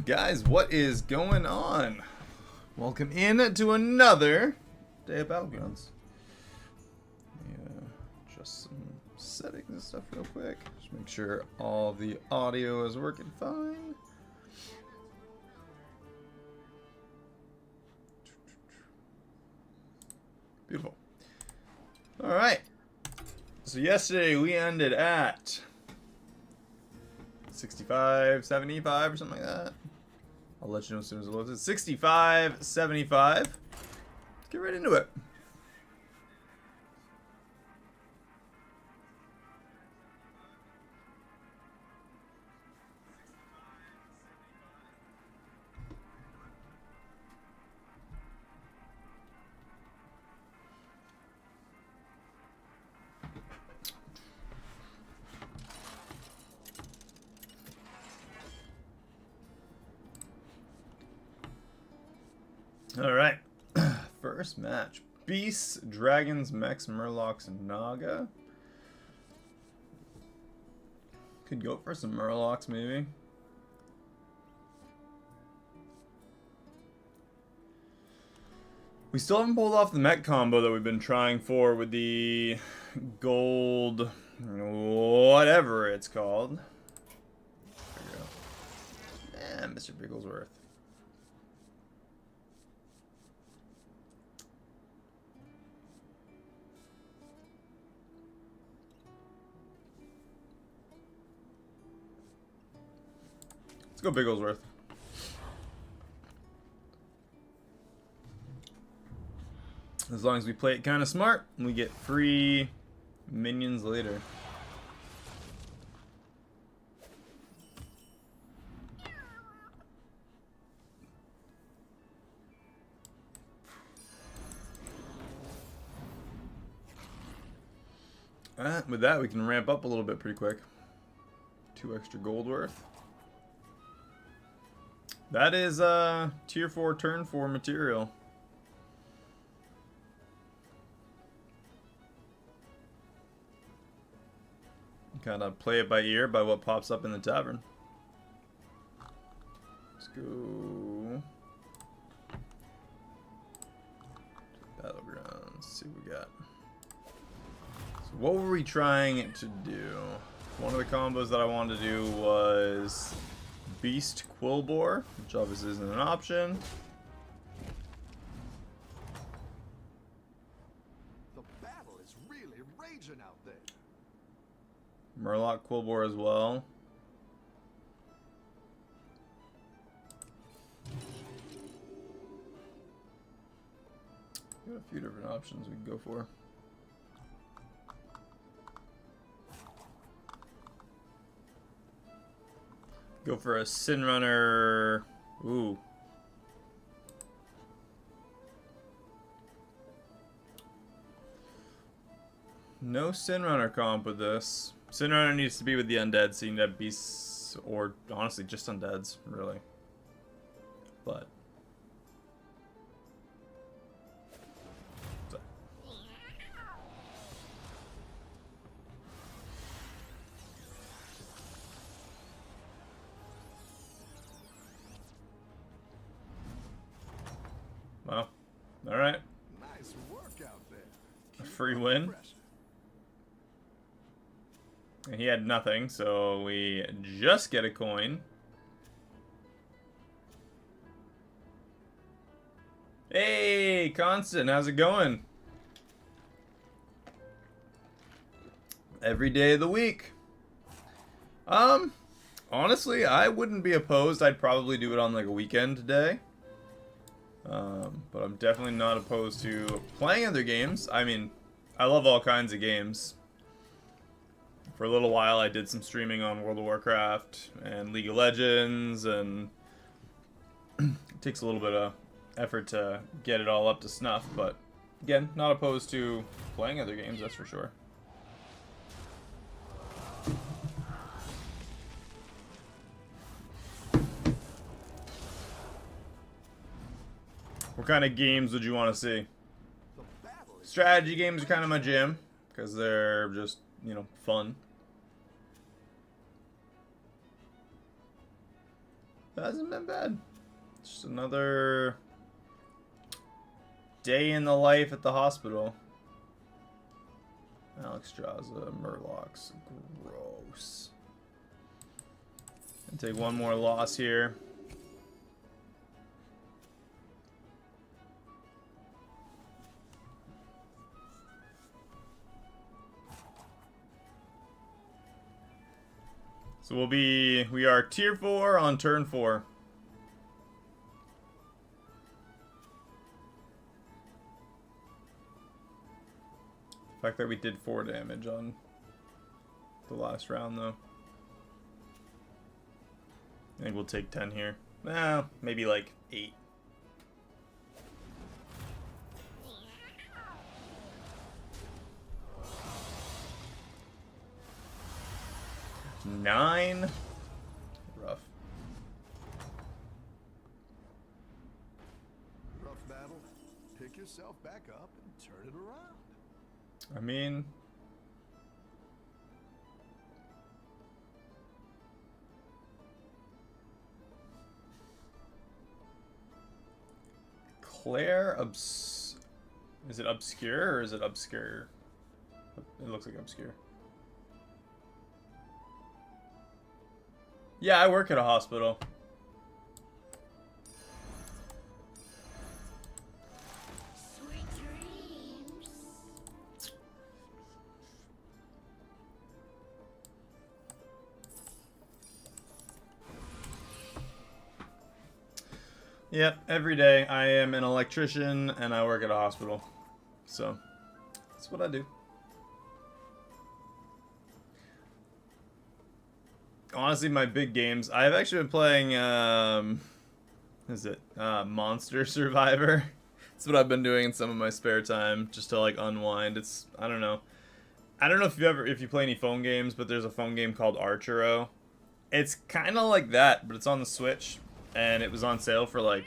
Guys, what is going on? Welcome in to another day of Battlegrounds. Just some settings and stuff real quick. Just make sure all the audio is working fine. Beautiful. Alright. So yesterday we ended at 65, 75 or something like that. I'll let you know as soon as it loads. It's 65, 75. Let's get right into it. Alright. First match. Beasts, Dragons, Mechs, Murlocs, and Naga. Could go for some Murlocs maybe. We still haven't pulled off the mech combo that we've been trying for with the gold, whatever it's called. Mr. Bigglesworth. Let's go Bigglesworth. As long as we play it kind of smart, we get free minions later. Alright, with that we can ramp up a little bit pretty quick. 2 extra gold worth. That is tier 4 turn 4 material. Kind of play it by ear by what pops up in the tavern. Let's go Battlegrounds. See what we got. So what were we trying to do? One of the combos that I wanted to do was Beast Quillbore, which obviously isn't an option. The battle is really raging out there. Murloc Quillbore as well. Got a few different options we can go for. Go for a Sin Runner. Ooh. No Sin Runner comp with this. Sin Runner needs to be with the undead, so you need to have beasts, or honestly just undeads, really. But well, all right. Nice work out there. A free win. And he had nothing, so we just get a coin. Hey, Constant, how's it going? Every day of the week. Honestly, I wouldn't be opposed. I'd probably do it on like a weekend day. But I'm definitely not opposed to playing other games. I mean, I love all kinds of games. For a little while, I did some streaming on World of Warcraft and League of Legends, and it takes a little bit of effort to get it all up to snuff, but again, not opposed to playing other games, that's for sure. What kind of games would you want to see? Strategy games are kind of my jam, because they're just, you know, fun. Hasn't been bad. Just another day in the life at the hospital. Alex Straza, Murlocs. Gross. And take one more loss here. So we are tier 4 on turn 4. The fact that we did 4 damage on the last round, though. I think we'll take 10 here. Maybe like 8. Nine. Rough. Rough battle. Pick yourself back up and turn it around. I mean, Claire is it obscure or is it obscure? It looks like obscure. Yeah, I work at a hospital. Sweet dreams. Yep, every day I am an electrician and I work at a hospital. So, that's what I do. Honestly, my big games, I've actually been playing, Monster Survivor. That's what I've been doing in some of my spare time, just to like unwind. I don't know if you play any phone games, but there's a phone game called Archero. It's kind of like that, but it's on the Switch, and it was on sale for like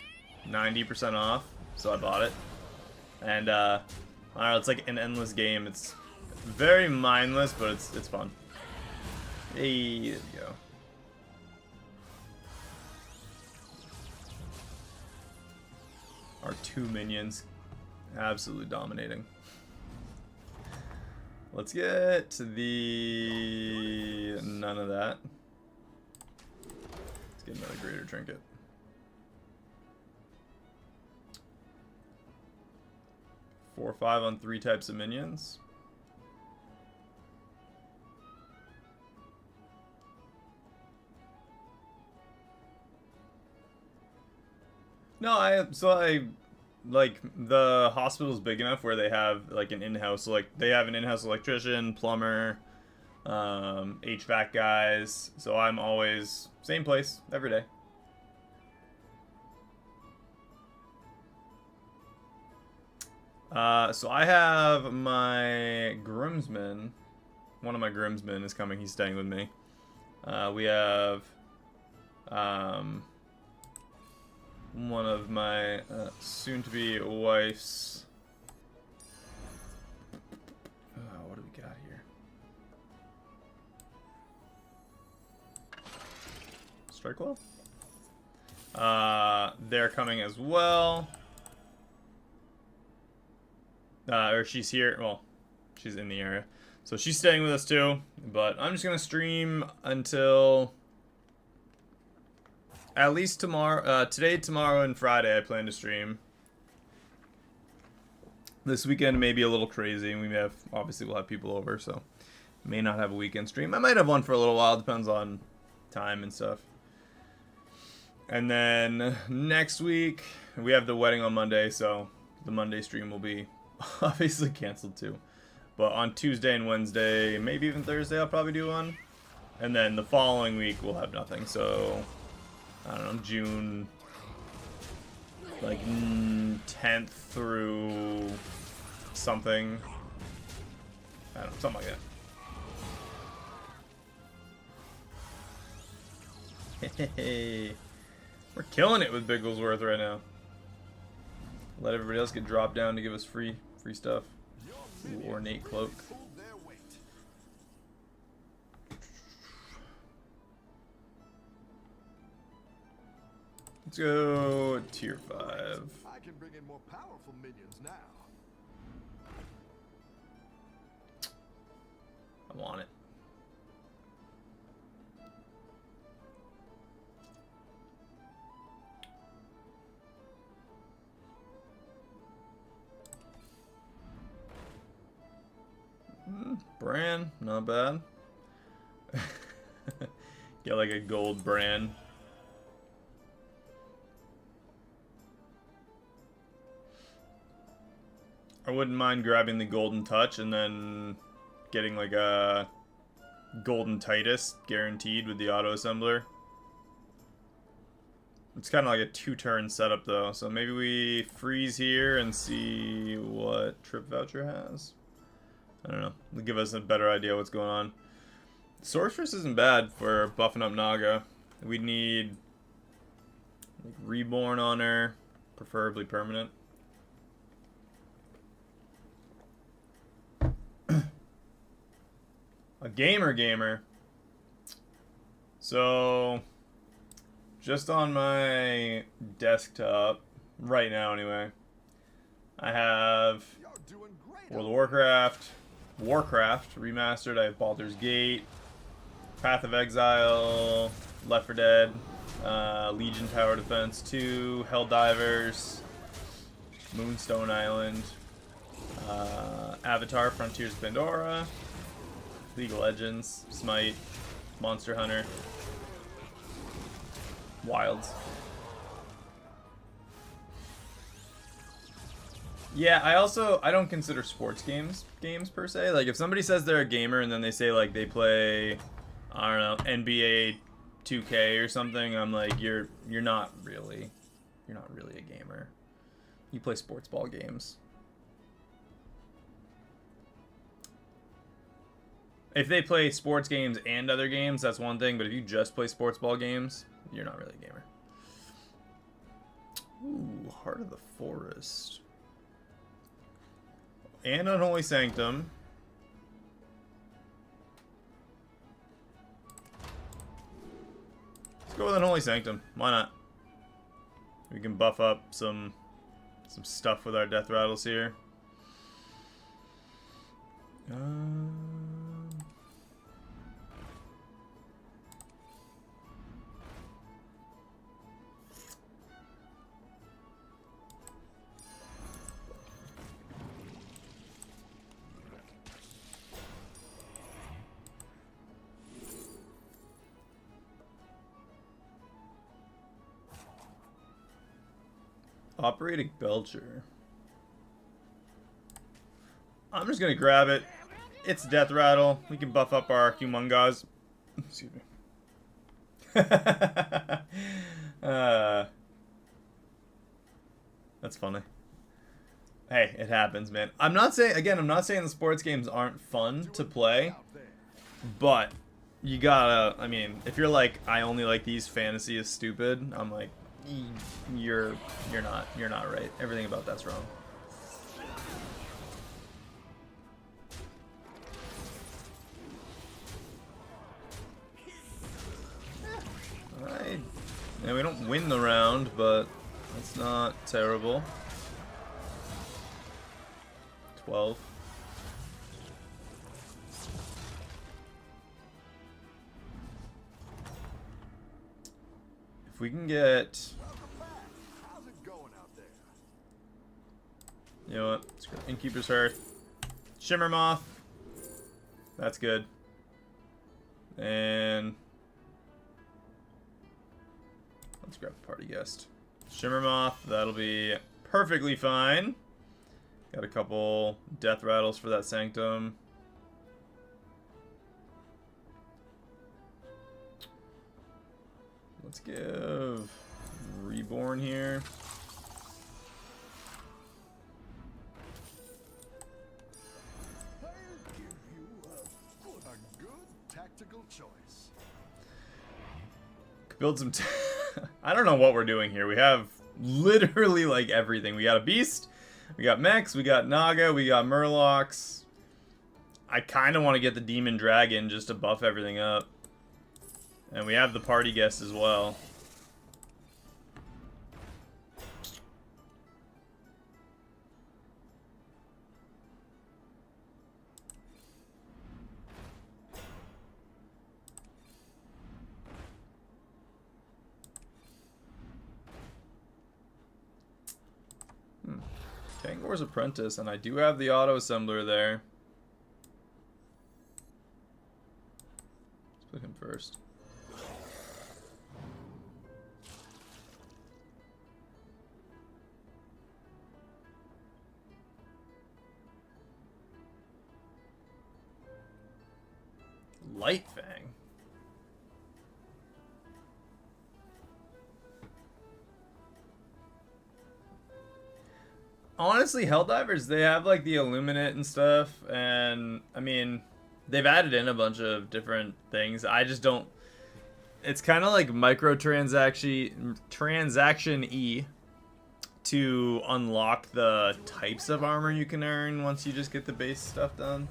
90% off, so I bought it. And I don't know, it's like an endless game. It's very mindless, but it's fun. Hey, there you go. Our 2 minions absolutely dominating. Let's get to the none of that. Let's get another greater trinket. Four or 5 on 3 types of minions. No, I like the hospital's big enough where they have like an in-house, like they have an in-house electrician, plumber, HVAC guys. So I'm always same place every day. So I have my groomsmen. One of my groomsmen is coming. He's staying with me. We have one of my soon-to-be wife's. What do we got here? Strikewell? They're coming as well. Or she's here. Well, she's in the area. So she's staying with us too. But I'm just going to stream until at least tomorrow. Today, tomorrow, and Friday I plan to stream. This weekend may be a little crazy. Obviously we'll have people over, so may not have a weekend stream. I might have one for a little while. Depends on time and stuff. And then next week, we have the wedding on Monday, so the Monday stream will be obviously canceled too. But on Tuesday and Wednesday, maybe even Thursday, I'll probably do one. And then the following week, we'll have nothing. So, I don't know, June, like 10th through something. I don't know, something like that. Hey, we're killing it with Bigglesworth right now. Let everybody else get dropped down to give us free stuff. Ooh, ornate cloak. Let's go tier 5. I can bring in more powerful minions now. I want it. Bran, not bad. Get like a gold Bran. I wouldn't mind grabbing the golden touch and then getting like a golden Titus guaranteed with the auto assembler. It's kind of like a 2-turn setup though, so maybe we freeze here and see what Trip Voucher has. I don't know. It'll give us a better idea what's going on. Sorceress isn't bad for buffing up Naga. We'd need like, Reborn on her, preferably permanent. A gamer. So, just on my desktop, right now anyway, I have You're doing great. World of Warcraft Remastered. I have Baldur's Gate, Path of Exile, Left 4 Dead, Legion Tower Defense 2, Helldivers, Moonstone Island, Avatar Frontiers of Pandora, League of Legends, Smite, Monster Hunter, Wilds. Yeah, I don't consider sports games per se. Like if somebody says they're a gamer and then they say like they play, I don't know, NBA 2K or something, I'm like you're not really a gamer. You play sports ball games. If they play sports games and other games, that's one thing, but if you just play sports ball games, you're not really a gamer. Ooh, Heart of the Forest. And Unholy Sanctum. Let's go with Unholy Sanctum. Why not? We can buff up some stuff with our death rattles here. Operating Belcher. I'm just gonna grab it. It's Death Rattle. We can buff up our Humongous. Excuse me. That's funny. Hey, it happens, man. I'm not saying the sports games aren't fun to play, but you gotta. I mean, if you're like, I only like these, fantasy is stupid. I'm like, you're not right. Everything about that's wrong. Alright. Yeah, we don't win the round, but that's not terrible. 12. If we can get... How's it going out there? You know what? Innkeeper's Hearth. Shimmer Moth. That's good. And... let's grab a party guest. Shimmer Moth. That'll be perfectly fine. Got a couple death rattles for that Sanctum. Let's give Reborn here. I'll give you a good tactical choice. Could build some... I don't know what we're doing here. We have literally like everything. We got a Beast. We got Mechs. We got Naga. We got Murlocs. I kind of want to get the Demon Dragon just to buff everything up. And we have the party guest as well. Kangor's Apprentice, and I do have the auto assembler there. Let's put him first. Light Fang. Honestly, Helldivers, they have like the Illuminate and stuff, and I mean, they've added in a bunch of different things. I just don't. It's kind of like transaction-y to unlock the types of armor you can earn once you just get the base stuff done.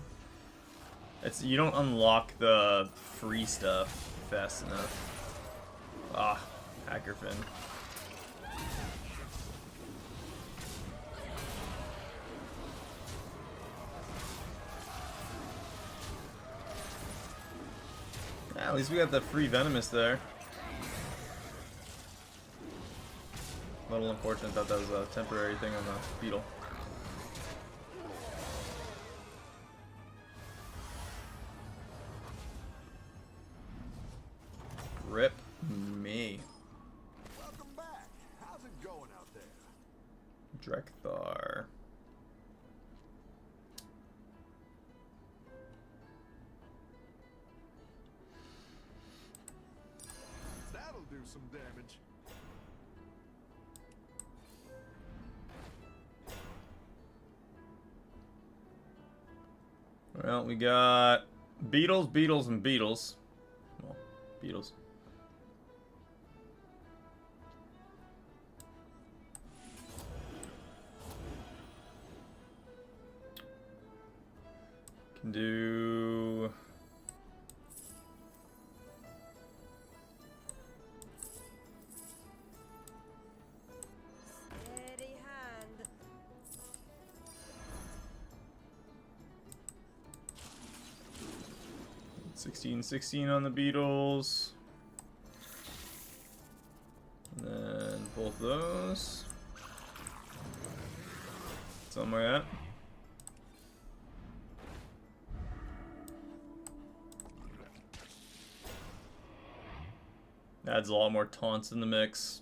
You don't unlock the free stuff fast enough. Ah, Hackerfin. Yeah, at least we got the free Venomous there. A little unfortunate that was a temporary thing on the Beetle. Rip me. Welcome back. How's it going out there? Drekthar. That'll do some damage. Well, we got Beetles, Beetles, and Beetles. Well, Beetles. Can do... Steady hand. 16 on the Beetles. And then both those. Something like that. Adds a lot more taunts in the mix.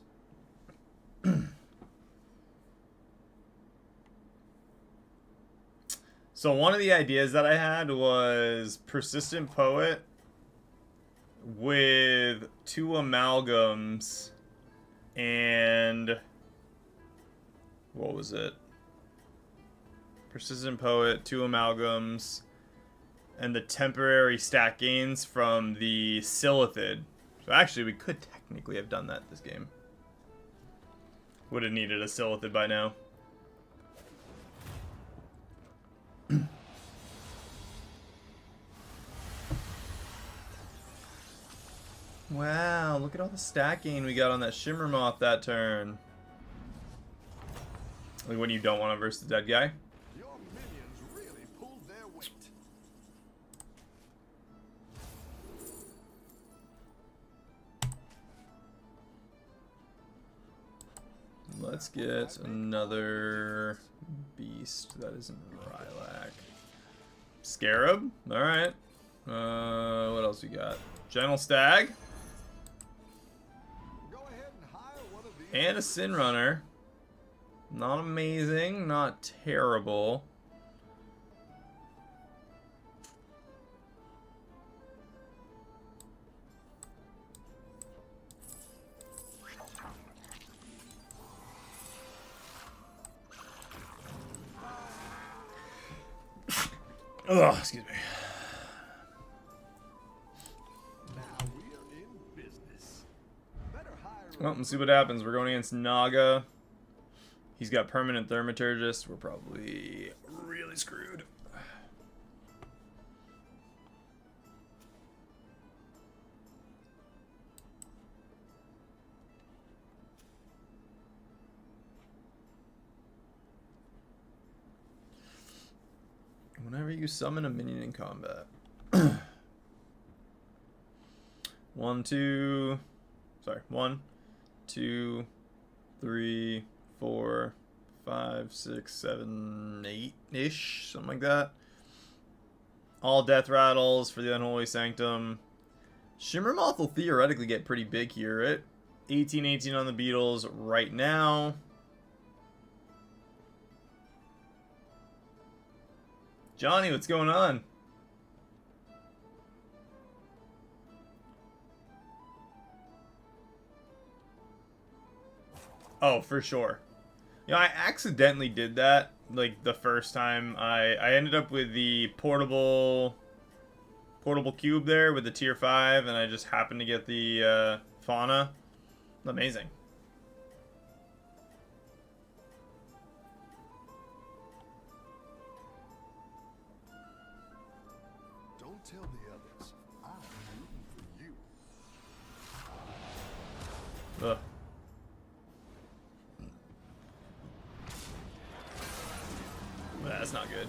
So one of the ideas that I had was Persistent Poet with 2 amalgams and what was it? Persistent Poet, 2 amalgams, and the temporary stat gains from the Silithid. So actually we could technically have done that this game. Would have needed a Silithid by now. Wow, look at all the stat gain we got on that Shimmer Moth that turn. Like when you don't want to versus the dead guy. Your minions really pulled their weight. Let's get another beast that isn't Lilac. Scarab? Alright. What else we got? Gentle Stag. Go ahead and hire one of these. And a Sin Runner. Not amazing, not terrible. Oh, excuse me. Now we're in business. Better hire Well, let's see what happens. We're going against Naga. He's got permanent Thaumaturgist. We're probably really screwed. Whenever you summon a minion in combat. 1, 2, 3, 4, 5, 6, 7, 8-ish, something like that. All death rattles for the Unholy Sanctum. Shimmermoth will theoretically get pretty big here, right? 18-18 on the Beetles right now. Johnny, what's going on? Oh, for sure. You know, I accidentally did that, like, the first time. I ended up with the portable cube there with the tier 5, and I just happened to get the fauna. Amazing. Don't tell the others. I'm rooting for you. Ugh. That's not good.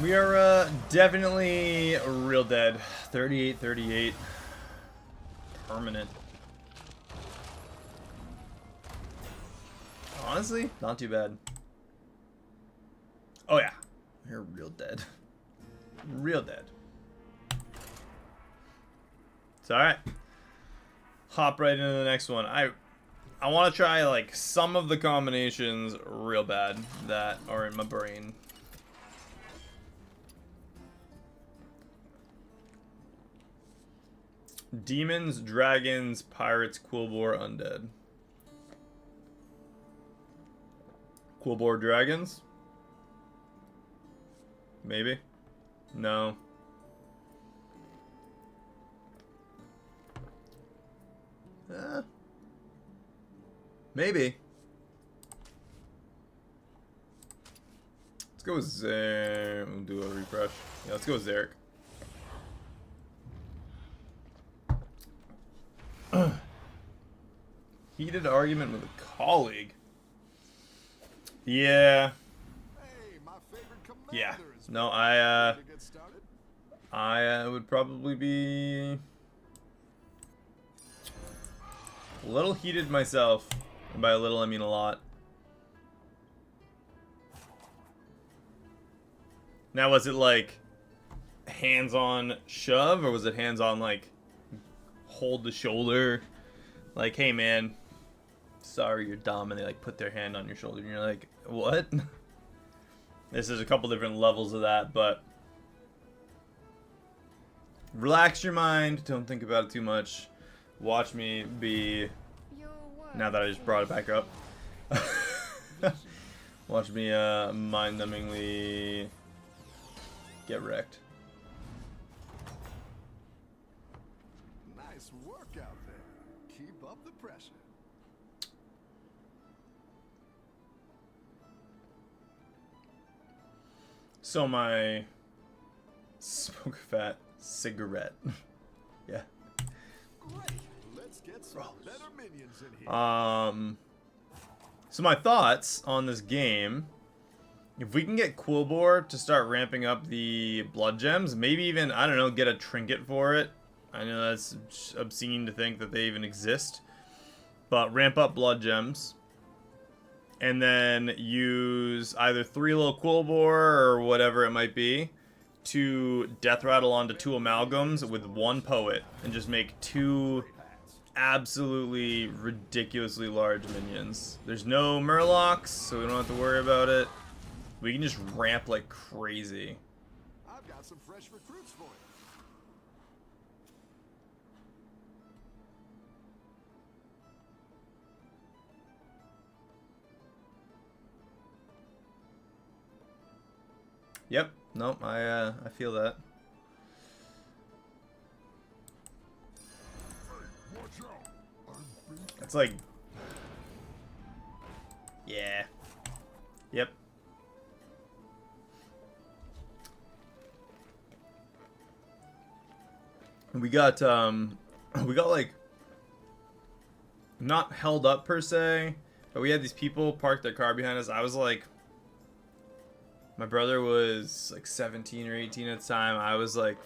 We are definitely real dead. 38-38. Permanent. Honestly, not too bad. Oh yeah, you're real dead. Real dead. It's alright. Hop right into the next one. I want to try like some of the combinations real bad that are in my brain. Demons, dragons, pirates, Quillbore, undead. Quillbore dragons? Maybe? No. Maybe. Let's go with Zarek. We'll do a refresh. Yeah, let's go with Zarek. Heated argument with a colleague. Yeah. Hey, my favorite commander Yeah. is No, ready to get started. I would probably be a little heated myself. And by a little, I mean a lot. Now, was it like hands-on shove, or was it hands-on like hold the shoulder? Like, hey man, sorry you're dumb, and they like put their hand on your shoulder, and you're like, what? This is a couple different levels of that, but relax your mind, don't think about it too much. Watch me be, now that I just brought it back up, watch me mind-numbingly get wrecked. Nice work out there. Keep up the pressure. So my smoke fat cigarette. Yeah. Great. Let's get some better minions in here. So my thoughts on this game, if we can get Quillbore to start ramping up the blood gems, maybe even, I don't know, get a trinket for it. I know that's obscene to think that they even exist. But ramp up blood gems. And then use either 3 little Quillbore or whatever it might be to death rattle onto 2 amalgams with 1 poet. And just make 2 absolutely ridiculously large minions. There's no Murlocs, so we don't have to worry about it. We can just ramp like crazy. I've got some fresh recruits for you. Yep. Nope. I feel that. It's like, yeah. Yep. We got we got like not held up per se, but we had these people park their car behind us. I was like, my brother was like 17 or 18 at the time. I was like,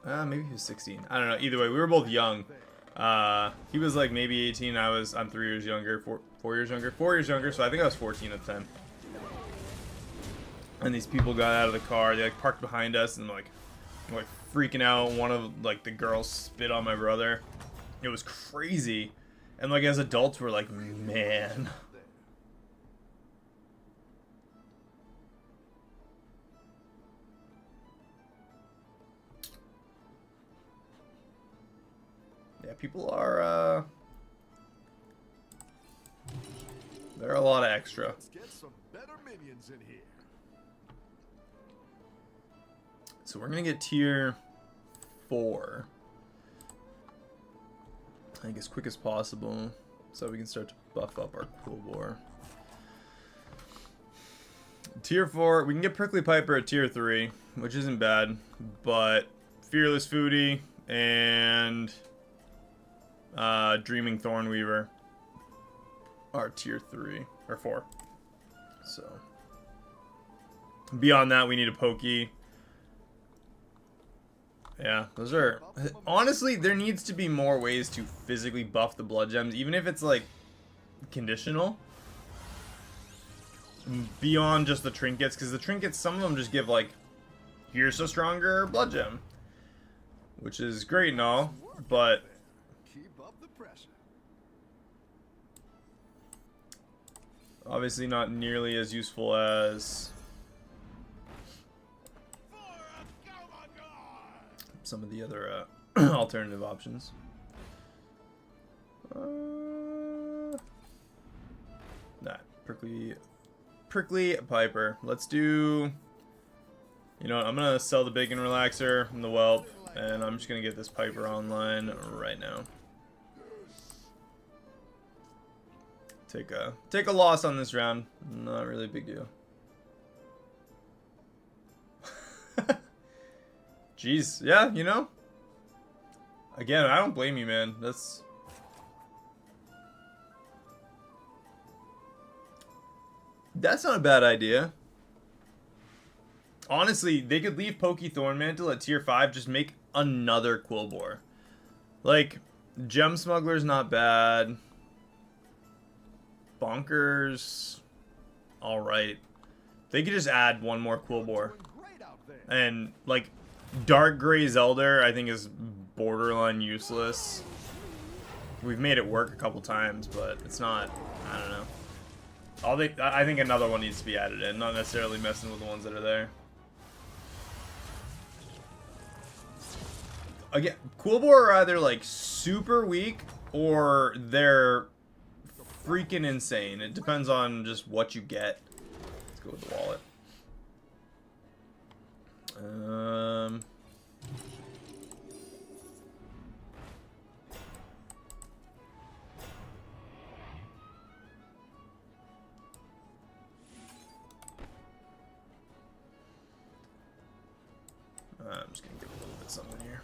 maybe he was 16. I don't know. Either way, we were both young. He was like maybe 18. I'm 3 years younger, 4 years younger, 4 years younger. So I think I was 14 at the time. And these people got out of the car. They like parked behind us and like freaking out. One of like the girls spit on my brother. It was crazy. And like as adults, we're like, man. Yeah, people are there are a lot of extra. Let's get some better minions in here. So we're gonna get tier 4. I think as quick as possible, so we can start to buff up our cool bore. Tier 4, we can get Prickly Piper at tier 3, which isn't bad, but Fearless Foodie and Dreaming Thornweaver are tier 3 or 4. So beyond that, we need a Pokey. Yeah, those are... Honestly, there needs to be more ways to physically buff the blood gems, even if it's, like, conditional. Beyond just the trinkets, because the trinkets, some of them just give, like, here's a stronger blood gem. Which is great and all, but... Keep up the pressure. Obviously not nearly as useful as... some of the other alternative options. That prickly Piper. Let's do. You know what, I'm gonna sell the bacon relaxer and the whelp, and I'm just gonna get this Piper online right now. Take a loss on this round. Not really a big deal. Jeez, yeah, you know? Again, I don't blame you, man. That's not a bad idea. Honestly, they could leave Pokey Thornmantle at tier 5, just make another Quillbore. Like, Gem Smuggler's not bad. Bonkers, alright. They could just add one more Quillbore. And, like, Dark Gray Zelda, I think, is borderline useless. We've made it work a couple times, but it's not, I don't know. I think another one needs to be added in, not necessarily messing with the ones that are there. Again, Quillbore are either, like, super weak, or they're freaking insane. It depends on just what you get. Let's go with the wallet. I'm just gonna give a little bit something here.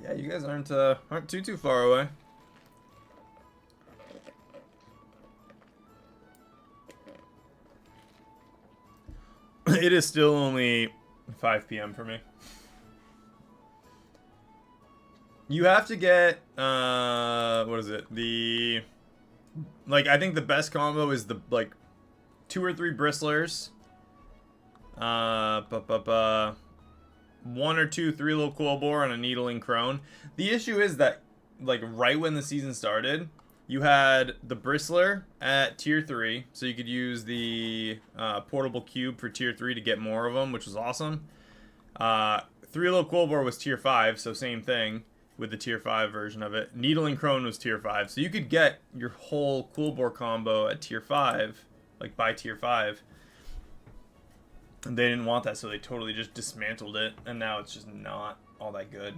Yeah, you guys aren't too far away. It is still only 5 p.m. for me. You have to get what is it? I think the best combo is the 2 or 3 bristlers. 1 or 2 3 little Quillbore and a Needling Crone. The issue is that, like, right when the season started, you had the Bristler at tier 3, so you could use the portable cube for tier 3 to get more of them, which was awesome. 3 little Quillbore was tier 5, so same thing with the tier 5 version of it. Needling Crone was tier 5, so you could get your whole Quillbore combo at tier 5, like by tier 5. And they didn't want that, so they totally just dismantled it, and now it's just not all that good.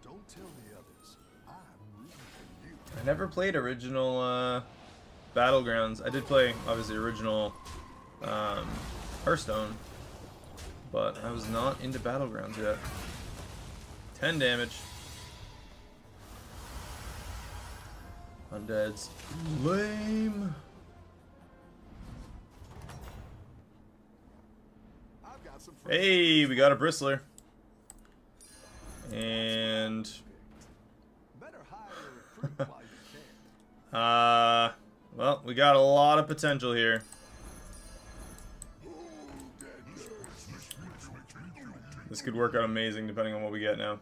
Don't tell the others. I'm rooting for you. I never played original Battlegrounds. I did play, obviously, original Hearthstone, but I was not into Battlegrounds yet. 10 damage. Undead's lame. I've got some Hey, we got a Bristler. And better hire a recruit while you can. well, we got a lot of potential here. This could work out amazing depending on what we get now.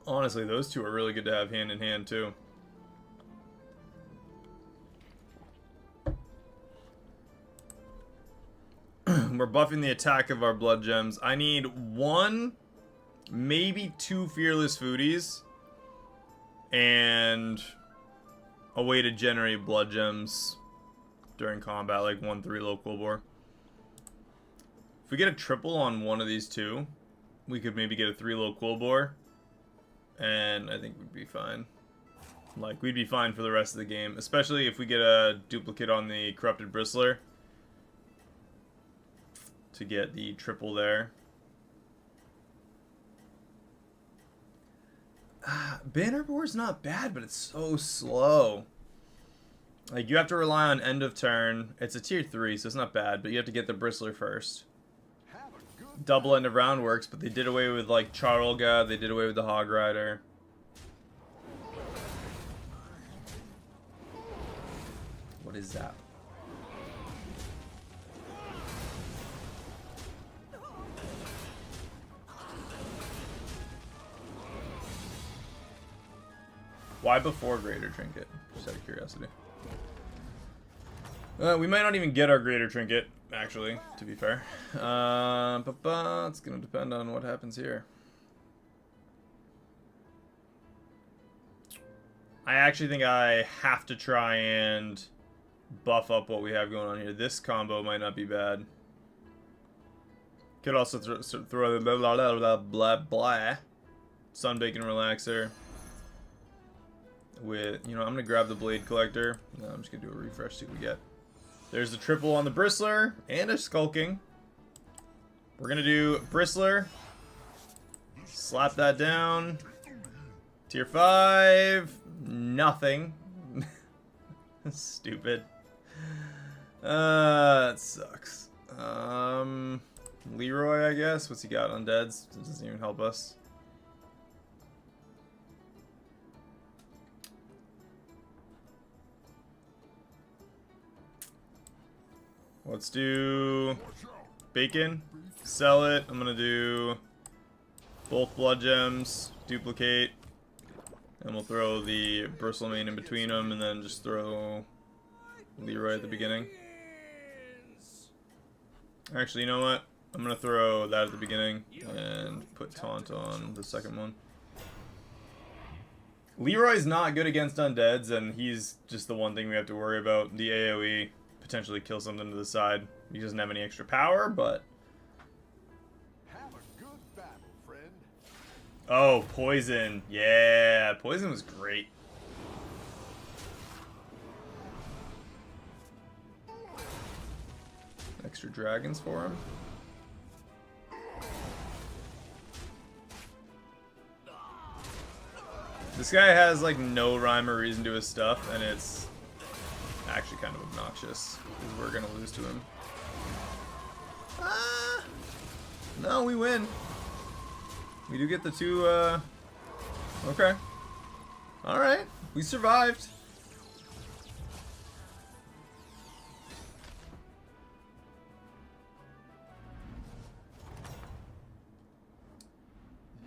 Honestly, those two are really good to have hand in hand, too. We're buffing the attack of our blood gems. I need 1, maybe 2 fearless foodies, and a way to generate blood gems during combat, like 1/3 local bore. If we get a triple on one of these two, we could maybe get a 3 low quill bore. And I think we'd be fine. Like, we'd be fine for the rest of the game. Especially if we get a duplicate on the Corrupted Bristler. To get the triple there. Banner Boar's not bad, but it's so slow. Like, you have to rely on end of turn. It's a tier 3, so it's not bad, but you have to get the Bristler first. Double end of round works, but they did away with, like, Charolga, they did away with the Hog Rider. What is that? Why before Greater Trinket? Just out of curiosity. We might not even get our Greater Trinket, actually, to be fair. But it's going to depend on what happens here. I actually think I have to try and buff up what we have going on here. This combo might not be bad. Could also throw the blah. Sunbacon Relaxer. With, you know, I'm going to grab the Blade Collector. No, I'm just going to do a refresh, see what we get. There's the triple on the Bristler and a Skulking. We're going to do Bristler. Slap that down. Tier 5. Nothing. Stupid. That sucks. Leroy, I guess. What's he got? Undeads. It doesn't even help us. Let's do Bacon, sell it. I'm gonna do both blood gems, duplicate, and we'll throw the Bristlemane in between them, and then just throw Leroy at the beginning. Actually, you know what? I'm gonna throw that at the beginning and put Taunt on the second one. Leroy's not good against undeads, and he's just the one thing we have to worry about. The AoE. Potentially kill something to the side. He doesn't have any extra power, but... Have a good battle, friend. Oh, Poison. Yeah, Poison was great. Extra dragons for him. This guy has, like, no rhyme or reason to his stuff, and it's actually kind of obnoxious, because we're gonna lose to him. No, we win. We do get the 2, okay. Alright, we survived.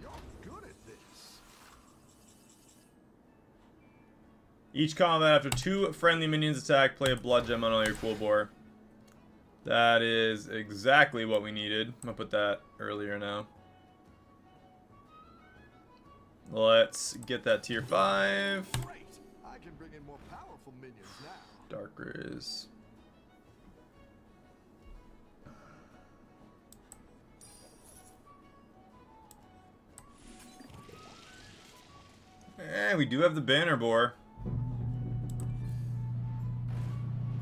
You're good at this. Each combat, after 2 friendly minions attack, play a blood gem on all your cool bore. That is exactly what we needed. I'm gonna put that earlier now. Let's get that tier 5. Great. I can bring in more powerful minions now. Dark Grizz. Okay, we do have the banner boar.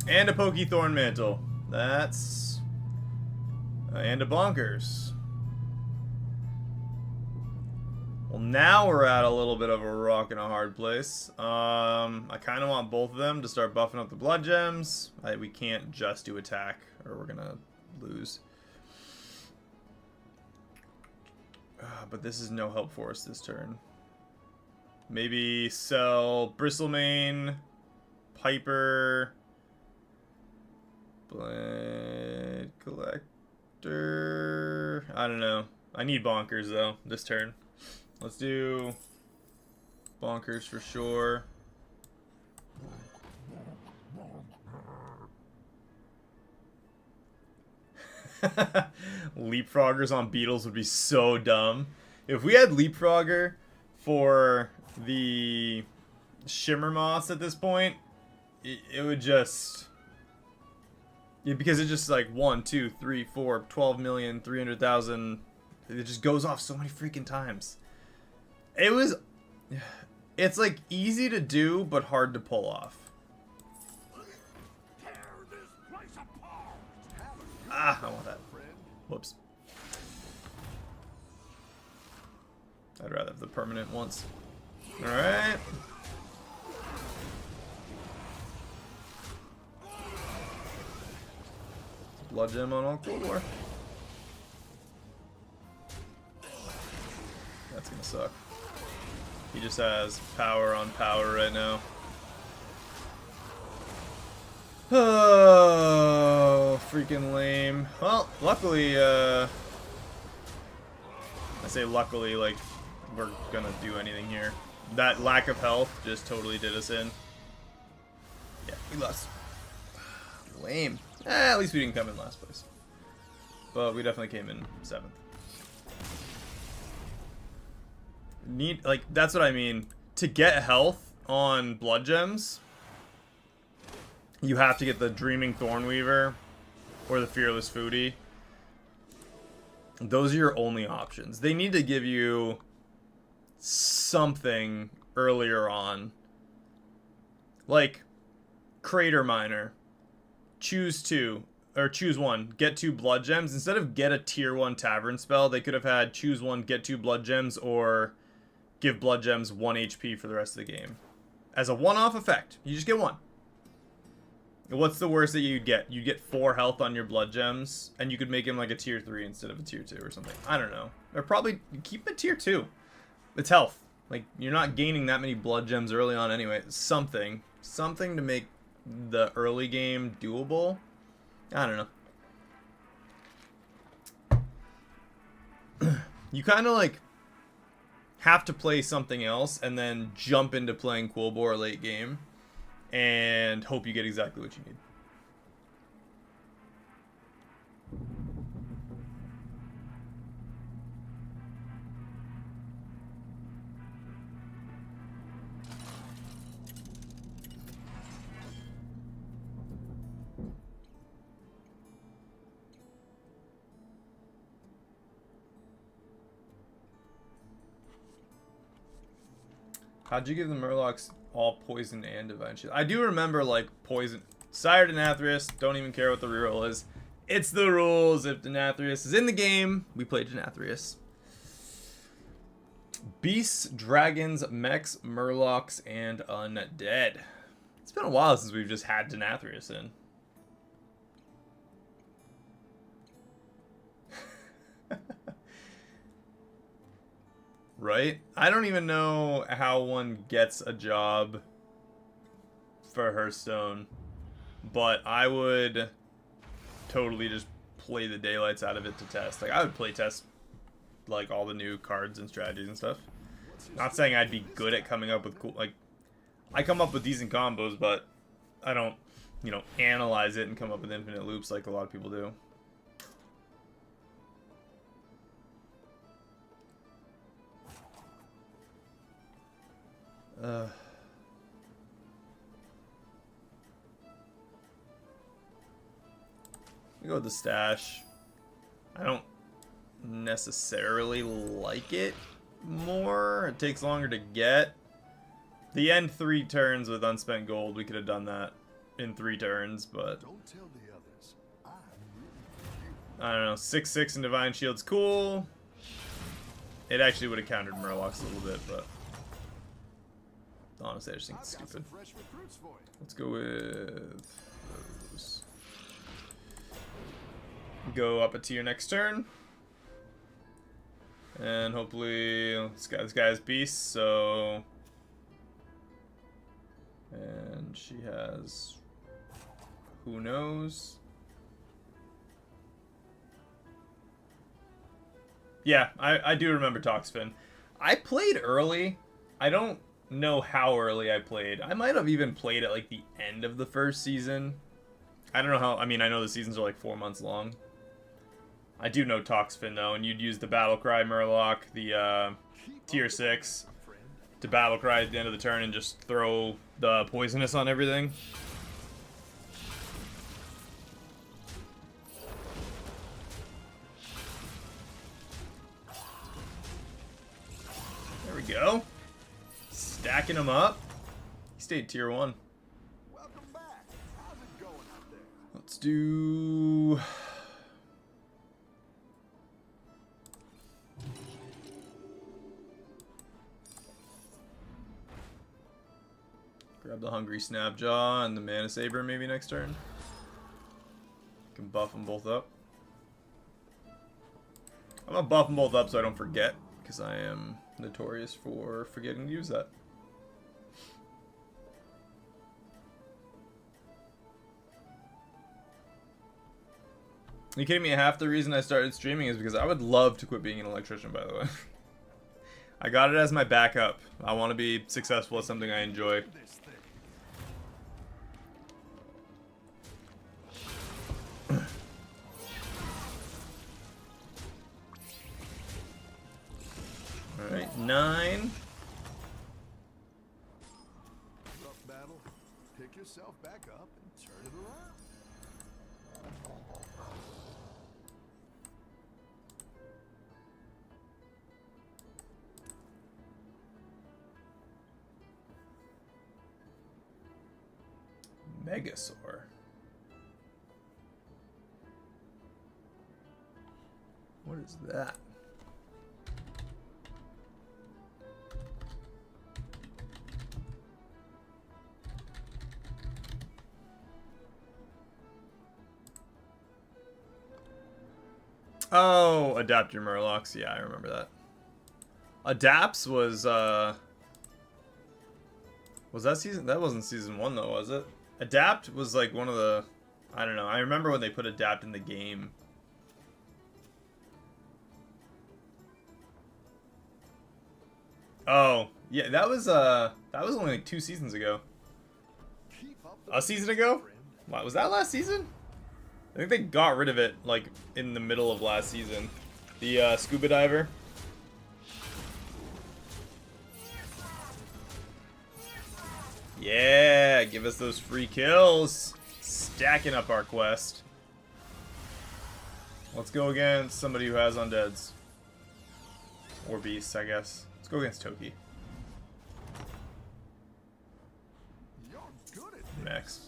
And a Pokey Thorn Mantle. That's... and a Bonkers. Well, now we're at a little bit of a rock and a hard place. I kind of want both of them to start buffing up the blood gems. We can't just do attack, or we're gonna lose. But this is no help for us this turn. Maybe sell Bristlemane, Piper, Blade Collector. I don't know. I need Bonkers though this turn. Let's do Bonkers for sure. Leapfroggers on beetles would be so dumb. If we had Leapfrogger for the Shimmer Moths at this point, it would just... yeah, because it's just like 1, 2, 3, 4, 12,300,000. It just goes off so many freaking times. It's like easy to do, but hard to pull off. Ah, I want that. Whoops. I'd rather have the permanent once. Alright. Blood gem on all Cold War. That's gonna suck. He just has power on power right now. Oh, freaking lame. Well, luckily, I say luckily, like, we're gonna do anything here. That lack of health just totally did us in. Yeah, we lost. Lame. At least we didn't come in last place. But we definitely came in 7th. Like, that's what I mean. To get health on blood gems, you have to get the Dreaming Thornweaver or the Fearless Foodie. Those are your only options. They need to give you something earlier on. Like, Crater Miner. Choose 2. Or choose 1. Get 2 blood gems. Instead of get a tier 1 tavern spell, they could have had choose 1, get 2 blood gems, or give blood gems 1 HP for the rest of the game. As a one-off effect. You just get 1. What's the worst that you'd get? You'd get 4 health on your blood gems, and you could make him like a tier 3 instead of a tier 2 or something. I don't know. Or probably keep him a tier 2. It's health. Like, you're not gaining that many blood gems early on anyway. Something to make the early game doable. I don't know. You kind of like have to play something else and then jump into playing Quilboar late game and hope you get exactly what you need. How'd you give the Murlocs all poison and divine shield? I do remember, like, poison. Sire Denathrius, don't even care what the reroll is. It's the rules. If Denathrius is in the game, we play Denathrius. Beasts, dragons, mechs, Murlocs, and undead. It's been a while since we've just had Denathrius in. Right? I don't even know how one gets a job for Hearthstone, but I would totally just play the daylights out of it to test. Like, I would play test, like, all the new cards and strategies and stuff. Not saying I'd be good at coming up with cool, like, I come up with decent combos, but I don't, you know, analyze it and come up with infinite loops like a lot of people do. We go with the stash. I don't necessarily like it more. It takes longer to get. The end 3 turns with unspent gold, we could have done that in 3 turns, but Don't tell the others. I'm rooting for you. I don't know. 6/6 and Divine Shield's cool. It actually would have countered Murlocs a little bit, but honestly, I just think I've it's got stupid. some fresh recruits for you. Let's go with those. Go up a tier next turn. And hopefully this guy has beasts, so and she has who knows. Yeah, I do remember Toxfin. I played early. I don't know how early I played. I might have even played at like the end of the first season. I don't know how. I mean, I know the seasons are like 4 months long. I do know Toxfin though, and you'd use the Battlecry Murloc, the tier 6, to Battlecry at the end of the turn and just throw the poisonous on everything. There we go. Stacking them up. He stayed tier 1. Welcome back. How's it going out there? Let's do... Grab the Hungry Snapjaw and the Mana Saber maybe next turn. Can buff them both up. I'm gonna buff them both up so I don't forget, because I am notorious for forgetting to use that. Are you kidding me? Half the reason I started streaming is because I would love to quit being an electrician, by the way. I got it as my backup. I want to be successful at something I enjoy. This thing. Alright, 9. Rough battle. Pick yourself back up and turn it around. Megasaur. What is that? Oh, adapt your Murlocs. Yeah, I remember that. Adapts was that season? That wasn't season 1 though, was it? Adapt was like one of the, I don't know. I remember when they put Adapt in the game. Oh, yeah, that was only like 2 seasons ago. Keep up the A season ago? friend. Wow, was that last season? I think they got rid of it like in the middle of last season. The scuba diver. Yeah, give us those free kills. Stacking up our quest. Let's go against somebody who has undeads. Or beasts, I guess. Let's go against Toki. You're good at this. Next.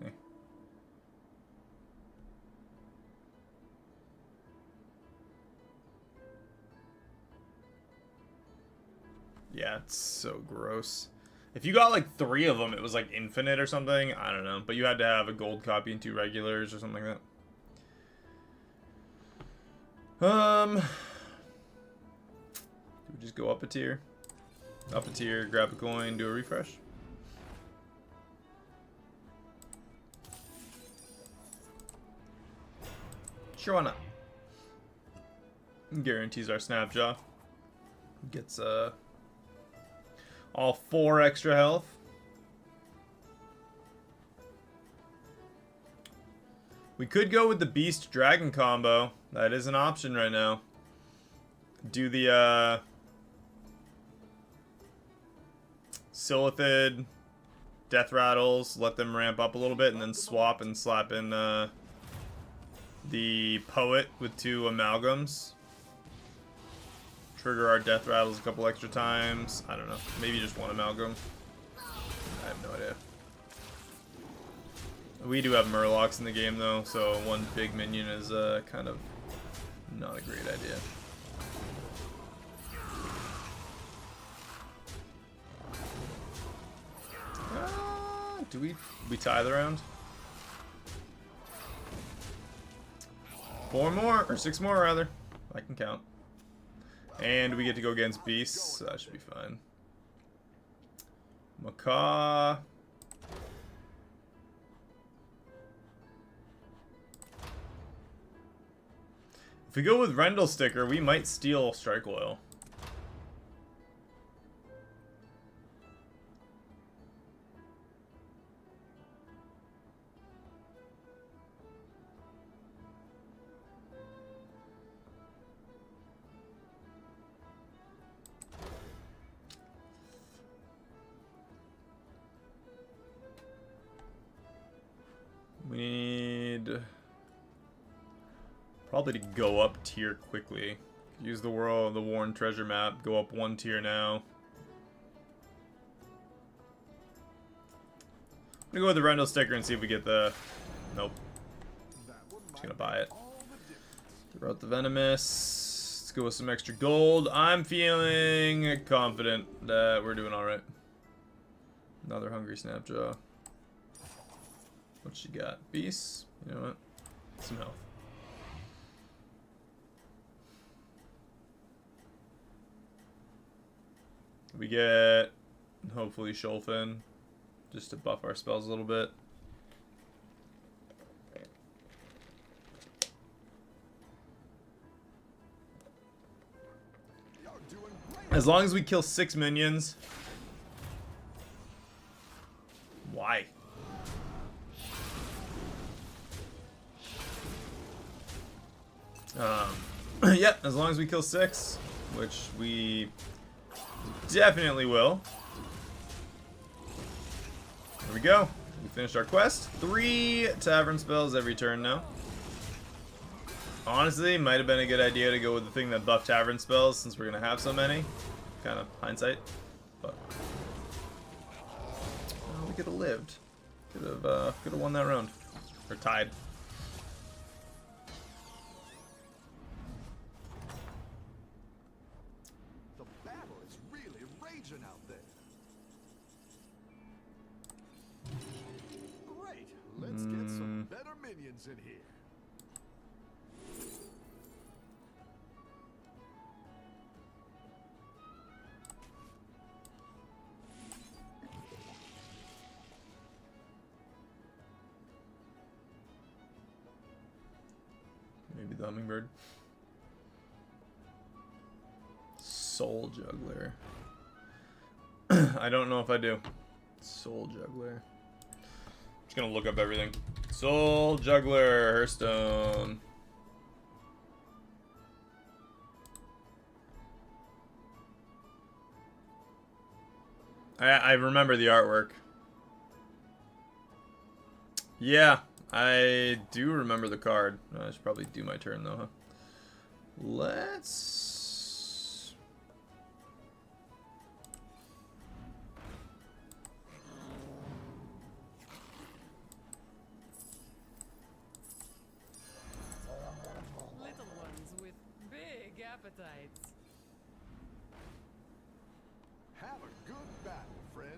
Okay. Yeah, it's so gross. If you got like 3 of them, it was like infinite or something. I don't know. But you had to have a gold copy and 2 regulars or something like that. Do we just go up a tier? Up a tier, grab a coin, do a refresh? Sure, why not? Guarantees our Snapjaw. Gets all 4 extra health. We could go with the Beast Dragon combo. That is an option right now. Do the Silithid, Death Rattles, let them ramp up a little bit, and then swap and slap in the Poet with 2 Amalgams. trigger our death rattles a couple extra times. I don't know. Maybe just one amalgam. I have no idea. We do have Murlocs in the game though, so one big minion is kind of not a great idea. Do we tie the round? 4 more, or 6 more rather. I can count. And we get to go against beasts, so that should be fine. Macaw. If we go with Rendell Sticker, we might steal Strike Oil. We need probably to go up tier quickly. Use the Worn Treasure map. Go up 1 tier now. I'm gonna go with the Rendell Sticker and see if we get the. Nope. Just gonna buy it. Throw out the Venomous. Let's go with some extra gold. I'm feeling confident that we're doing all right. Another Hungry Snapjaw. What she got? Beast? You know what? Some health. We get, hopefully, Sholfin, just to buff our spells a little bit. As long as we kill 6 minions. Why? Yeah, as long as we kill 6, which we definitely will. There we go. We finished our quest. 3 tavern spells every turn now. Honestly, might have been a good idea to go with the thing that buffed tavern spells since we're going to have so many. Kind of hindsight. But we could have lived. Could have won that round. Or tied. Out there. Great. Let's get some better minions in here. Maybe the Hummingbird. Soul Juggler. I don't know if I do. Soul Juggler. Just gonna look up everything. Soul Juggler, Hearthstone. I remember the artwork. Yeah, I do remember the card. I should probably do my turn though, huh? Let's... appetites. Have a good battle, friend.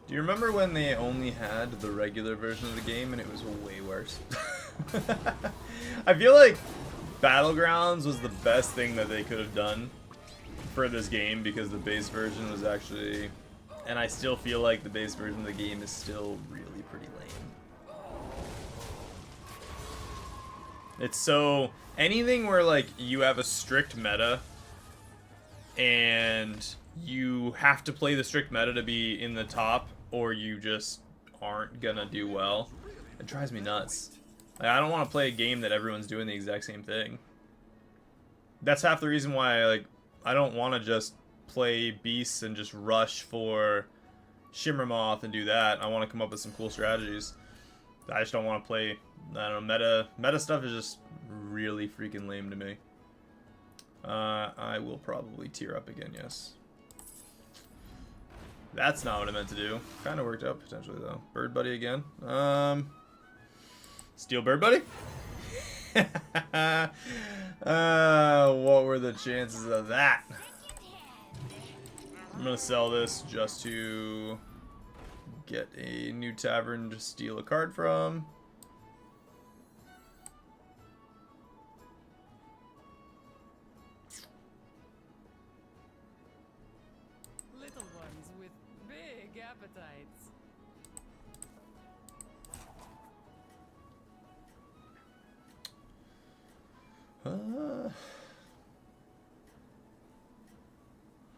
Do you remember when they only had the regular version of the game and it was way worse? I feel like Battlegrounds was the best thing that they could have done for this game because the base version was actually... And I still feel like the base version of the game is still really pretty lame. It's so... Anything where, like, you have a strict meta and you have to play the strict meta to be in the top or you just aren't gonna do well, it drives me nuts. Like, I don't want to play a game that everyone's doing the exact same thing. That's half the reason why, like, I don't want to just play beasts and just rush for Shimmer Moth and do that. I want to come up with some cool strategies. I just don't want to play, I don't know, meta stuff is just really freaking lame to me. I will probably tier up again, yes. That's not what I meant to do. Kind of worked out potentially though. Bird Buddy again. Steel Bird Buddy? What were the chances of that? I'm gonna sell this just to get a new tavern to steal a card from. Little ones with big appetites.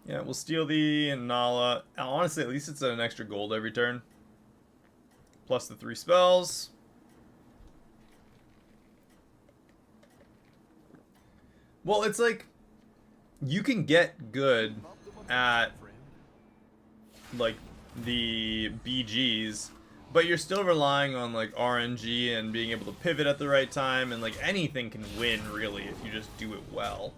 Yeah, we'll steal the Nala. Honestly, at least it's an extra gold every turn. Plus the 3 spells. Well, it's like you can get good at like the BGs, but you're still relying on like RNG and being able to pivot at the right time, and like anything can win really if you just do it well.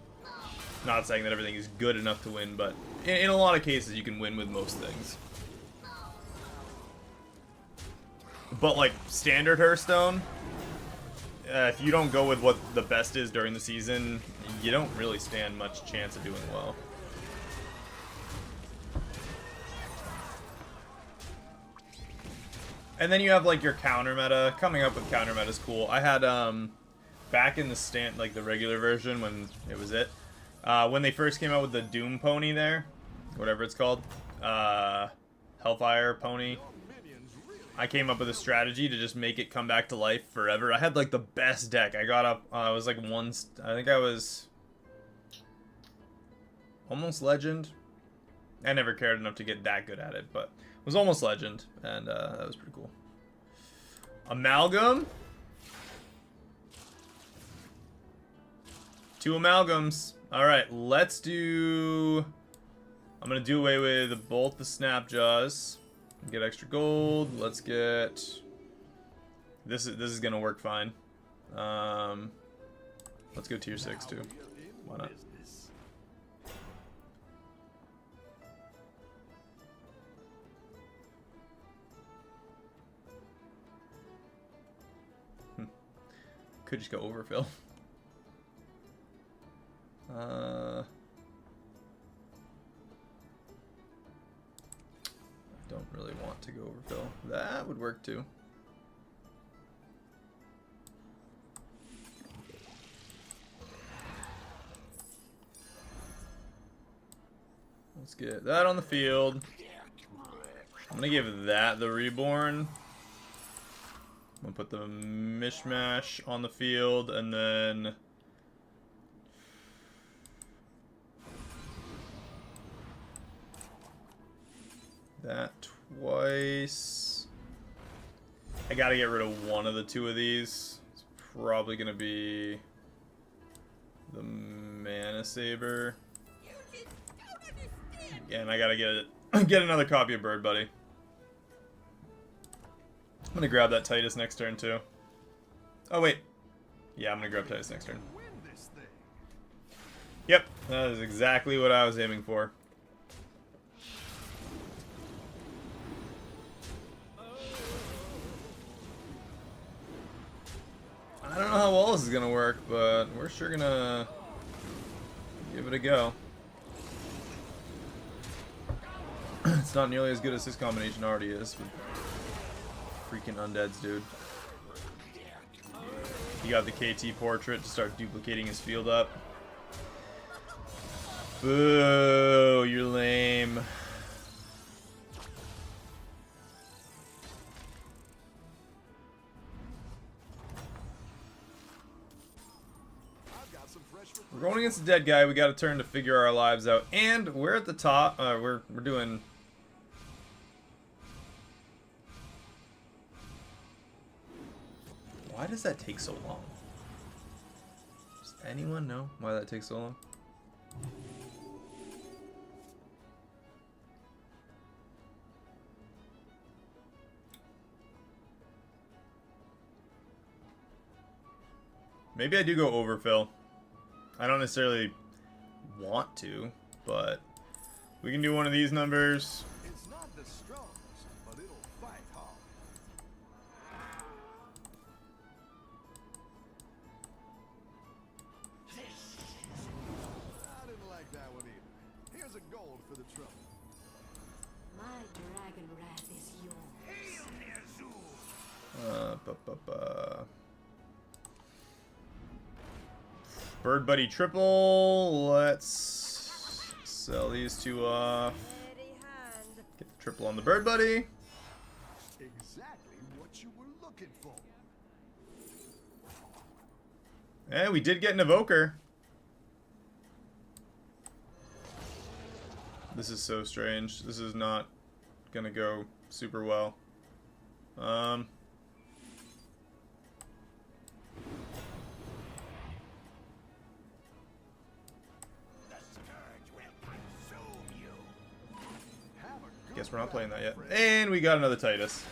Not saying that everything is good enough to win, but in a lot of cases you can win with most things. But like standard Hearthstone, if you don't go with what the best is during the season, you don't really stand much chance of doing well. And then you have like your counter meta. Coming up with counter meta is cool. I had back in the like the regular version when it was when they first came out with the Doom Pony there, whatever it's called, Hellfire Pony, I came up with a strategy to just make it come back to life forever. I had like the best deck. I got up, I was like I think I was almost legend. I never cared enough to get that good at it, but it was almost legend, and that was pretty cool. Amalgam? 2 amalgams. Alright, let's do... I'm gonna do away with both the Snapjaws. Get extra gold. Let's get... This is gonna work fine. Let's go tier 6 too. Why not? Could just go overfill. Don't really want to go overfill. That would work too. Let's get that on the field. I'm gonna give that the reborn. I'm gonna put the mishmash on the field, and then that twice. I gotta get rid of one of the 2 of these. It's probably gonna be the Mana Saber. And I gotta get another copy of Bird Buddy. I'm gonna grab that Titus next turn too. Oh wait. Yeah, I'm gonna grab Titus next turn. Yep, that is exactly what I was aiming for. I don't know how well this is gonna work, but we're sure gonna give it a go. It's not nearly as good as this combination already is with freaking undeads, dude. He got the KT portrait to start duplicating his field up. Boo, you're lame. We're going against a dead guy. We got a turn to figure our lives out, and we're at the top. We're doing. Why does that take so long? Does anyone know why that takes so long? Maybe I do go overfill. I don't necessarily want to, but we can do one of these numbers. It's not the strongest, but it'll fight hard. I didn't like that one either. Here's a gold for the trouble. My dragon wrath is yours. Bird Buddy triple. Let's sell these two off. Get the triple on the Bird Buddy. Exactly what you were looking for. And we did get an Evoker. This is so strange. This is not gonna go super well. Guess we're not playing that yet. And we got another Titus.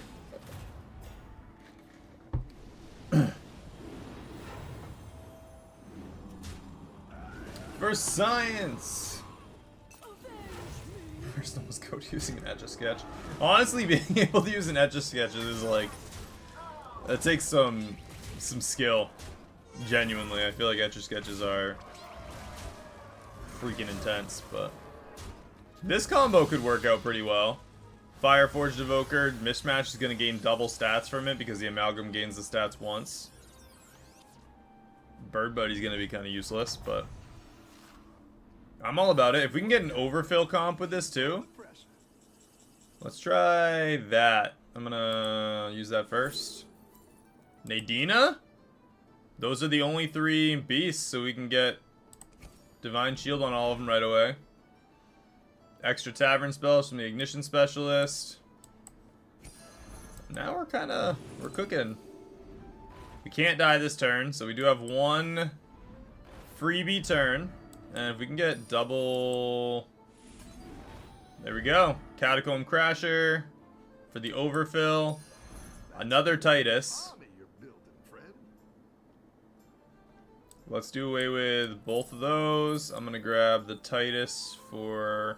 For science! First almost code using an Etch-a-Sketch. Honestly, being able to use an Etch-a-Sketch is like... That takes some skill. Genuinely, I feel like Etch-a-Sketches are freaking intense, but... This combo could work out pretty well. Fireforged Evoker, Mismatch is going to gain double stats from it because the Amalgam gains the stats once. Bird Buddy's going to be kind of useless, but... I'm all about it. If we can get an overfill comp with this too. Let's try that. I'm going to use that first. Nadina? Those are the only 3 beasts, so we can get Divine Shield on all of them right away. Extra Tavern spells from the Ignition Specialist. Now we're cooking. We can't die this turn, so we do have 1 freebie turn. And if we can get double... There we go. Catacomb Crasher for the overfill. Another Titus. Let's do away with both of those. I'm going to grab the Titus for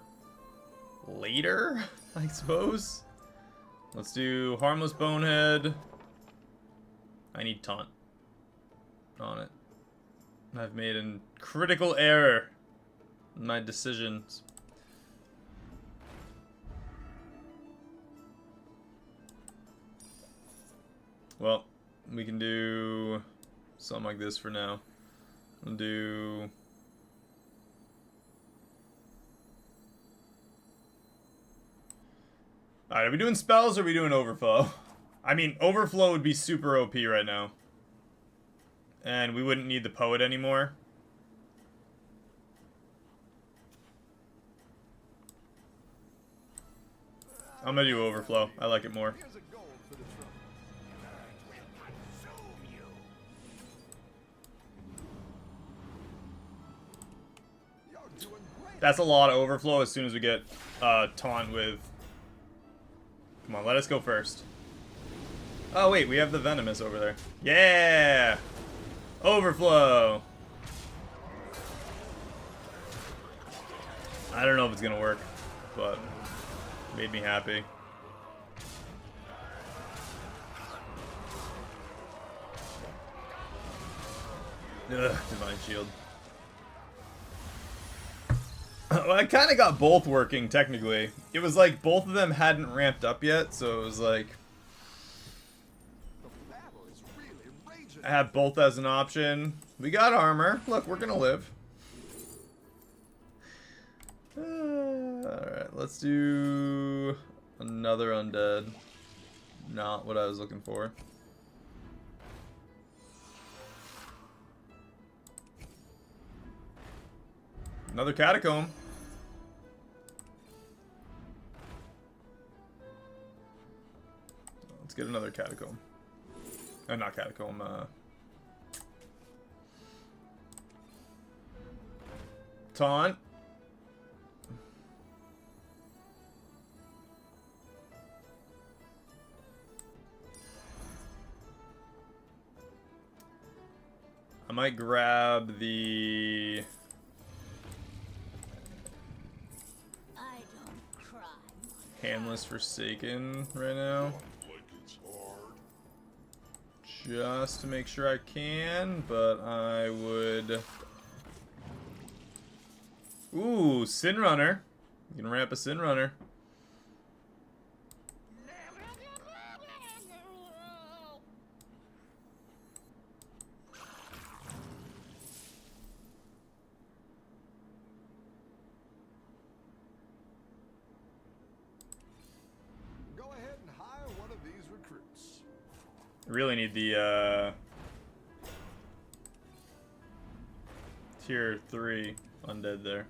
later, I suppose. Let's do Harmless Bonehead. I need Taunt on it. I've made a critical error in my decisions. Well, we can do something like this for now. We'll do... Alright, are we doing spells or are we doing overflow? I mean, overflow would be super OP right now. And we wouldn't need the poet anymore. I'm gonna do overflow. I like it more. That's a lot of overflow as soon as we get taunt with... Come on, let us go first. Oh wait, we have the Venomous over there. Yeah! Overflow! I don't know if it's gonna work, but made me happy. Ugh, Divine Shield. Well, I kind of got both working, technically. It was like both of them hadn't ramped up yet, so it was like... I have both as an option. We got armor. Look, we're gonna live. Alright, let's do another undead. Not what I was looking for. Another catacomb. Let's get another catacomb. Not catacomb, taunt. I'm might grab the... I don't cry. Handless Forsaken right now. Just to make sure I can, but I would... Ooh, Sin Runner. You can ramp a Sin Runner. Go ahead and hire one of these recruits. I really need the tier 3 undead there.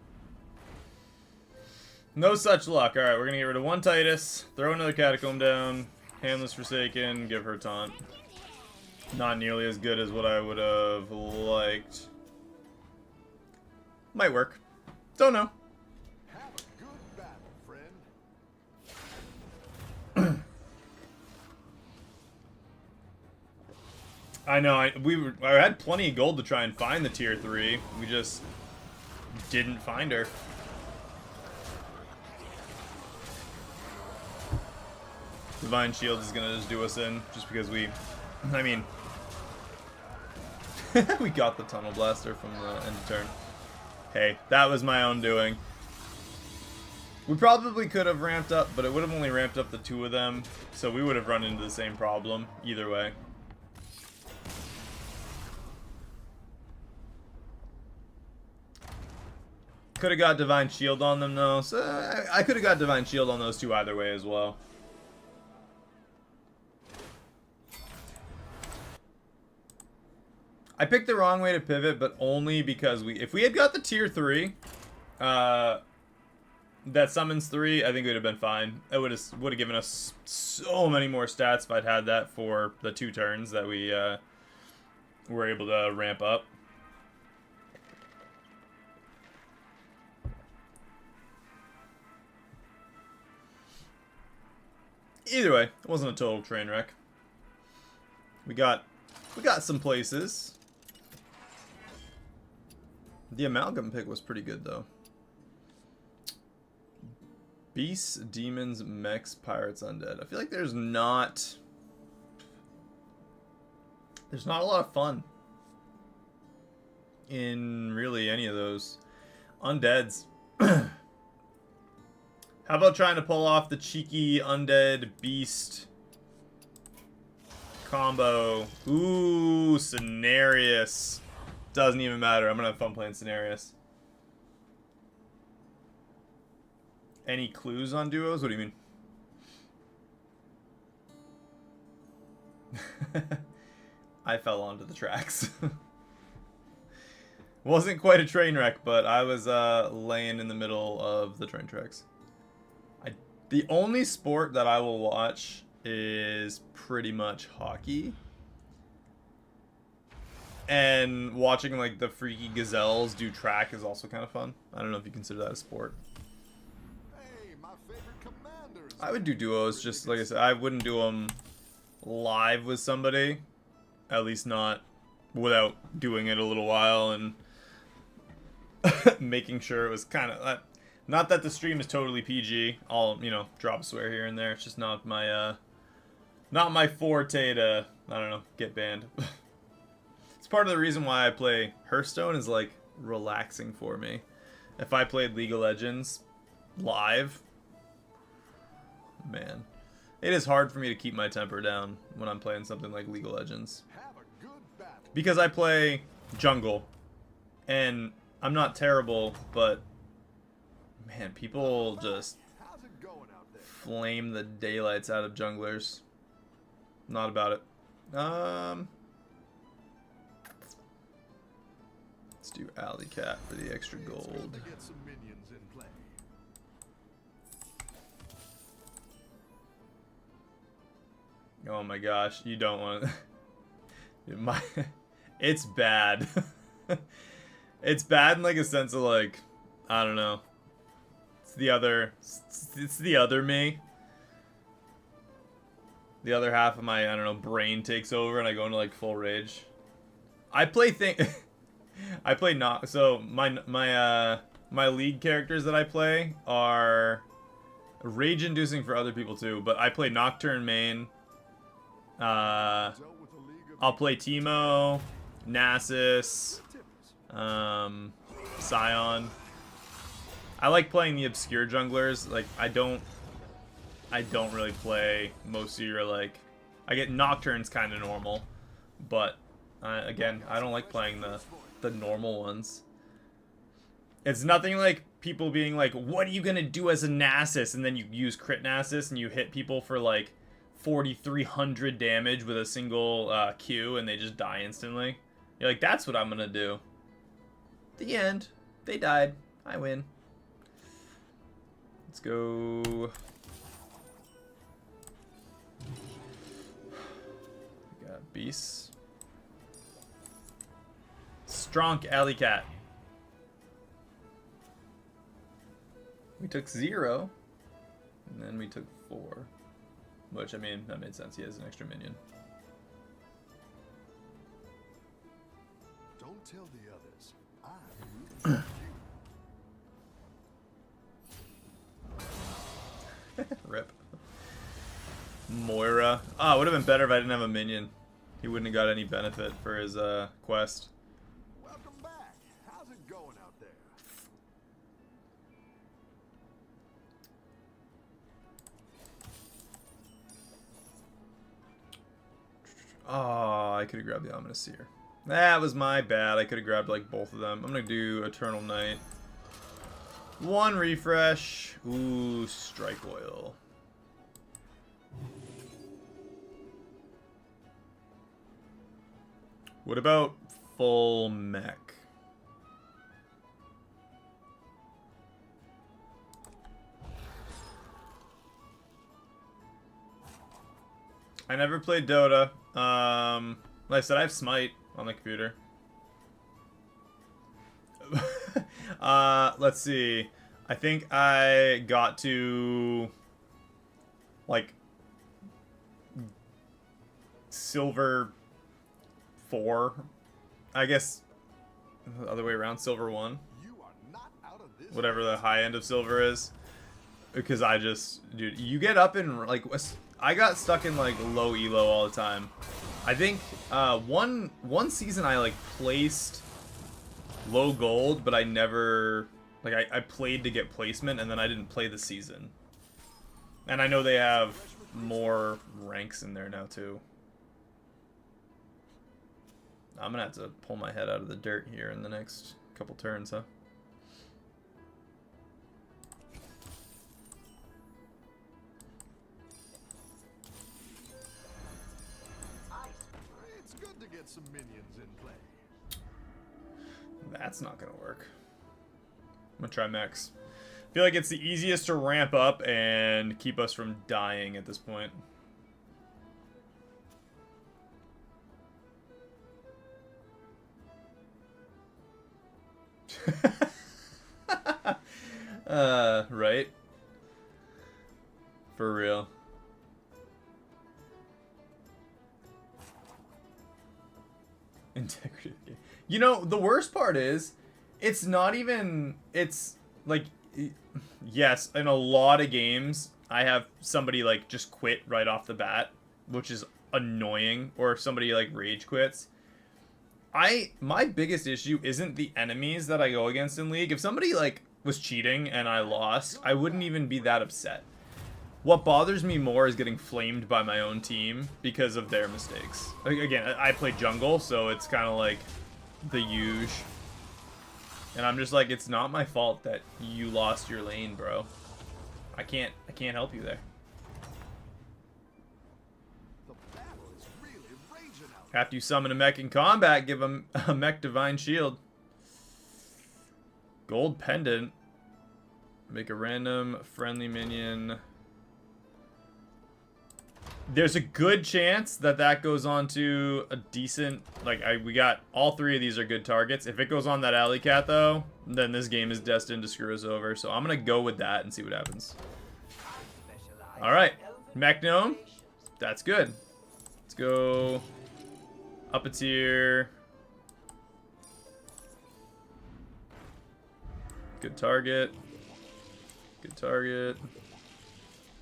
No such luck. Alright, we're gonna get rid of one Titus, throw another Catacomb down, Handless Forsaken, give her taunt. Not nearly as good as what I would have liked. Might work. Don't know. Have a good battle, friend. I know, I had plenty of gold to try and find the tier 3. We just didn't find her. Divine Shield is gonna just do us in, just because we... I mean... we got the Tunnel Blaster from the end of turn. Hey, that was my own doing. We probably could have ramped up, but it would have only ramped up the 2 of them, so we would have run into the same problem, either way. Could have got Divine Shield on them, though, so I could have got Divine Shield on those 2 either way as well. I picked the wrong way to pivot, but only because if we had got the tier 3, that summons 3, I think it would have been fine. It would have given us so many more stats if I'd had that for the 2 turns that we were able to ramp up. Either way, it wasn't a total train wreck. We got some places. The Amalgam pick was pretty good, though. Beasts, Demons, Mechs, Pirates, Undead. I feel like there's not a lot of fun in really any of those. Undeads. How about trying to pull off the cheeky Undead Beast combo? Ooh, Cenarius. Doesn't even matter. I'm gonna have fun playing Cenarius. Any clues on duos? What do you mean? I fell onto the tracks. Wasn't quite a train wreck, but I was laying in the middle of the train tracks. The only sport that I will watch is pretty much hockey. And watching like the freaky gazelles do track is also kind of fun. I don't know if you consider that a sport. Hey, my favorite commander is I would do duos, just like I said. I wouldn't do them live with somebody. At least not without doing it a little while and making sure it was kind of... not that the stream is totally PG. I'll, you know, drop a swear here and there. It's just not my forte to, I don't know, get banned. It's part of the reason why I play Hearthstone, is like relaxing for me. If I played League of Legends live, man, it is hard for me to keep my temper down when I'm playing something like League of Legends. have a good battle. Because I play jungle, and I'm not terrible, but man, people just How's it going out there? flame the daylights out of junglers. Not about it. Let's do Alley Cat for the extra It's good gold. to get some minions in play. Oh my gosh, you don't want to... It's bad. It's bad in like a sense of like, I don't know. It's the other me. The other half of my, I don't know, brain takes over and I go into like full rage. I play I play not so my league characters that I play are rage inducing for other people too, but I play Nocturne main. I'll play Teemo, Nasus, Scion. I like playing the obscure junglers. Like I don't really play most of your like. I get Nocturne's kind of normal, but again, I don't like playing the normal ones. It's nothing like people being like, "What are you gonna do as a Nasus?" And then you use crit Nasus and you hit people for like 4,300 damage with a single Q, and they just die instantly. You're like, "That's what I'm gonna do." The end. They died. I win. Let's go. We got beasts. Stronk Alley Cat. We took 0, and then we took 4. Which, I mean, that made sense. He has an extra minion. Don't tell the others. Rip. Moira. Ah, it would have been better if I didn't have a minion. He wouldn't have got any benefit for his quest. Welcome back. How's it going out there? Oh, I could have grabbed the Ominous Seer. That was my bad. I could have grabbed like both of them. I'm gonna do Eternal Night. 1 refresh. Ooh, Strike Oil. What about full mech? I never played Dota. Like I said, I have Smite on the computer. Let's see. I think I got to like Silver 4. I guess the other way around, Silver 1. You are not out of this. Whatever the high end of Silver is. Because I just, dude, you get up in like, I got stuck in like low elo all the time. I think one season I like placed low gold, but I never like I played to get placement, and then I didn't play the season. And I know they have more ranks in there now too. I'm gonna have to pull my head out of the dirt here in the next couple turns, huh? It's good to get some minions in play. That's not gonna work. I'm gonna try Mex. I feel like it's the easiest to ramp up and keep us from dying at this point. Right? For real. Integrity. You know, the worst part is, it's not even, it's like, yes, in a lot of games, I have somebody like just quit right off the bat, which is annoying, or if somebody like rage quits. My biggest issue isn't the enemies that I go against in League. If somebody like was cheating and I lost, I wouldn't even be that upset. What bothers me more is getting flamed by my own team because of their mistakes. Again, I play jungle, so it's kind of like the huge. And I'm just like, it's not my fault that you lost your lane, bro. I can't help you there. The battle is really raging out. After you summon a mech in combat, give him a mech divine shield. Gold pendant. Make a random friendly minion. There's a good chance that that goes on to a decent, like, we got, all 3 of these are good targets. If it goes on that alley cat, though, then this game is destined to screw us over. So I'm going to go with that and see what happens. Alright, Mech Gnome. That's good. Let's go up a tier. Good target. Good target.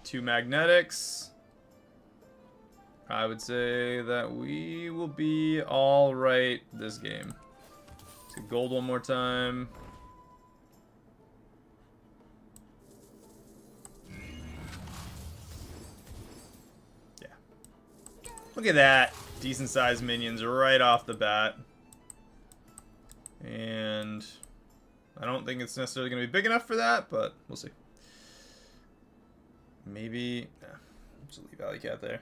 2 magnetics. I would say that we will be all right this game. Let's get gold one more time. Yeah. Look at that. Decent sized minions right off the bat. And I don't think it's necessarily going to be big enough for that, but we'll see. Maybe... Nah, just leave Alley Cat there.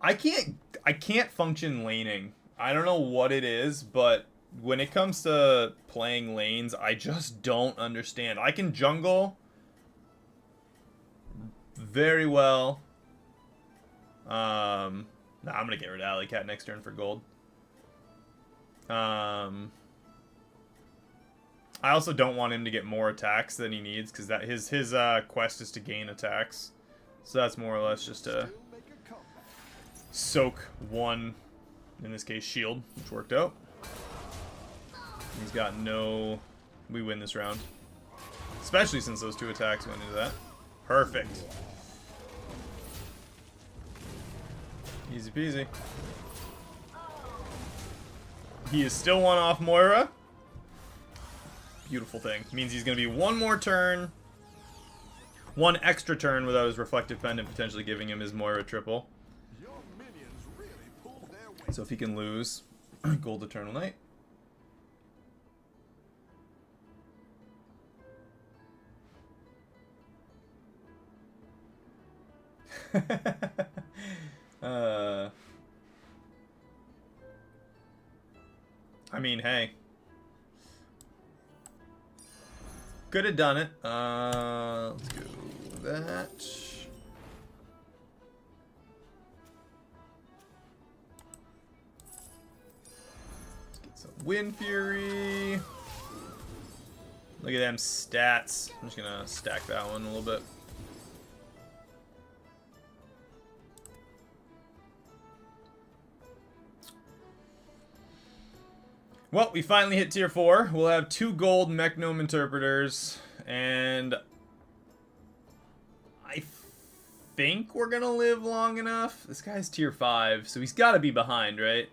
I can't function laning. I don't know what it is, but when it comes to playing lanes, I just don't understand. I can jungle very well. Nah, I'm gonna get rid of Alley Cat next turn for gold. I also don't want him to get more attacks than he needs, because that his quest is to gain attacks. So that's more or less just to soak one, in this case, shield, which worked out. He's got no... We win this round. Especially since those 2 attacks went into that. Perfect. Easy peasy. He is still 1 off Moira. Beautiful thing. Means he's going to be 1 more turn. 1 extra turn without his Reflective Pendant potentially giving him his Moira triple. So if he can lose, Gold Eternal Knight. I mean, hey. Could have done it. Let's go with that. Wind Fury. Look at them stats. I'm just gonna stack that one a little bit. Well, we finally hit tier 4. We'll have 2 gold Mech Gnome Interpreters, and I think we're gonna live long enough. This guy's tier 5, so he's gotta be behind, right?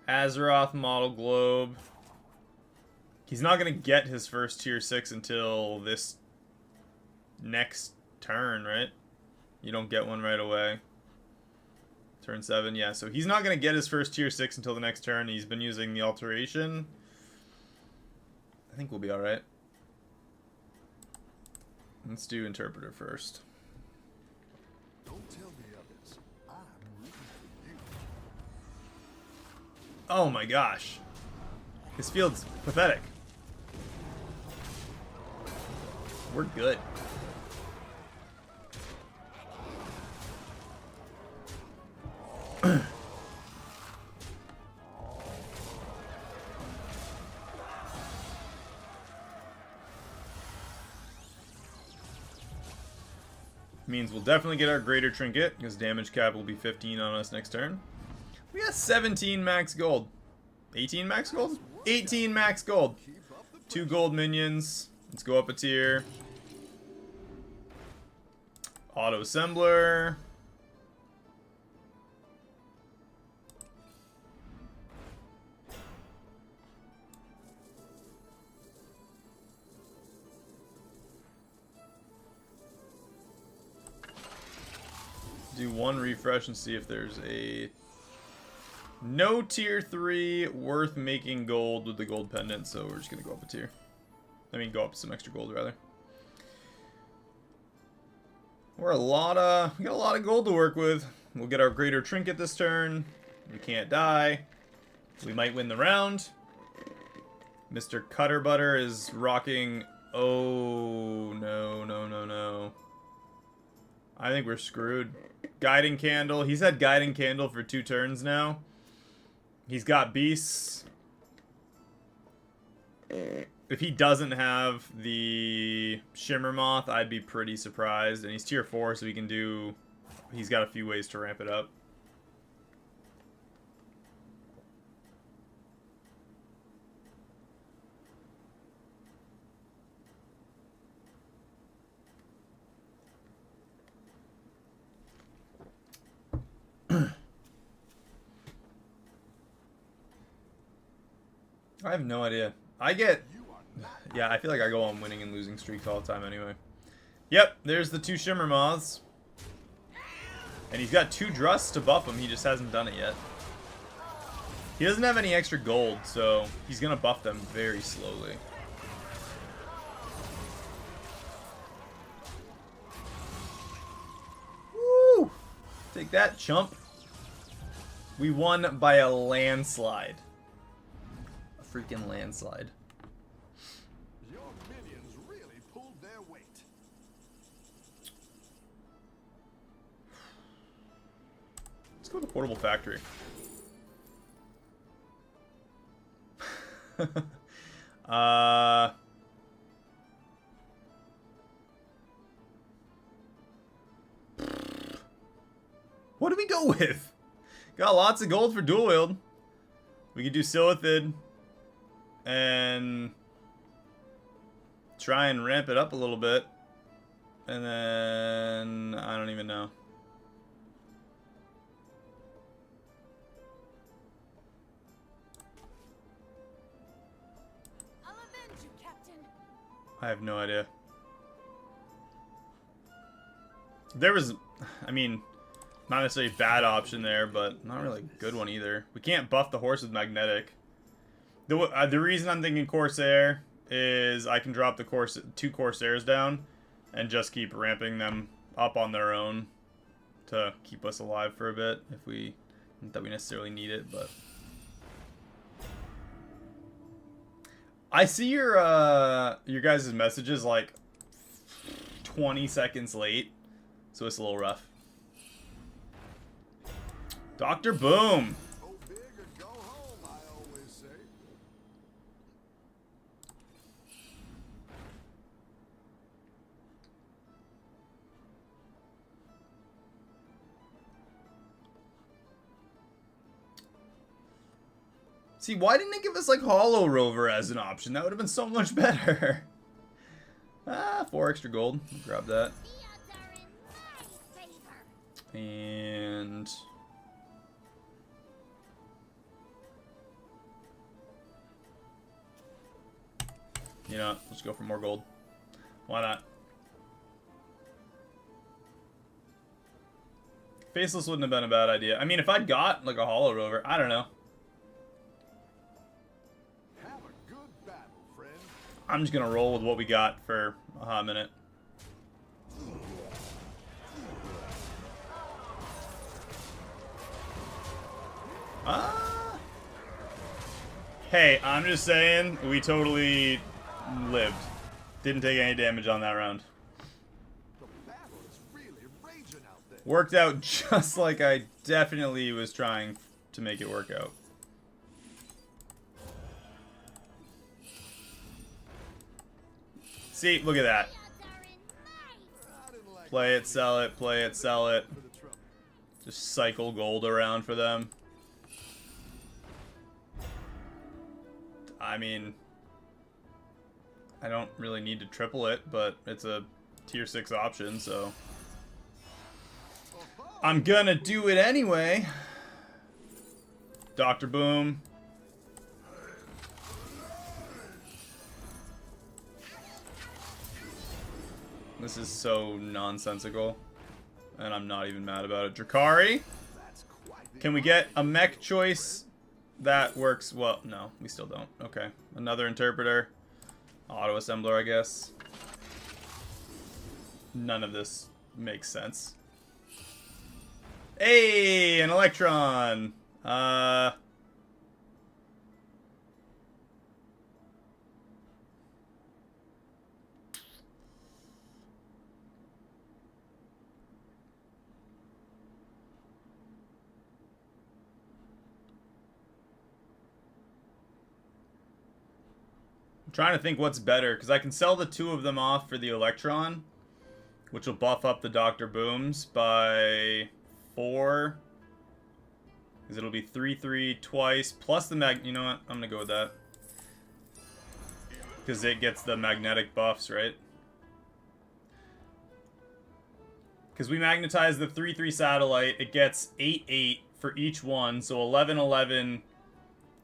Azeroth Model Globe. He's not going to get his first tier 6 until this next turn, right? You don't get one right away. Turn 7, yeah. So he's not going to get his first tier 6 until the next turn. He's been using the alteration. I think we'll be alright. Let's do Interpreter first. Don't tell the others. I'm rooting for you. Oh my gosh. This field's pathetic. We're good. Means we'll definitely get our greater trinket, because damage cap will be 15 on us next turn. We got 17 max gold. 18 max gold? 18 max gold. 2 gold minions. Let's go up a tier. Auto assembler. Do 1 refresh and see if there's a no tier 3 worth making gold with the gold pendant, so we're just gonna go up a tier. I mean, go up some extra gold rather. We got a lot of gold to work with. We'll get our greater trinket this turn. We can't die. We might win the round. Mr. Cutter Butter is rocking. Oh no, no, no, no. I think we're screwed. Guiding Candle. He's had Guiding Candle for 2 turns now. He's got beasts. If he doesn't have the Shimmer Moth, I'd be pretty surprised. And he's tier 4, so he can do... He's got a few ways to ramp it up. I have no idea. I get... Yeah, I feel like I go on winning and losing streaks all the time anyway. Yep, there's the 2 Shimmer Moths. And he's got 2 Drusts to buff him. He just hasn't done it yet. He doesn't have any extra gold, so he's going to buff them very slowly. Woo! Take that, chump. We won by a landslide. A freaking landslide. Your minions really pulled their weight. Let's go to Portable Factory. What do we go with? Got lots of gold for dual wield. We could do Silithid and try and ramp it up a little bit. And then I don't even know. I'll avenge you, Captain. I have no idea. There was, I mean, not necessarily a bad option there, but not really a good one either. We can't buff the horse with magnetic. The reason I'm thinking Corsair is I can drop the 2 Corsairs down and just keep ramping them up on their own to keep us alive for a bit if we, not that we necessarily need it, but. I see your guys' messages like 20 seconds late, so it's a little rough. Dr. Boom! Go big or go home, I always say. See, why didn't it give us like Hollow Rover as an option? That would have been so much better. 4 extra gold. I'll grab that. The odds are in my favor. And you know, let's go for more gold. Why not? Faceless wouldn't have been a bad idea. I mean, if I'd got like a Hollow Rover, I don't know. Have a good battle, friend. I'm just gonna roll with what we got for a hot minute. Hey, I'm just saying, we totally lived. Didn't take any damage on that round. The battle is really raging out there. Worked out just like I definitely was trying to make it work out. See, look at that. The odds are in my I didn't like Play it, sell it, play it, sell it. for the trouble. Just cycle gold around for them. I mean, I don't really need to triple it, but it's a tier 6 option, so I'm gonna do it anyway. Dr. Boom. This is so nonsensical, and I'm not even mad about it. Drakari, That's quite the can we get a mech choice that works? Well, no, we still don't. Okay, another interpreter. Auto assembler, I guess. None of this makes sense. Hey, an electron. I'm trying to think what's better, because I can sell the 2 of them off for the Electron, which will buff up the Dr. Booms by 4. Because it'll be 3/3 twice, plus the you know what? I'm going to go with that. Because it gets the magnetic buffs, right? Because we magnetize the 3/3 satellite, it gets 8/8 for each one, so 11/11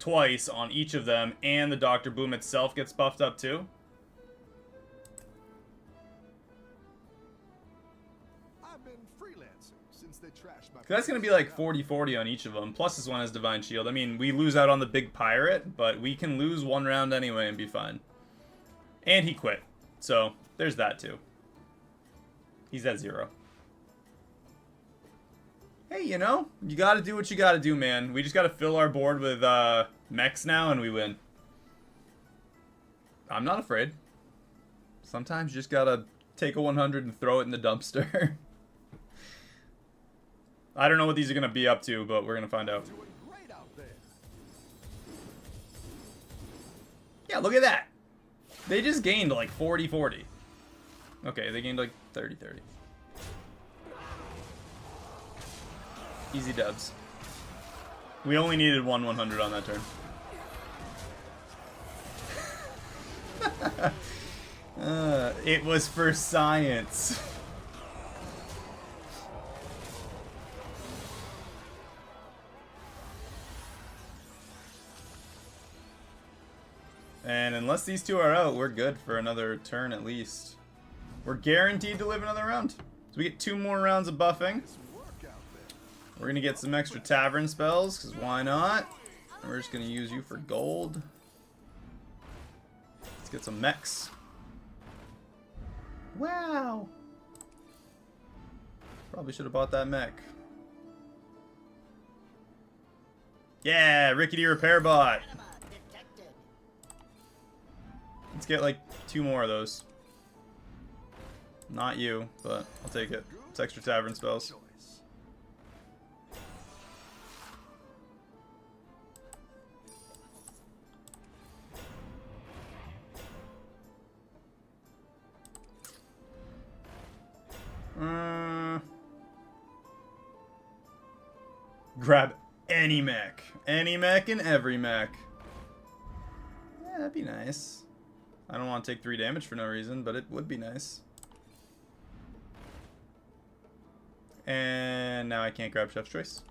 twice on each of them, and the Dr. Boom itself gets buffed up too. I've been freelancing since they trashed my. That's going to be like 40-40 on each of them. Plus this one has Divine Shield. I mean, we lose out on the big pirate, but we can lose one round anyway and be fine. And he quit. So, there's that too. He's at 0. Hey, you know, you gotta do what you gotta do, man. We just gotta fill our board with mechs now and we win. I'm not afraid. Sometimes you just gotta take a 100 and throw it in the dumpster. I don't know what these are gonna be up to, but we're gonna find out. Doing great out there. Yeah, look at that. They just gained like 40-40. Okay, they gained like 30-30. Easy dubs. We only needed 100 on that turn. It was for science. And unless these two are out, we're good for another turn at least. We're guaranteed to live another round. So we get 2 more rounds of buffing. We're gonna get some extra tavern spells, because why not? And we're just gonna use you for gold. Let's get some mechs. Wow! Probably should have bought that mech. Yeah, Rickety Repair Bot! Let's get like 2 more of those. Not you, but I'll take it. It's extra tavern spells. Grab any mech. Any mech and every mech. Yeah, that'd be nice. I don't want to take 3 damage for no reason, but it would be nice. And now I can't grab Chef's Choice.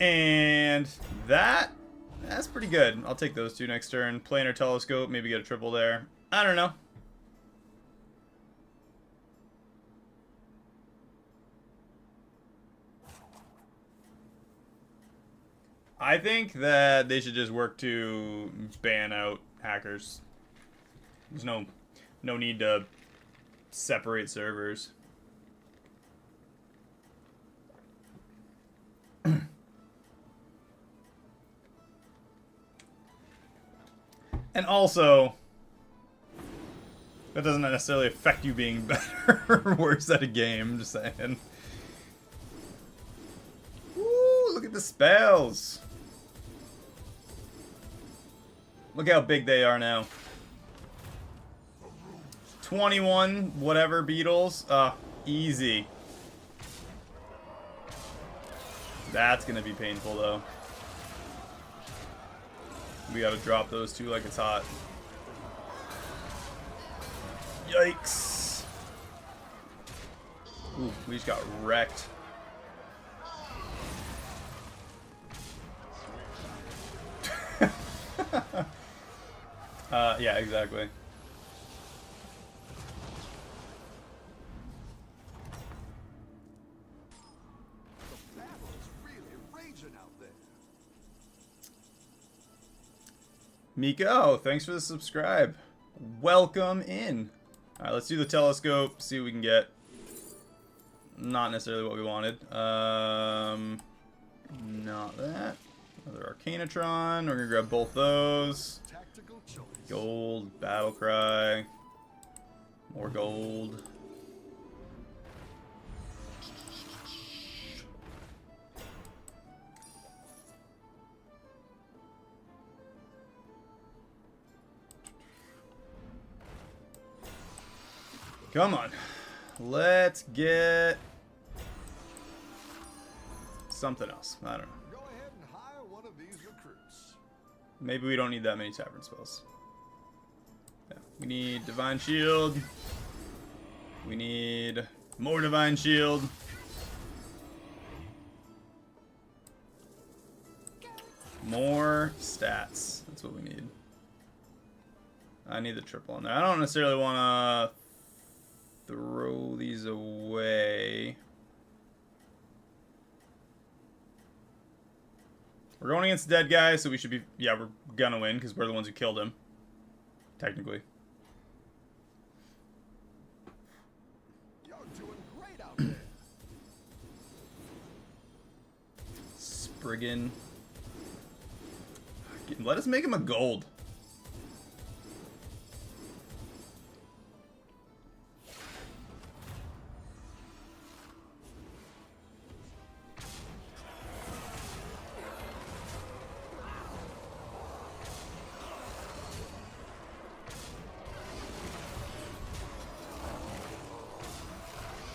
And that's pretty good. I'll take those 2 next turn. Planar Telescope, maybe get a triple there. I don't know. I think that they should just work to ban out hackers. There's no need to separate servers. And also, that doesn't necessarily affect you being better or worse at a game, I'm just saying. Woo, look at the spells. Look how big they are now. 21 whatever beetles. Easy. That's gonna be painful though. We gotta drop those 2 like it's hot. Yikes. Ooh, we just got wrecked. Yeah, exactly. The battle is really raging out there. Miko, thanks for the subscribe. Welcome in. Alright, let's do the telescope, see what we can get. Not necessarily what we wanted. Not that. Another Arcanatron. We're gonna grab both those. Tactical choice. Gold, Battle Cry. More gold. Come on. Let's get something else. I don't know. Go ahead and hire one of these recruits. Maybe we don't need that many tavern spells. Yeah, we need Divine Shield. We need more Divine Shield. More stats. That's what we need. I need the triple in there. I don't necessarily want to throw these away. We're going against the dead guy, so we should be... Yeah, we're gonna win, because we're the ones who killed him. Technically. You're doing great out there. Spriggan. Let us make him a gold.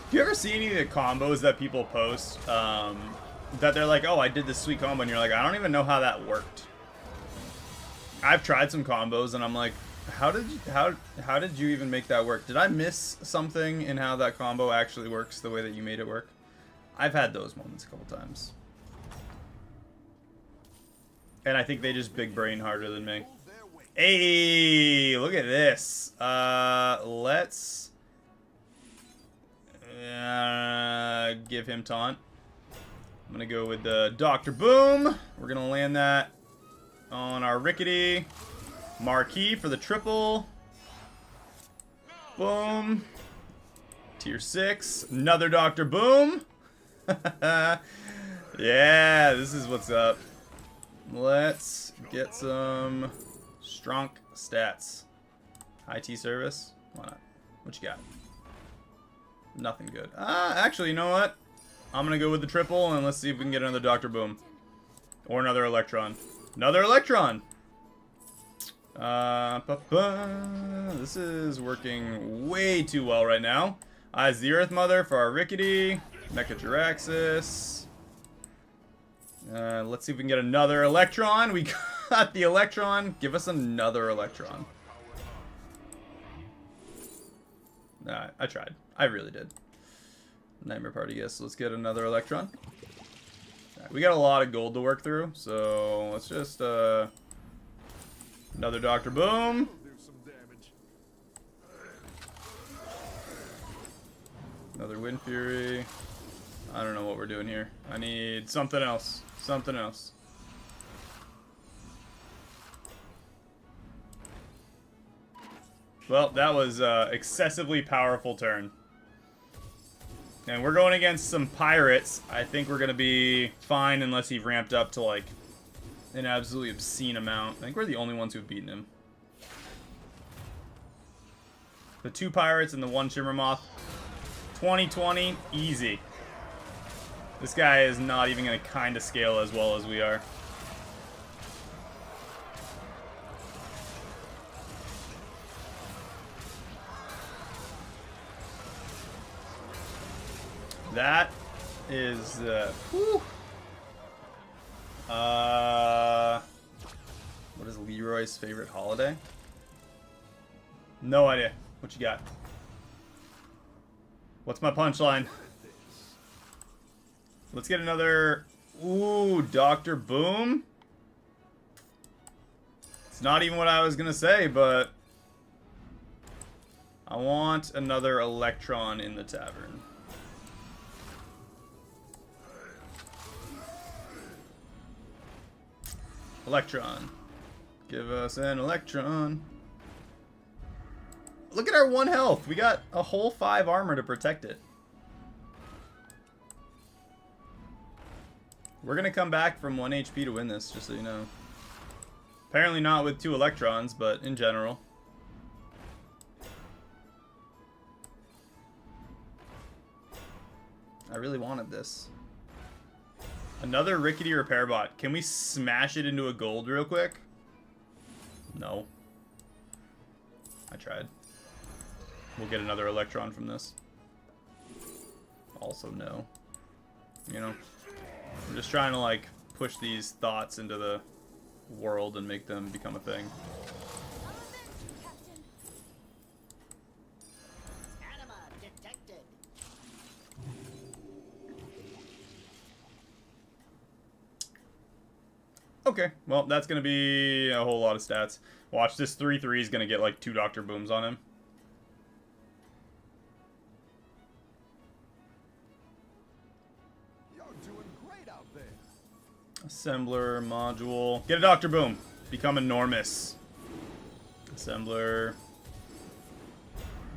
Do you ever see any of the combos that people post that they're like, oh, I did this sweet combo, and you're like, I don't even know how that worked. I've tried some combos, and I'm like, how did you even make that work? Did I miss something in how that combo actually works the way that you made it work? I've had those moments a couple times. And I think they just big brain harder than me. Hey, look at this. Let's give him taunt. I'm gonna go with the Dr. Boom. We're gonna land that on our Rickety. Marquee for the triple. Boom. Tier 6. Another Dr. Boom. Yeah, this is what's up. Let's get some strong stats. High T service. Why not? What you got? Nothing good. Actually, you know what? I'm gonna go with the triple, and let's see if we can get another Dr. Boom. Or another Electron. Another Electron! This is working way too well right now. Eyes the Earth Mother for our Rickety. Mecha Jiraxis. Let's see if we can get another Electron. We got the Electron. Give us another Electron. Nah, I tried. I really did. Nightmare Party, yes. Let's get another Electron. Right, we got a lot of gold to work through, so let's just another Dr. Boom. Another Wind Fury. I don't know what we're doing here. I need something else. Something else. Well, that was excessively powerful turn. And we're going against some pirates. I think we're going to be fine unless he ramped up to, like, an absolutely obscene amount. I think we're the only ones who've beaten him. The 2 pirates and the 1 Shimmer Moth. 2020, easy. This guy is not even going to kind of scale as well as we are. That is, whew. What is Leroy's favorite holiday? No idea. What you got? What's my punchline? Let's get another, ooh, Dr. Boom. It's not even what I was gonna say, but I want another Electron in the tavern. Electron. Give us an Electron. Look at our 1 health. We got a whole 5 armor to protect it. We're going to come back from 1 HP to win this, just so you know. Apparently not with 2 Electrons, but in general. I really wanted this. Another Rickety Repair Bot. Can we smash it into a gold real quick? No. I tried. We'll get another Electron from this. Also no. You know? I'm just trying to, like, push these thoughts into the world and make them become a thing. Okay, well, that's going to be a whole lot of stats. Watch, this 3/3 is going to get like 2 Dr. Booms on him. You're doing great out there. Assembler, module. Get a Dr. Boom. Become enormous. Assembler.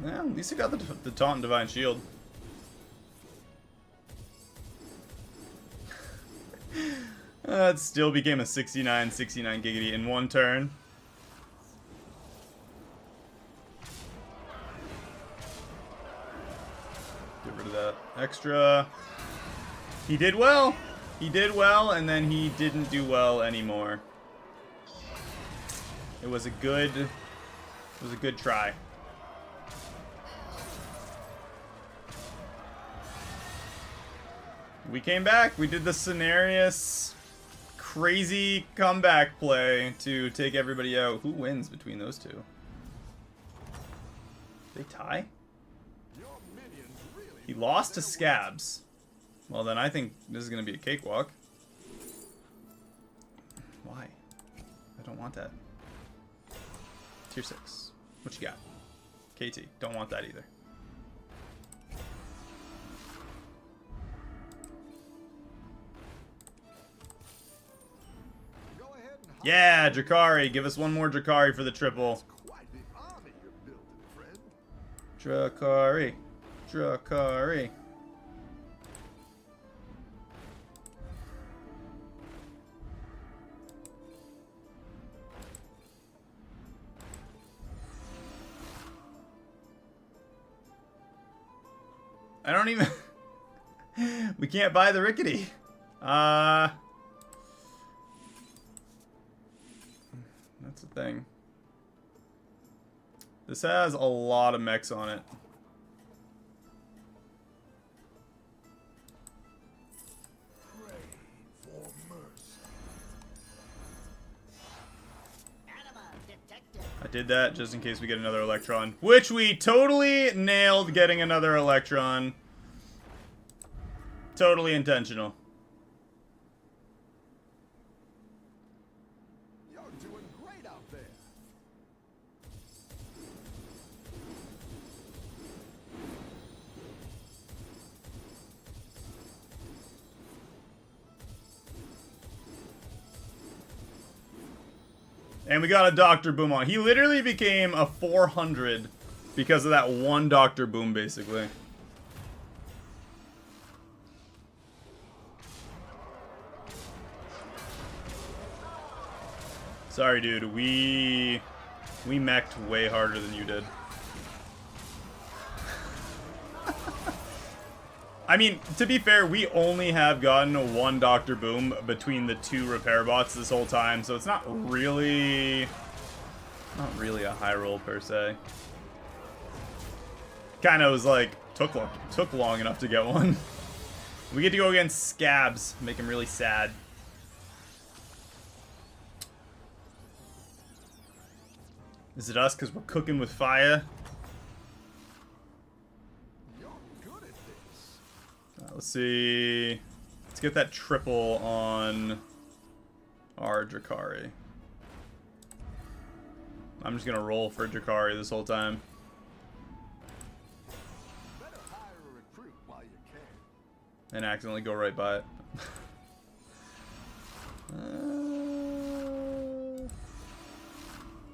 Yeah, at least he got the Taunt and Divine Shield. It still became a 69 giggity in 1 turn. Get rid of that extra. He did well. He did well, and then he didn't do well anymore. It was a good try. We came back. We did the Cenarius crazy comeback play to take everybody out. Who wins between those two? They tie? Your minions really He lost to Scabs. Well, then I think this is going to be a cakewalk. Why? I don't want that. Tier 6. What you got? KT. Don't want that either. go ahead and hire Yeah, Drakari. Give us one more Drakari for the triple. quite the army you're building, friend. Drakari. Drakari. I don't even... We can't buy the Rickety. That's the thing. This has a lot of mechs on it. Pray for mercy. I did that just in case we get another Electron, which we totally nailed getting another Electron. Totally intentional. You're doing great out there. And we got a Dr. Boom on. He literally became a 400 because of that one Dr. Boom, basically. Sorry, dude. We mech'd way harder than you did. I mean, to be fair, we only have gotten 1 Dr. Boom between the 2 repair bots this whole time, so it's not really a high roll per se. Kind of was like took long enough to get one. We get to go against Scabs, make him really sad. Is it us because we're cooking with fire? You're good at this. Let's see. Let's get that triple on our Drakari. I'm just gonna roll for Drakari this whole time. Better hire a recruit while you can. And accidentally go right by it.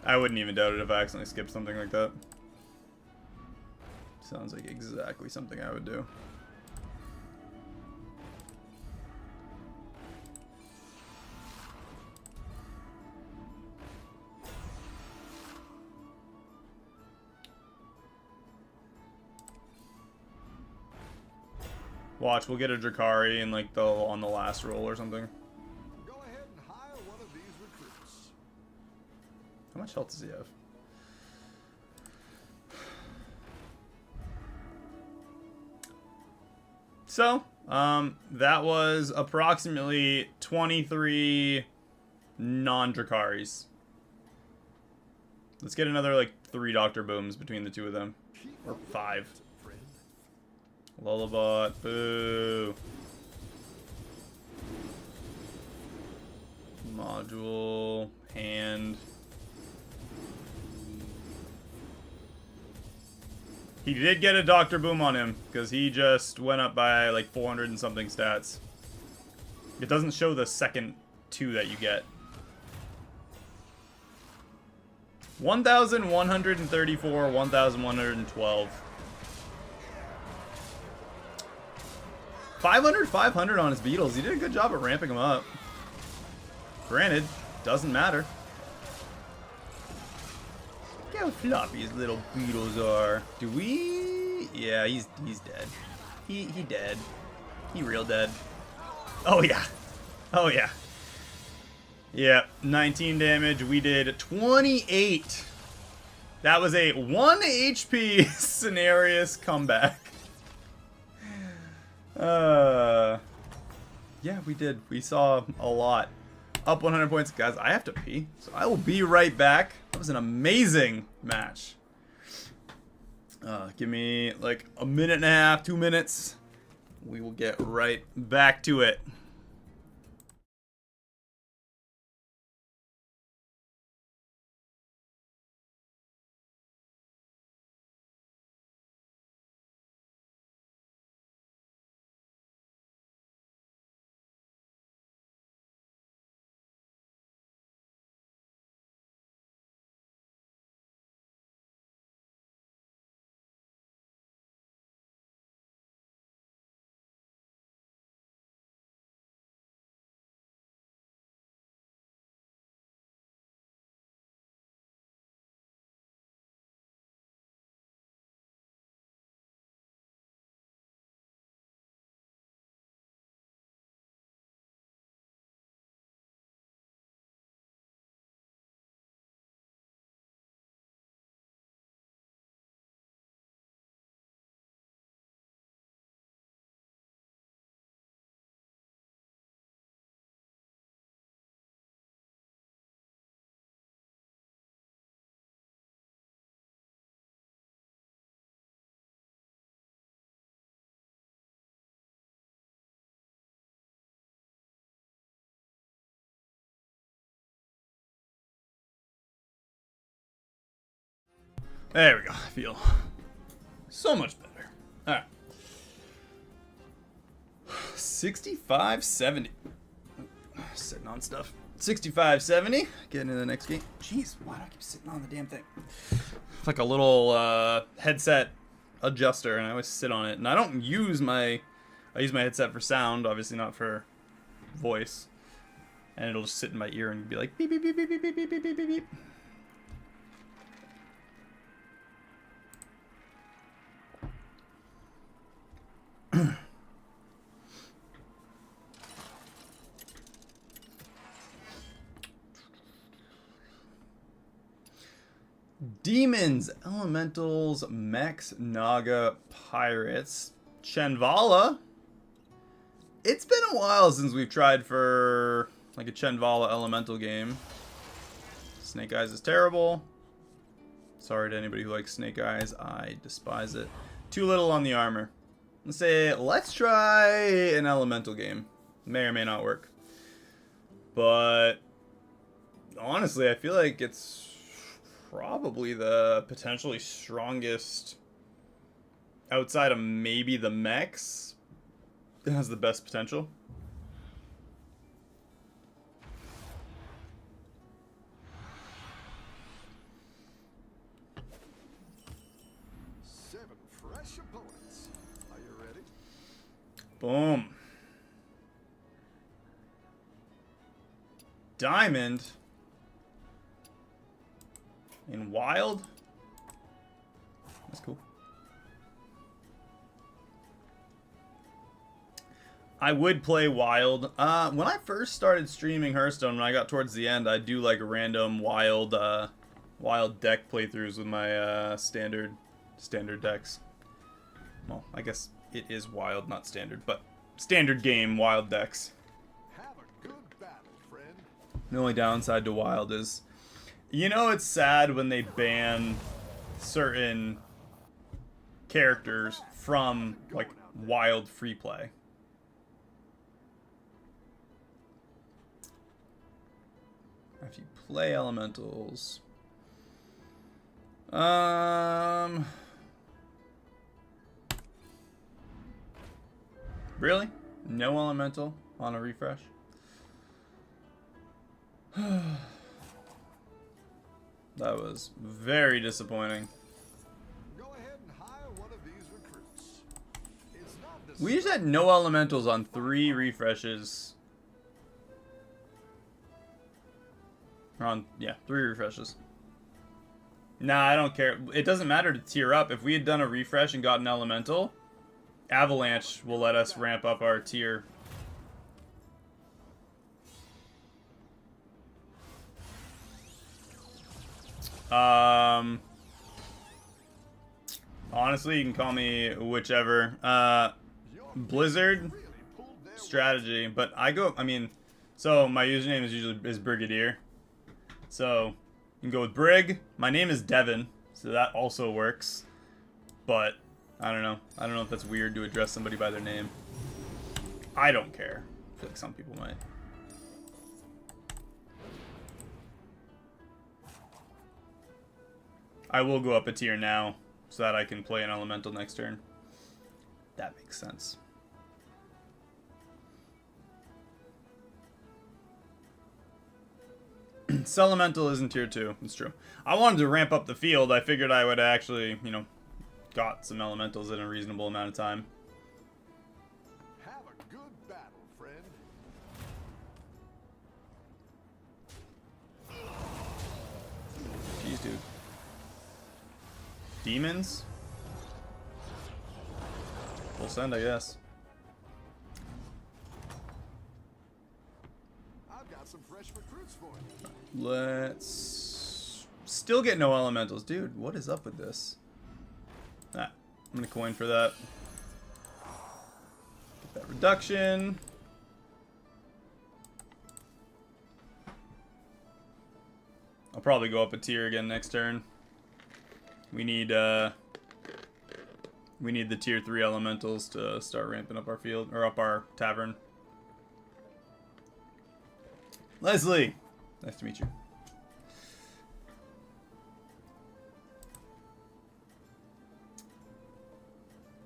I wouldn't even doubt it if I accidentally skipped something like that. Sounds like exactly something I would do. Watch, we'll get a Drakari in like on the last roll or something. Go ahead and hire one of these recruits. How much health does he have? So, that was approximately 23 non-Drakaris. Let's get another like 3 Dr. Booms between the 2 of them. Keep Or up the 5. good, friend. Lullabot, boo. Module, hand. He did get a Dr. Boom on him, because he just went up by like 400 and something stats. It doesn't show the second 2 that you get. 1,134, 1,112. 500 on his beetles. He did a good job at ramping them up. Granted, doesn't matter. Look how floppy his little beetles are. Do we? Yeah, he's dead. He dead. He real dead. Oh yeah. Oh yeah. Yeah, 19 damage. We did 28. That was a 1 HP Cenarius comeback. Yeah, we did. We saw a lot. Up 100 points. Guys, I have to pee, so I will be right back. That was an amazing match. Give me like a minute and a half, 2 minutes. We will get right back to it. There we go. I feel so much better. Alright. 65-70. Sitting on stuff. 65-70. Getting into the next game. Jeez, why do I keep sitting on the damn thing? It's like a little headset adjuster, and I always sit on it. And I don't use my... I use my headset for sound, obviously not for voice. And it'll just sit in my ear and be like beep, beep, beep, beep, beep, beep, beep, beep, beep, beep. Demons, Elementals, Mechs, Naga, Pirates, Chenvala. It's been a while since we've tried for like a Chenvala Elemental game. Snake Eyes is terrible. Sorry to anybody who likes Snake Eyes. I despise it. Too little on the armor. Let's say, let's try an Elemental game. May or may not work. But honestly, I feel like it's probably the potentially strongest outside of maybe the mechs. It has the best potential. Seven fresh opponents. Are you ready? Boom. Diamond. In Wild. That's cool. I would play Wild. When I first started streaming Hearthstone, when I got towards the end, I'd do like random Wild deck playthroughs with my standard decks. Well, I guess it is Wild, not standard, but standard game Wild decks. Have a good battle, friend. The only downside to Wild is, you know, it's sad when they ban certain characters from like Wild free play. play elementals. Really? No elemental on a refresh? That was very disappointing. Go ahead and hire one of these recruits. It's not the We just had no elementals on 3 refreshes. Or on, yeah, 3 refreshes. Nah, I don't care. It doesn't matter to tier up. If we had done a refresh and gotten elemental, Avalanche will let us ramp up our tier. Honestly, you can call me whichever. BlizzardStrategy, but I mean, so my username is usually Brigadier. So you can go with Brig. My name is Devin, so that also works. But I don't know. I don't know if that's weird to address somebody by their name. I don't care. I feel like some people might. I will go up a tier now so that I can play an elemental next turn. That makes sense. Elemental is in tier 2. It's true. I wanted to ramp up the field. I figured I would actually, you know, got some elementals in a reasonable amount of time. Have a good battle, friend. Jeez, dude. Demons? Full send, I guess. I've got some fresh recruits for you. Let's still get no elementals. Dude, what is up with this? Ah, I'm gonna coin for that. Get that reduction. I'll probably go up a tier again next turn. We need the tier 3 elementals to start ramping up our field, or up our tavern. Leslie! Nice to meet you.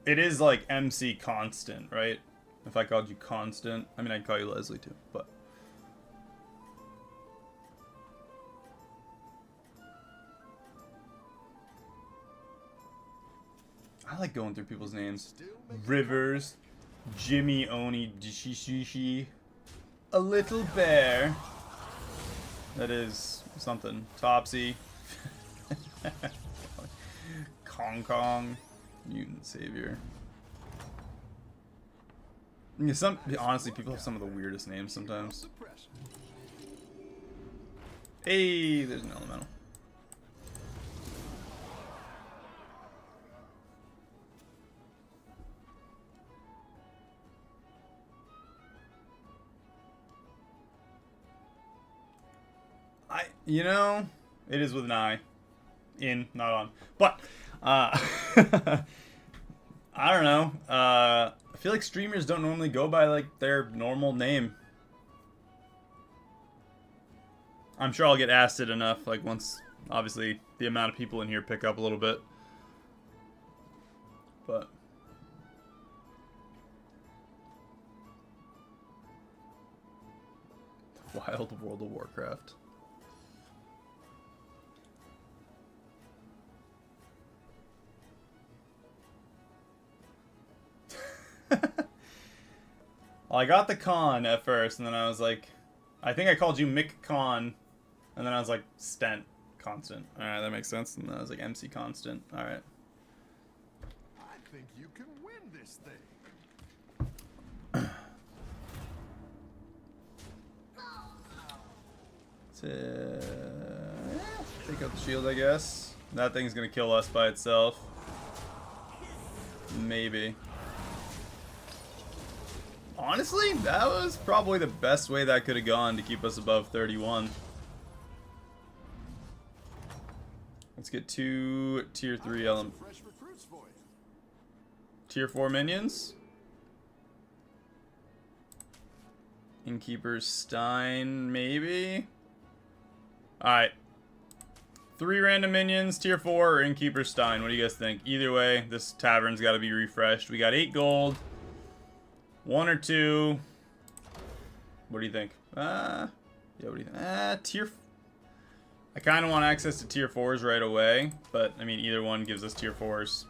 It is like MC Constant, right? If I called you Constant, I mean, I'd call you Leslie too, but. I like going through people's names. Rivers, Jimmy Oni Dishishishi, a little bear. That is something. Topsy. Kong Kong. Mutant Savior. Yeah, honestly, people have some of the weirdest names sometimes. Hey, there's an elemental. You know, it is with an I. In, not on. But, I don't know. I feel like streamers don't normally go by, like, their normal name. I'm sure I'll get asked it enough, like, once, obviously, the amount of people in here pick up a little bit. But. Wild World of Warcraft. Well, I got the con at first, and then I was like, I think I called you Mick Con, and then I was like, Stent Constant. Alright, that makes sense. And then I was like, MC Constant. Alright. I think you can win this thing. Take out the shield, I guess. That thing's gonna kill us by itself. Maybe. Honestly, that was probably the best way that could have gone to keep us above 31. Let's get 2 tier 3 elements. Tier 4 minions. Innkeeper Stein, maybe? Alright. 3 random minions, tier 4, or Innkeeper Stein. What do you guys think? Either way, this tavern's got to be refreshed. We got 8 gold. 1 or 2. What do you think? Yeah, what do you think? Tier... I kind of want access to tier 4s right away, but, I mean, either one gives us tier 4s.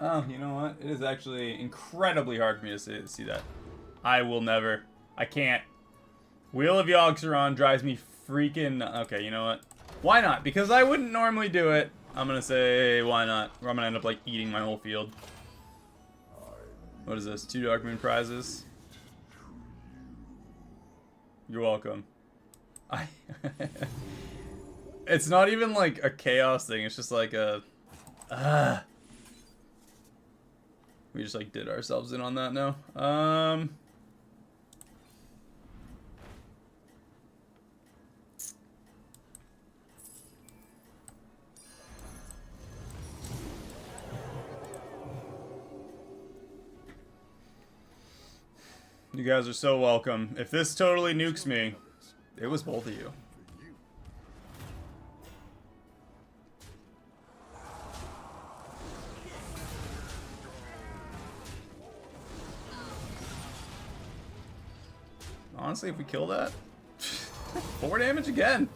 Oh, you know what? It is actually incredibly hard for me to see that. I will never. I can't. Wheel of Yogg-Saron drives me freaking... Okay, you know what? Why not? Because I wouldn't normally do it. I'm gonna say, why not? Or I'm gonna end up, like, eating my whole field. What is this? 2 Dark Moon prizes? You're welcome. It's not even, like, a chaos thing. It's just, like, a... We just, like, did ourselves in on that now. You guys are so welcome. If this totally nukes me, it was both of you. Honestly, if we kill that, 4 damage again.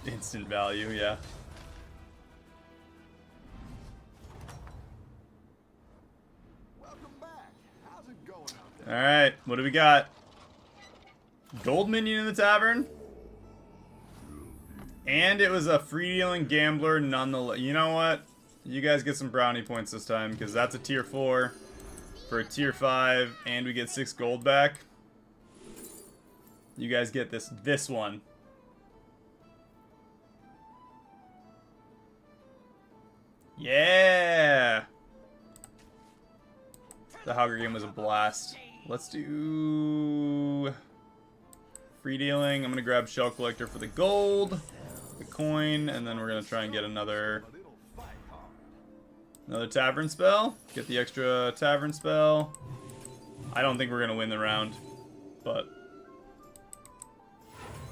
Instant value, yeah. Welcome back. How's it going out there? Alright, what do we got? Gold minion in the tavern. And it was a free-dealing gambler nonetheless. You know what? You guys get some brownie points this time, because that's a tier 4 for a tier 5, and we get 6 gold back. You guys get this one. Yeah! The Hunger game was a blast. Let's do... free dealing. I'm going to grab Shell Collector for the gold, the coin, and then we're going to try and get another tavern spell. Get the extra tavern spell. I don't think we're going to win the round, but...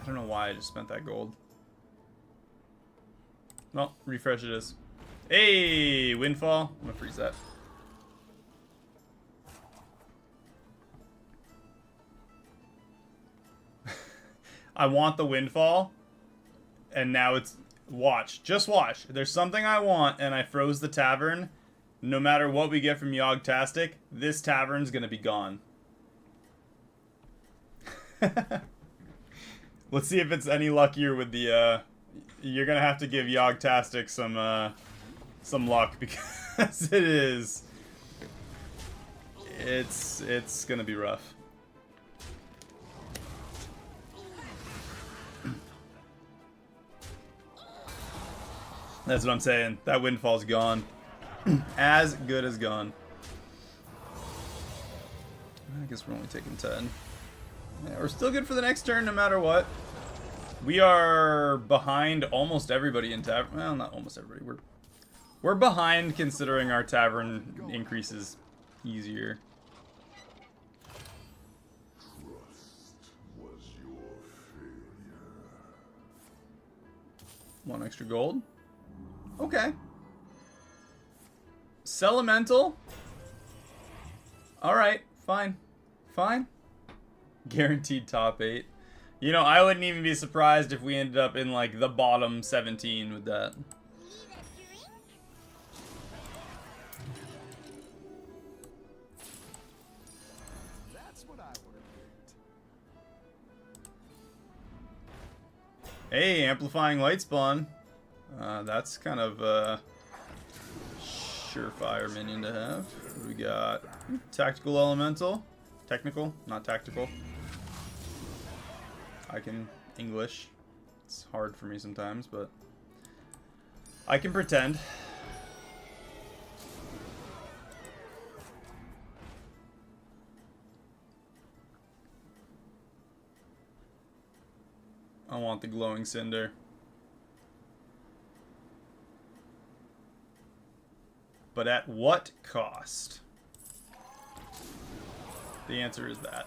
I don't know why I just spent that gold. Well, refresh it is. Hey, windfall. I'm gonna freeze that. I want the windfall, and now it's... Watch. Just watch. There's something I want, and I froze the tavern. No matter what we get from Yogg-Tastic, this tavern's gonna be gone. Let's see if it's any luckier with the, you're gonna have to give Yogg-Tastic some luck, because it is... It's gonna be rough. That's what I'm saying. That windfall's gone. As good as gone. I guess we're only taking 10. Yeah, we're still good for the next turn no matter what. We are behind almost everybody in tavern. Well, not almost everybody. We're behind considering our tavern increases easier. Was your failure. 1 extra gold. Okay. Elemental. Alright, fine. Fine. Guaranteed top 8. You know, I wouldn't even be surprised if we ended up in, like, the bottom 17 with that. That's what I would have picked. Hey, amplifying light spawn. That's kind of a surefire minion to have. What do we got? Tactical elemental. Technical, not tactical. I can English. It's hard for me sometimes, but I can pretend. I want the glowing cinder. but at what cost? The answer is that.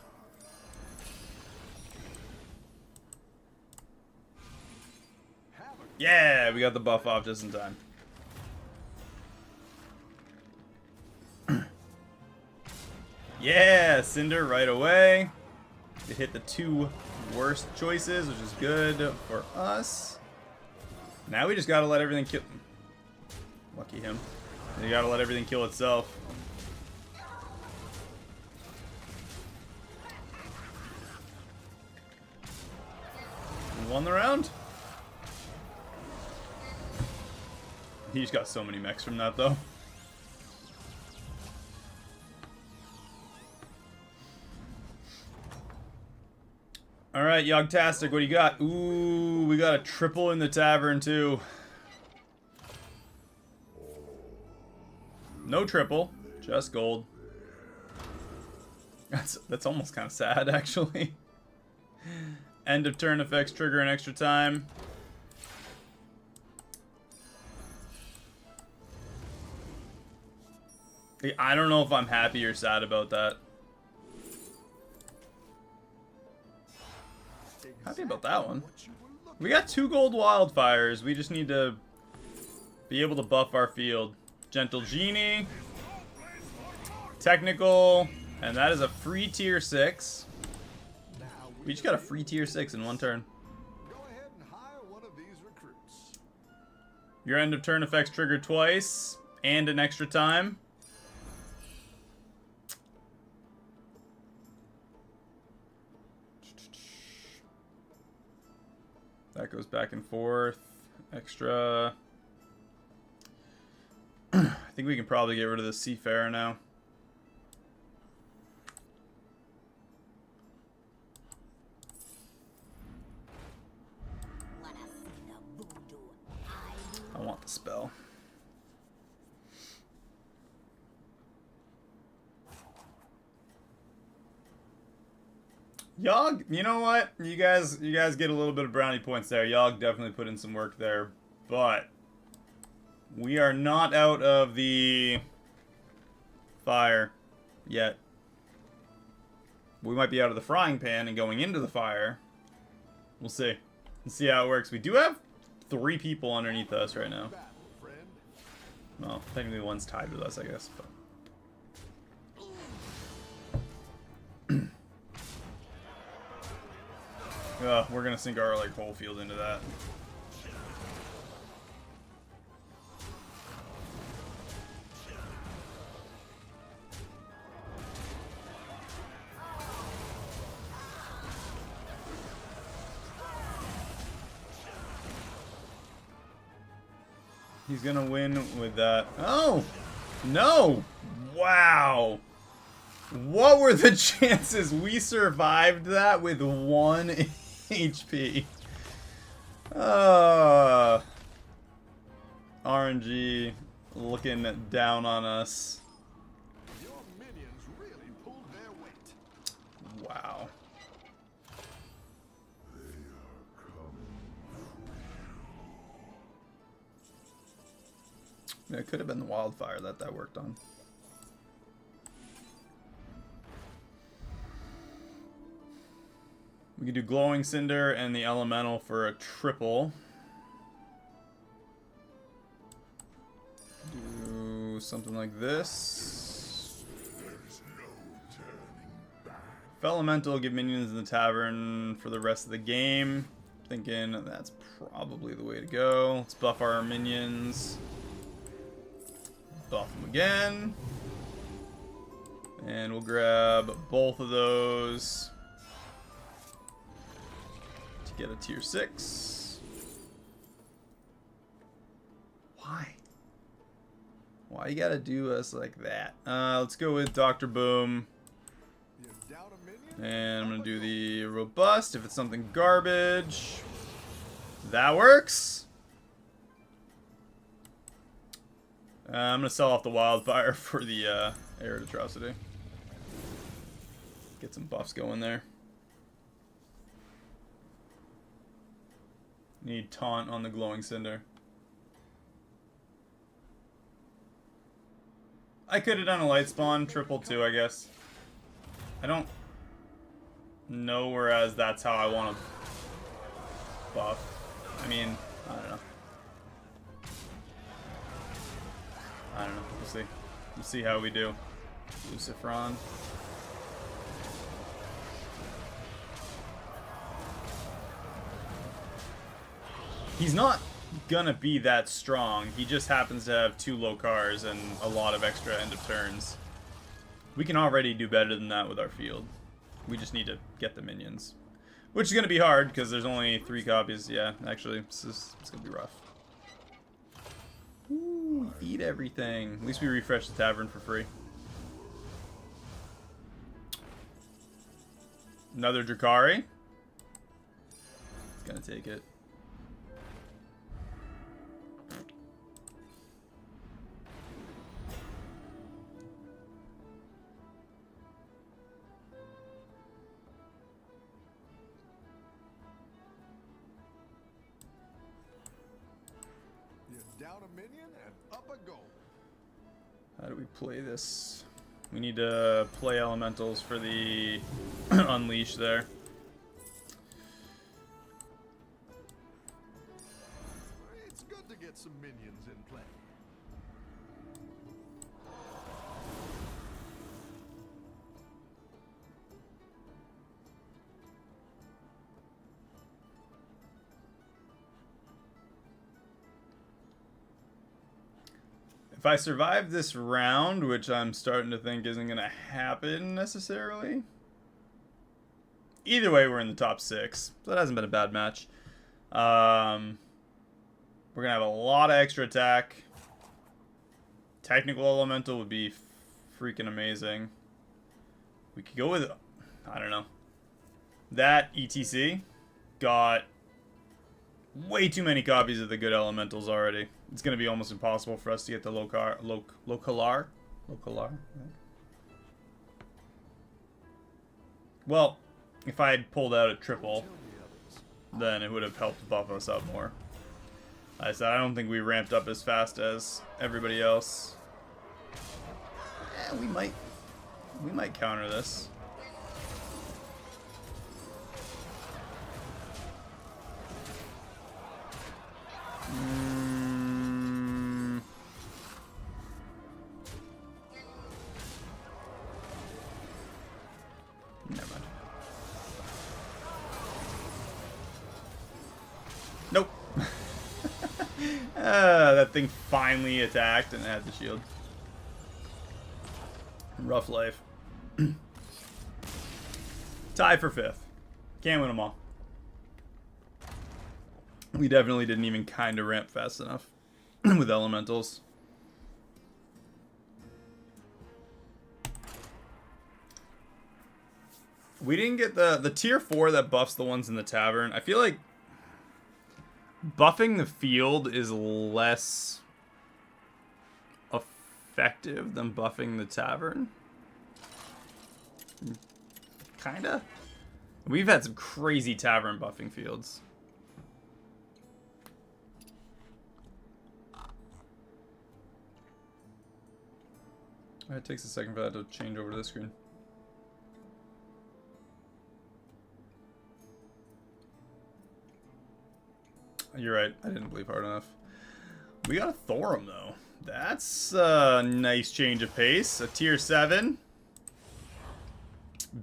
Yeah, we got the buff off just in time. Yeah, Cinder right away. It hit the 2 worst choices, which is good for us. Now we just gotta let everything kill. Lucky him. You gotta let everything kill itself. We won the round. He just got so many mechs from that, though. Alright, Yogtastic, what do you got? Ooh, we got a triple in the tavern, too. No triple, just gold. That's almost kind of sad, actually. End of turn effects trigger an extra time. I don't know if I'm happy or sad about that. Happy about that one. We got 2 gold wildfires. We just need to be able to buff our field. Gentle Genie. Technical. And that is a free tier 6. We just got a free tier 6 in 1 turn. Go ahead and hire one of these recruits. Your end of turn effects triggered twice. And an extra time. That goes back and forth. Extra. I think we can probably get rid of the Seafarer now. I want the spell. Yogg, you know what? You guys get a little bit of brownie points there. Yogg definitely put in some work there, but we are not out of the fire yet. We might be out of the frying pan and going into the fire. We'll see. Let's see how it works. We do have 3 people underneath us right now. Well, technically one's tied with us, I guess. But. We're gonna sink our whole field into that. He's gonna win with that. Oh! No! Wow! What were the chances we survived that with 1 HP? RNG looking down on us. Your minions really pulled their weight. Wow. Yeah, it could have been the wildfire that worked on. We can do Glowing Cinder and the Elemental for a triple. Do something like this. If Elemental, give minions in the tavern for the rest of the game. Thinking that's probably the way to go. Let's buff our minions. Buff them again. And we'll grab both of those. Get a tier 6. Why? Why you gotta do us like that? Let's go with Dr. Boom. And I'm gonna do the Robust if it's something garbage. That works. I'm gonna sell off the Wildfire for the Arid Atrocity. Get some buffs going there. Need Taunt on the Glowing Cinder. I could have done a light spawn, triple two, I guess. I don't know, whereas that's how I want to buff. I mean, I don't know. I don't know. We'll see. We'll see how we do. Lucifron. He's not gonna be that strong. He just happens to have 2 low cars and a lot of extra end of turns. We can already do better than that with our field. We just need to get the minions. Which is gonna be hard because there's only 3 copies. Yeah, actually, it's gonna be rough. Ooh, eat everything. At least we refresh the tavern for free. Another Drakari. It's gonna take it. Down a minion and up a goal. How do we play this? We need to play elementals for the unleash there. It's good to get some minions in play. If I survive this round, which I'm starting to think isn't going to happen necessarily. Either way, we're in the top 6. So that hasn't been a bad match. We're going to have a lot of extra attack. Technical Elemental would be freaking amazing. We could go with, I don't know. That ETC got way too many copies of the good elementals already. It's going to be almost impossible for us to get the Localar. Well, if I had pulled out a triple, then it would have helped buff us up more. I said I don't think we ramped up as fast as everybody else. We might counter this. Never mind. Nope. That thing finally attacked and had the shield. Rough life. Tie for 5th. Can't win them all. We definitely didn't even kind of ramp fast enough with elementals. We didn't get the tier 4 that buffs the ones in the tavern. I feel like buffing the field is less effective than buffing the tavern. Kinda. We've had some crazy tavern buffing fields. It takes a second for that to change over to this screen. You're right, I didn't believe hard enough. We got a Thorum though. That's a nice change of pace. A tier 7.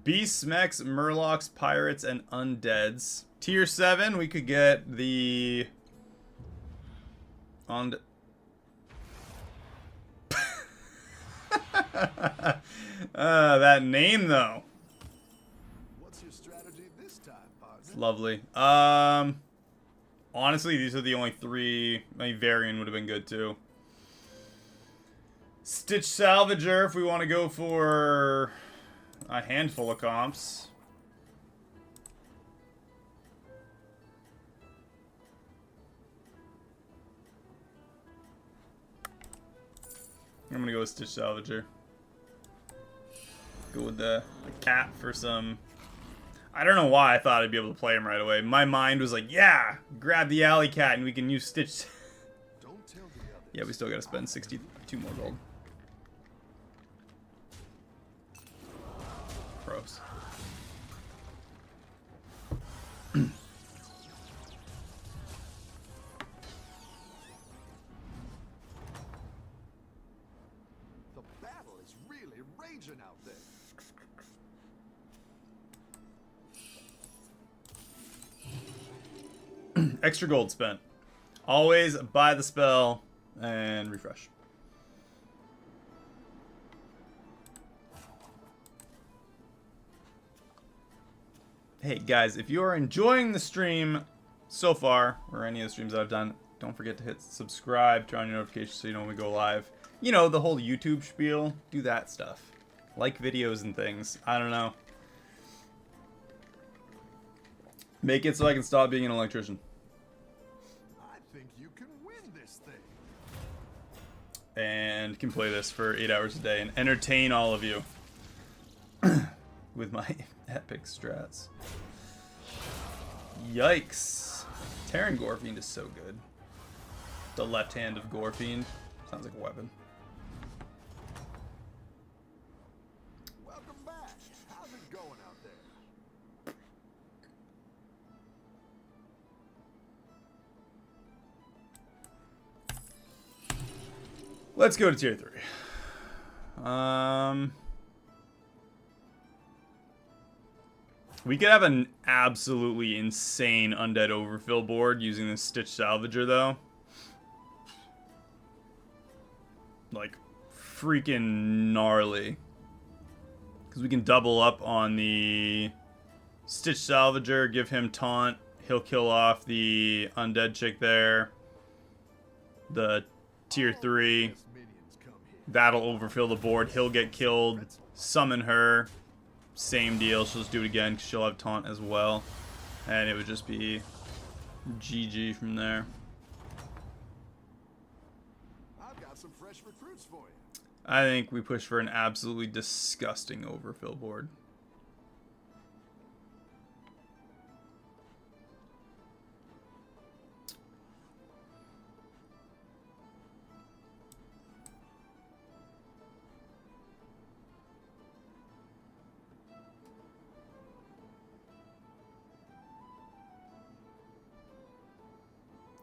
Beasts, Mechs, Murlocs, Pirates, and Undeads. Tier 7, we could get the... that name though. What's your strategy this time, partner? It's lovely. Honestly, these are the only 3. Maybe Varian would have been good too. Stitch Salvager if we want to go for a handful of comps. I'm gonna go with Stitch Salvager. Go with the cat for some... I don't know why I thought I'd be able to play him right away. My mind was like, yeah, grab the alley cat and we can use Stitch. Don't tell the others. Yeah, we still gotta spend 62 more gold. Gross. The battle is really raging out there. Extra gold spent. Always buy the spell and refresh. Hey guys, if you are enjoying the stream so far, or any of the streams that I've done, don't forget to hit subscribe, turn on your notifications so you know when we go live. You know, the whole YouTube spiel. Do that stuff. Like videos and things. I don't know. Make it so I can stop being an electrician. I think you can win this thing. And can play this for 8 hours a day and entertain all of you with my epic strats. Yikes. Terran Gorefiend is so good. The left hand of Gorefiend. Sounds like a weapon. Welcome back. How's it going out there? Let's go to tier 3. We could have an absolutely insane undead overfill board using this Stitch Salvager, though. Like, freaking gnarly. Because we can double up on the Stitch Salvager, give him taunt. He'll kill off the undead chick there. The tier 3. Yes, minions come here. That'll overfill the board. He'll get killed. Summon her. Same deal. She'll just do it again because she'll have taunt as well. And it would just be GG from there. I've got some fresh recruits for you. I think we push for an absolutely disgusting overfill board.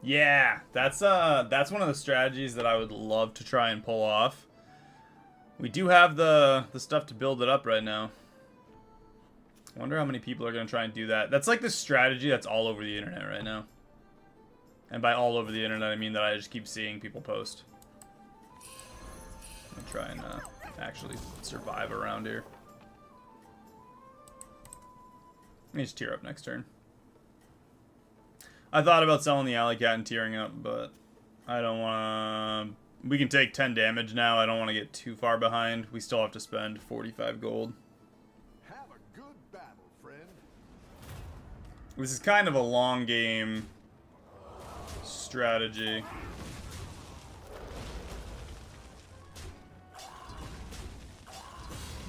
Yeah, that's one of the strategies that I would love to try and pull off. We do have the stuff to build it up right now. I wonder how many people are going to try and do that. That's like the strategy that's all over the internet right now. And by all over the internet, I mean that I just keep seeing people post. I'm gonna try and actually survive around here. Let me just tier up next turn. I thought about selling the alley cat and tearing up, but I don't want to. We can take 10 damage now. I don't want to get too far behind. We still have to spend 45 gold. Have a good battle, friend. This is kind of a long game strategy.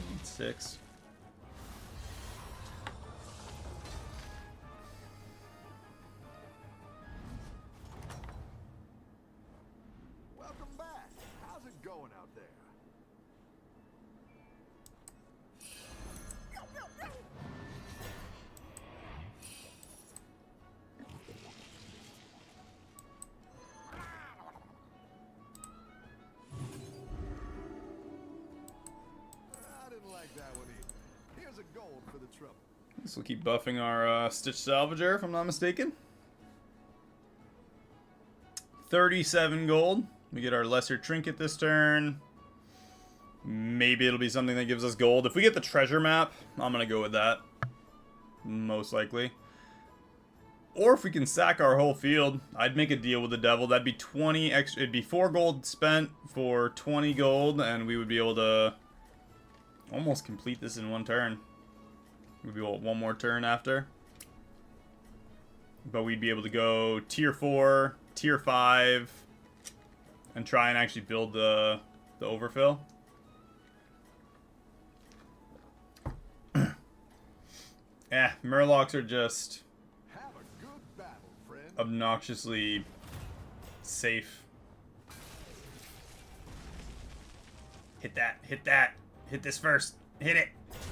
Need 6. Welcome back. How's it going out there? I didn't like that one either. Here's a gold for the trouble. This will keep buffing our Stitch Salvager, if I'm not mistaken. 37 gold. We get our lesser trinket this turn. Maybe it'll be something that gives us gold. If we get the treasure map, I'm going to go with that. Most likely. Or if we can sack our whole field, I'd make a deal with the devil. That'd be 20 extra. It'd be 4 gold spent for 20 gold, and we would be able to almost complete this in one turn. We'd be able one more turn after. But we'd be able to go tier 4, tier 5, and try and actually build the overfill. Murlocs are just Have a good battle, friend. obnoxiously safe. Hit that, hit that, hit this first. Hit it.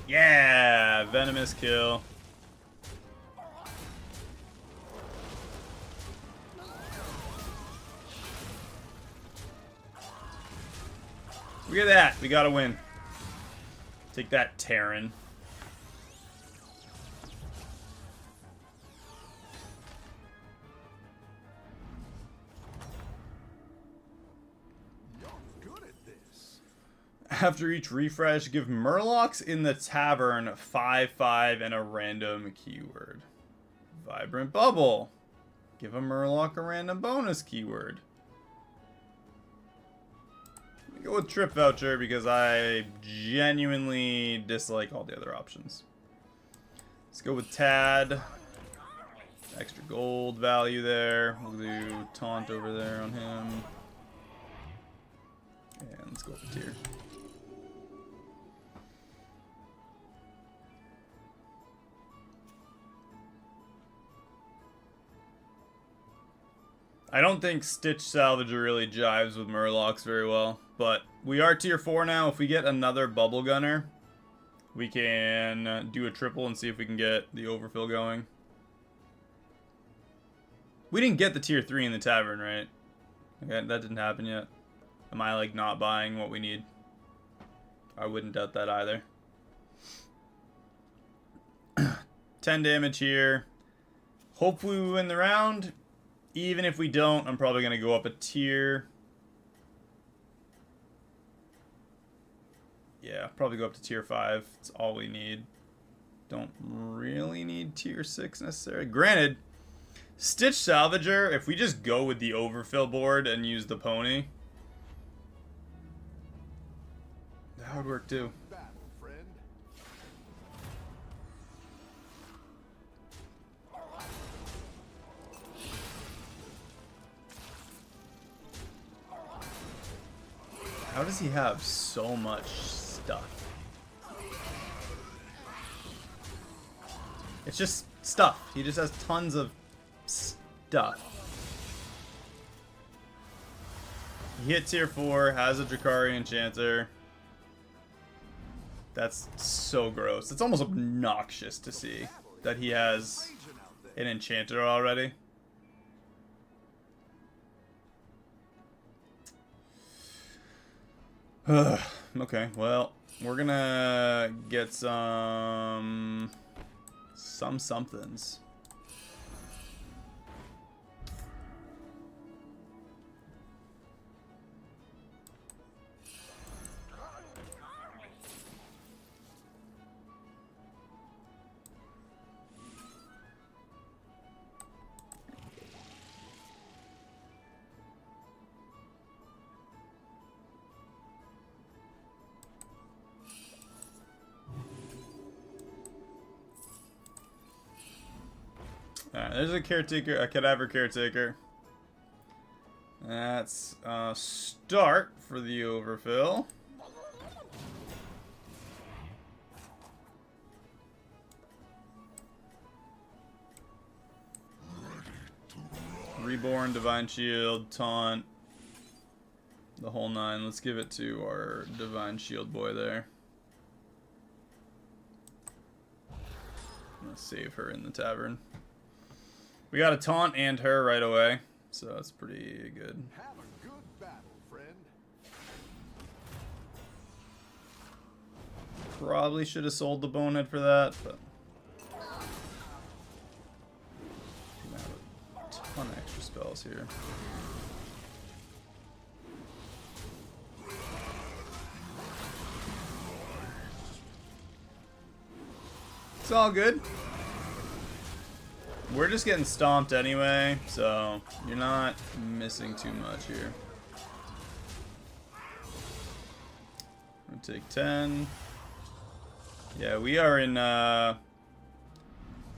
Yeah, venomous kill. Look at that. We gotta win. Take that, Terran. You're good at this. After each refresh, give Murlocs in the tavern 5/5 and a random keyword. Vibrant Bubble. Give a Murloc a random bonus keyword. Let me go with Trip Voucher because I genuinely dislike all the other options. Let's go with Tad. Extra gold value there. We'll do Taunt over there on him. And let's go with Tier. I don't think Stitch Salvager really jives with Murlocs very well, but we are tier 4 now. If we get another Bubble Gunner, we can do a triple and see if we can get the overfill going. We didn't get the tier 3 in the tavern, right? Okay, that didn't happen yet. Am I, like, not buying what we need? I wouldn't doubt that either. 10 damage here. Hopefully we win the round. Even if we don't, I'm probably going to go up a tier. Yeah, probably go up to tier 5. That's all we need. Don't really need tier 6 necessarily. Granted, Stitch Salvager, if we just go with the overfill board and use the pony, that would work too. Battle, friend. How does he have so much stuff? It's just stuff. He just has tons of stuff. He hit tier 4, has a Drakari Enchanter. That's so gross. It's almost obnoxious to see that he has an Enchanter already. Okay, well, we're gonna get some somethings. Alright, there's a caretaker, a cadaver caretaker. That's a start for the overfill. Reborn, Divine Shield, Taunt, the whole 9. Let's give it to our Divine Shield boy there. I'm gonna save her in the tavern. We got a taunt and her right away, so that's pretty good. Have a good battle, friend. Probably should have sold the bonehead for that, but I have a ton of extra spells here. It's all good. We're just getting stomped anyway, so you're not missing too much here. I'm gonna take 10. Yeah, we are in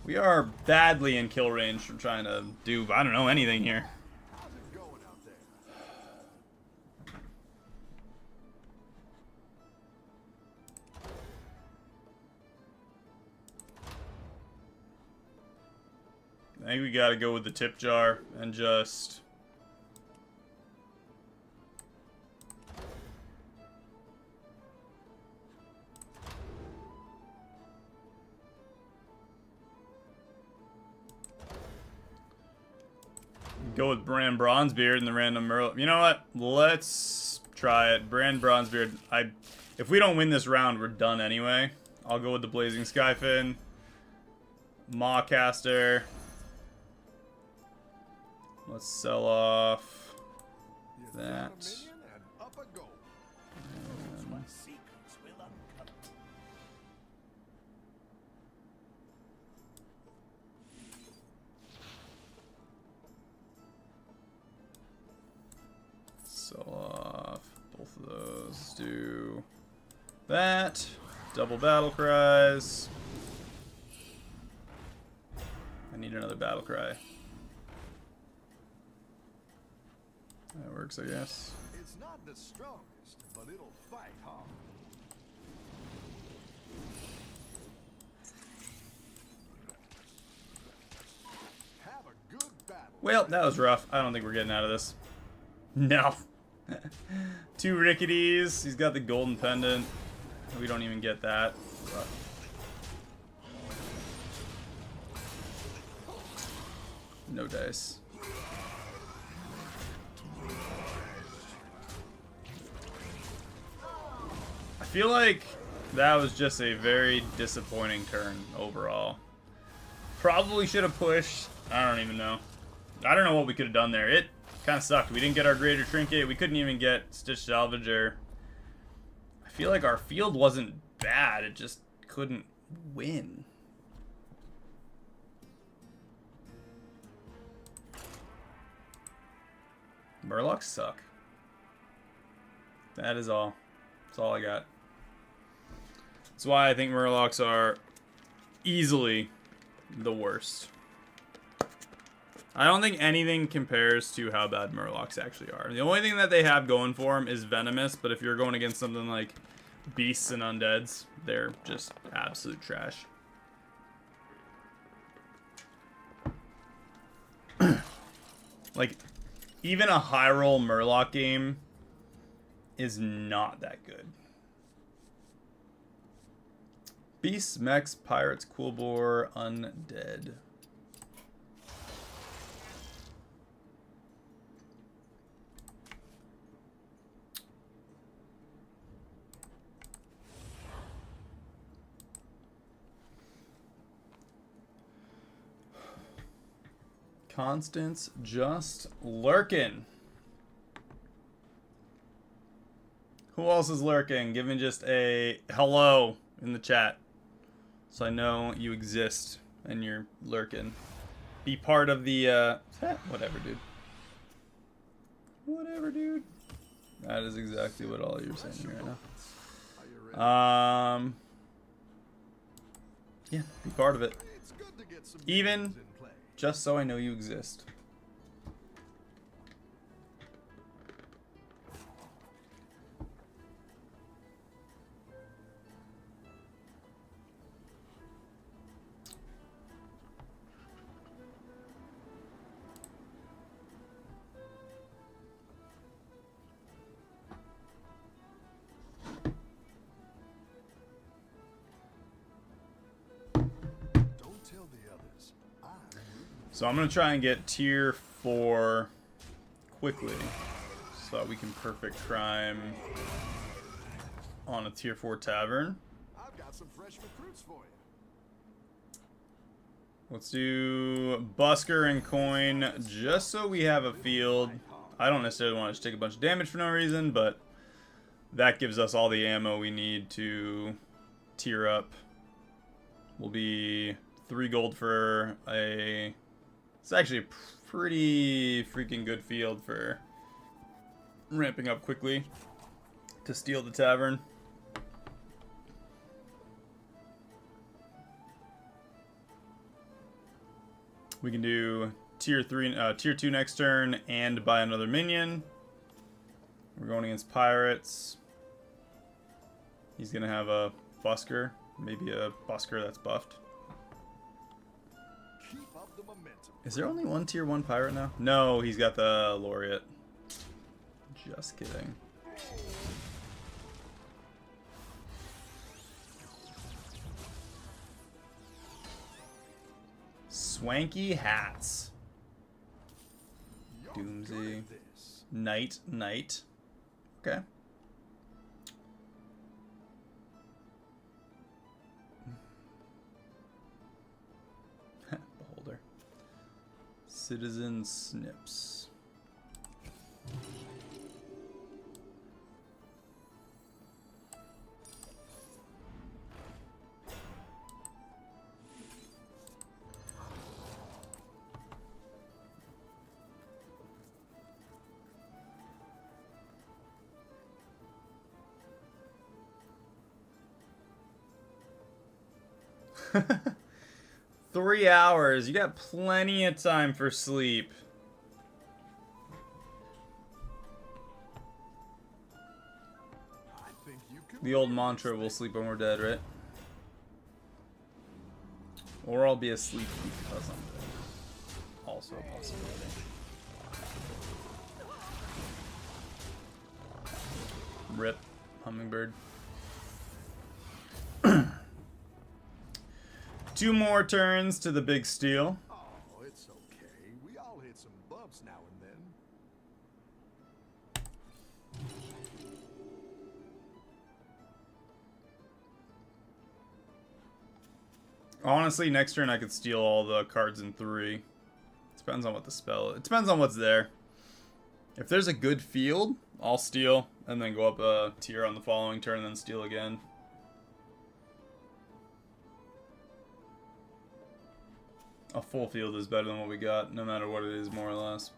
we are badly in kill range from trying to do, I don't know, anything here. How's it going out there? I think we gotta go with the tip jar and just Go with Brand Bronzebeard and the random Merle. You know what? Let's try it. Brand Bronzebeard. If we don't win this round, we're done anyway. I'll go with the Blazing Skyfin. Mawcaster. Let's sell off that. Sell off both of those. Do that. Double battle cries. I need another battle cry. That works, I guess. It's not the strongest, but it'll fight hard. Have a good battle. Well, that was rough. I don't think we're getting out of this. No. 2 Ricketies. He's got the golden pendant. We don't even get that. No dice. I feel like that was just a very disappointing turn overall. Probably should have pushed. I don't even know. I don't know what we could have done there. It kind of sucked. We didn't get our Greater Trinket. We couldn't even get Stitch Salvager. I feel like our field wasn't bad. It just couldn't win. Murlocs suck. That is all. That's all I got. That's why I think Murlocs are easily the worst. I don't think anything compares to how bad Murlocs actually are. The only thing that they have going for them is Venomous, but if you're going against something like Beasts and Undeads, they're just absolute trash. Like, even a high roll Murloc game is not that good. Beasts, Mechs, Pirates, Coolbore, Undead. Constance just lurking. Who else is lurking? Give me just a hello in the chat so I know you exist and you're lurking. Be part of the whatever, dude. Whatever, dude. That is exactly what all you're saying right now. Yeah, be part of it. Even just so I know you exist. So I'm going to try and get tier 4 quickly so that we can perfect crime on a tier 4 tavern. I've got some fresh recruits for you. Let's do Busker and Coin just so we have a field. I don't necessarily want to just take a bunch of damage for no reason, but that gives us all the ammo we need to tier up. Will be 3 gold for a... It's actually a pretty freaking good field for ramping up quickly to steal the tavern. We can do tier 2 next turn and buy another minion. We're going against Pirates. He's gonna have a Busker, maybe a Busker that's buffed. Is there only one tier 1 pirate now? No, he's got the Laureate. Just kidding. Swanky hats. Doomsday. This. Knight. Okay. Beholder. Citizen Snips. $3 You got plenty of time for sleep. I think you can The old win mantra, this we'll thing. sleep when we're dead, right? Or I'll be asleep because I'm dead. Also a possibility. Rip. Hummingbird. 2 more turns to the big steal. Oh, it's okay. We all hit some bumps now and then. Honestly, next turn I could steal all the cards in 3. Depends on what the spell. It depends on what's there. If there's a good field, I'll steal and then go up a tier on the following turn and then steal again. A full field is better than what we got, no matter what it is, more or less.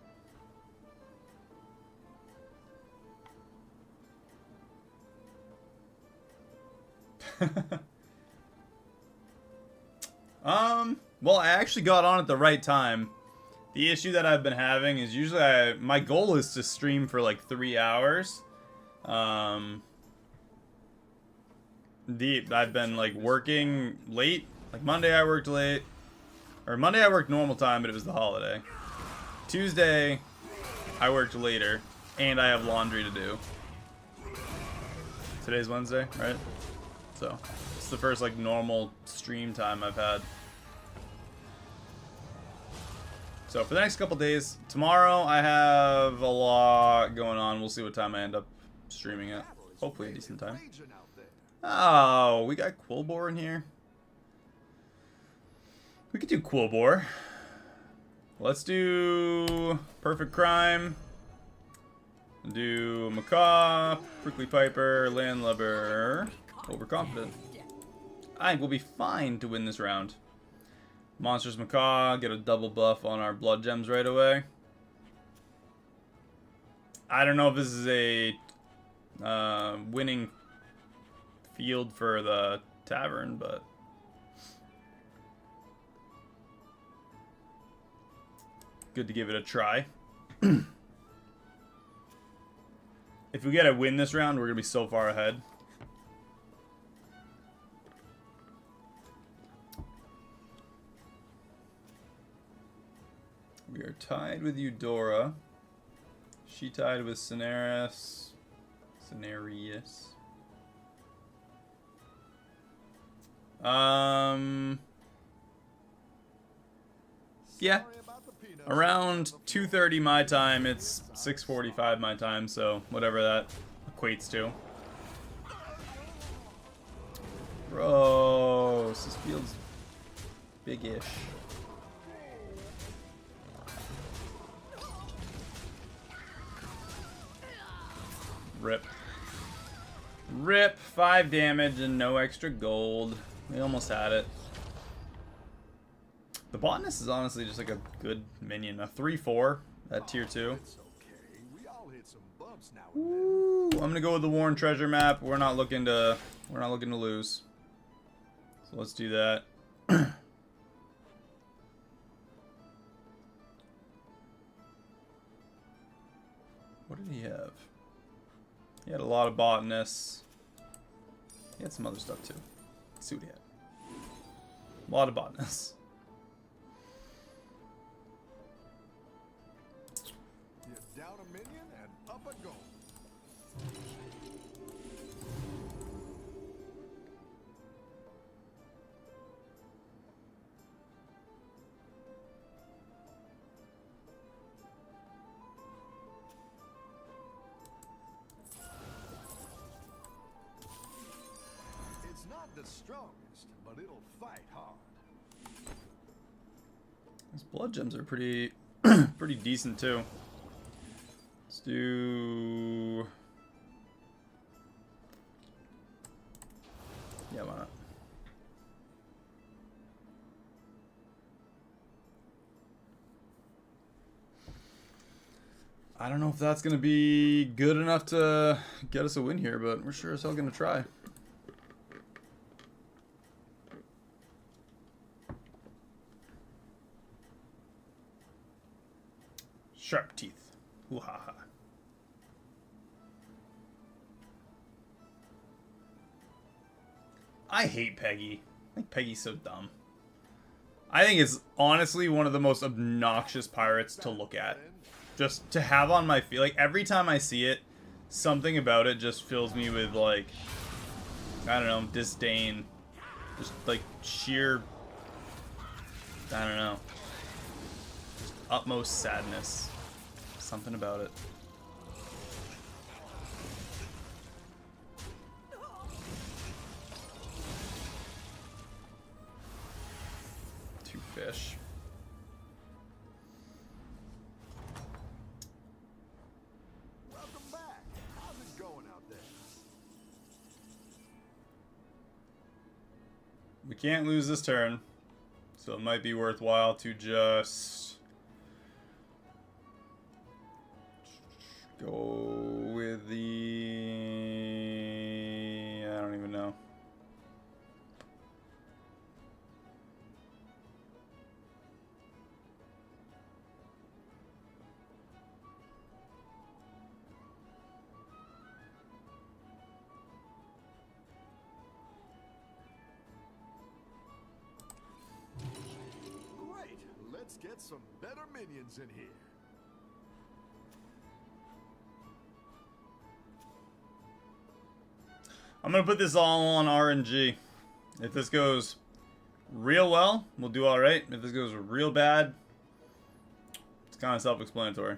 Well, I actually got on at the right time. The issue that I've been having is usually my goal is to stream for like 3 hours. I've been like working late. Like Monday I worked late. Or Monday I worked normal time, but it was the holiday. Tuesday I worked later, and I have laundry to do. Today's Wednesday, right? So, it's the first like normal stream time I've had. So for the next couple days, tomorrow I have a lot going on. We'll see what time I end up streaming at. Battle is Hopefully a raging, decent time. raging out there. Oh, we got Quillbore in here. We could do Quillbore. Let's do Perfect Crime. Do Macaw, Prickly Piper, Landlubber, Overconfident. I think we'll be fine to win this round. Monsters Macaw, get a double buff on our blood gems right away. I don't know if this is a winning field for the tavern, but good to give it a try. If we get a win this round, we're going to be so far ahead. We are tied with Eudora. She tied with Cenarius. Yeah. Sorry about the peanuts. Around 2:30 my time, it's 6:45 my time, so whatever that equates to. Gross. This feels big-ish. Rip. Rip. 5 damage and no extra gold. We almost had it. The botanist is honestly just like a good minion. A 3/4 at tier 2. It's okay. We all hit some bumps now and then. Ooh, I'm gonna go with the Warren treasure map. We're not looking to lose. So let's do that. What did he have? He had a lot of botanists. He had some other stuff too. Let's see what he had. A lot of botanists. You're down a minion and up a goal. not the strongest, but it'll fight hard. These blood gems are pretty pretty decent too. Let's do... Yeah, why not? I don't know if that's going to be good enough to get us a win here, but we're sure as hell going to try. Sharp teeth. Ooh ha ha. I hate Peggy. I think Peggy's so dumb. I think it's honestly one of the most obnoxious pirates to look at. Just to have on my feet. Like, every time I see it, something about it just fills me with, like, I don't know, disdain. Just, like, sheer, I don't know, just utmost sadness. Something about it. Two fish. Welcome back. How's it going out there? We can't lose this turn, so it might be worthwhile to just go with the... I don't even know. Great. Let's get some better minions in here. I'm gonna put this all on RNG. If this goes real well, we'll do alright. If this goes real bad, it's kind of self-explanatory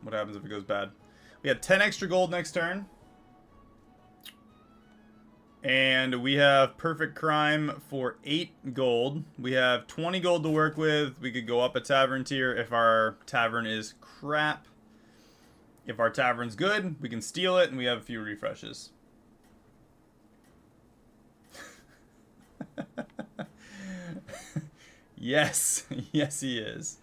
what happens if it goes bad. We have 10 extra gold next turn. And we have Perfect Crime for 8 gold. We have 20 gold to work with. We could go up a tavern tier if our tavern is crap. If our tavern's good, we can steal it and we have a few refreshes. Yes, yes he is.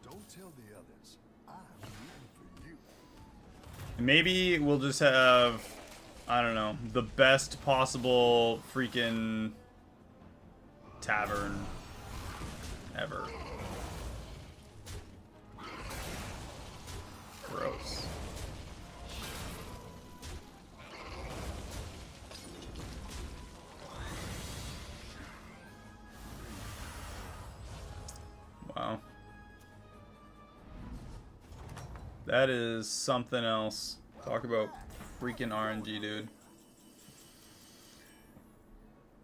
Don't tell the others. I'm rooting for you. Maybe we'll just have, I don't know, the best possible freaking tavern ever. Gross. Wow. That is something else. Talk about freaking RNG, dude.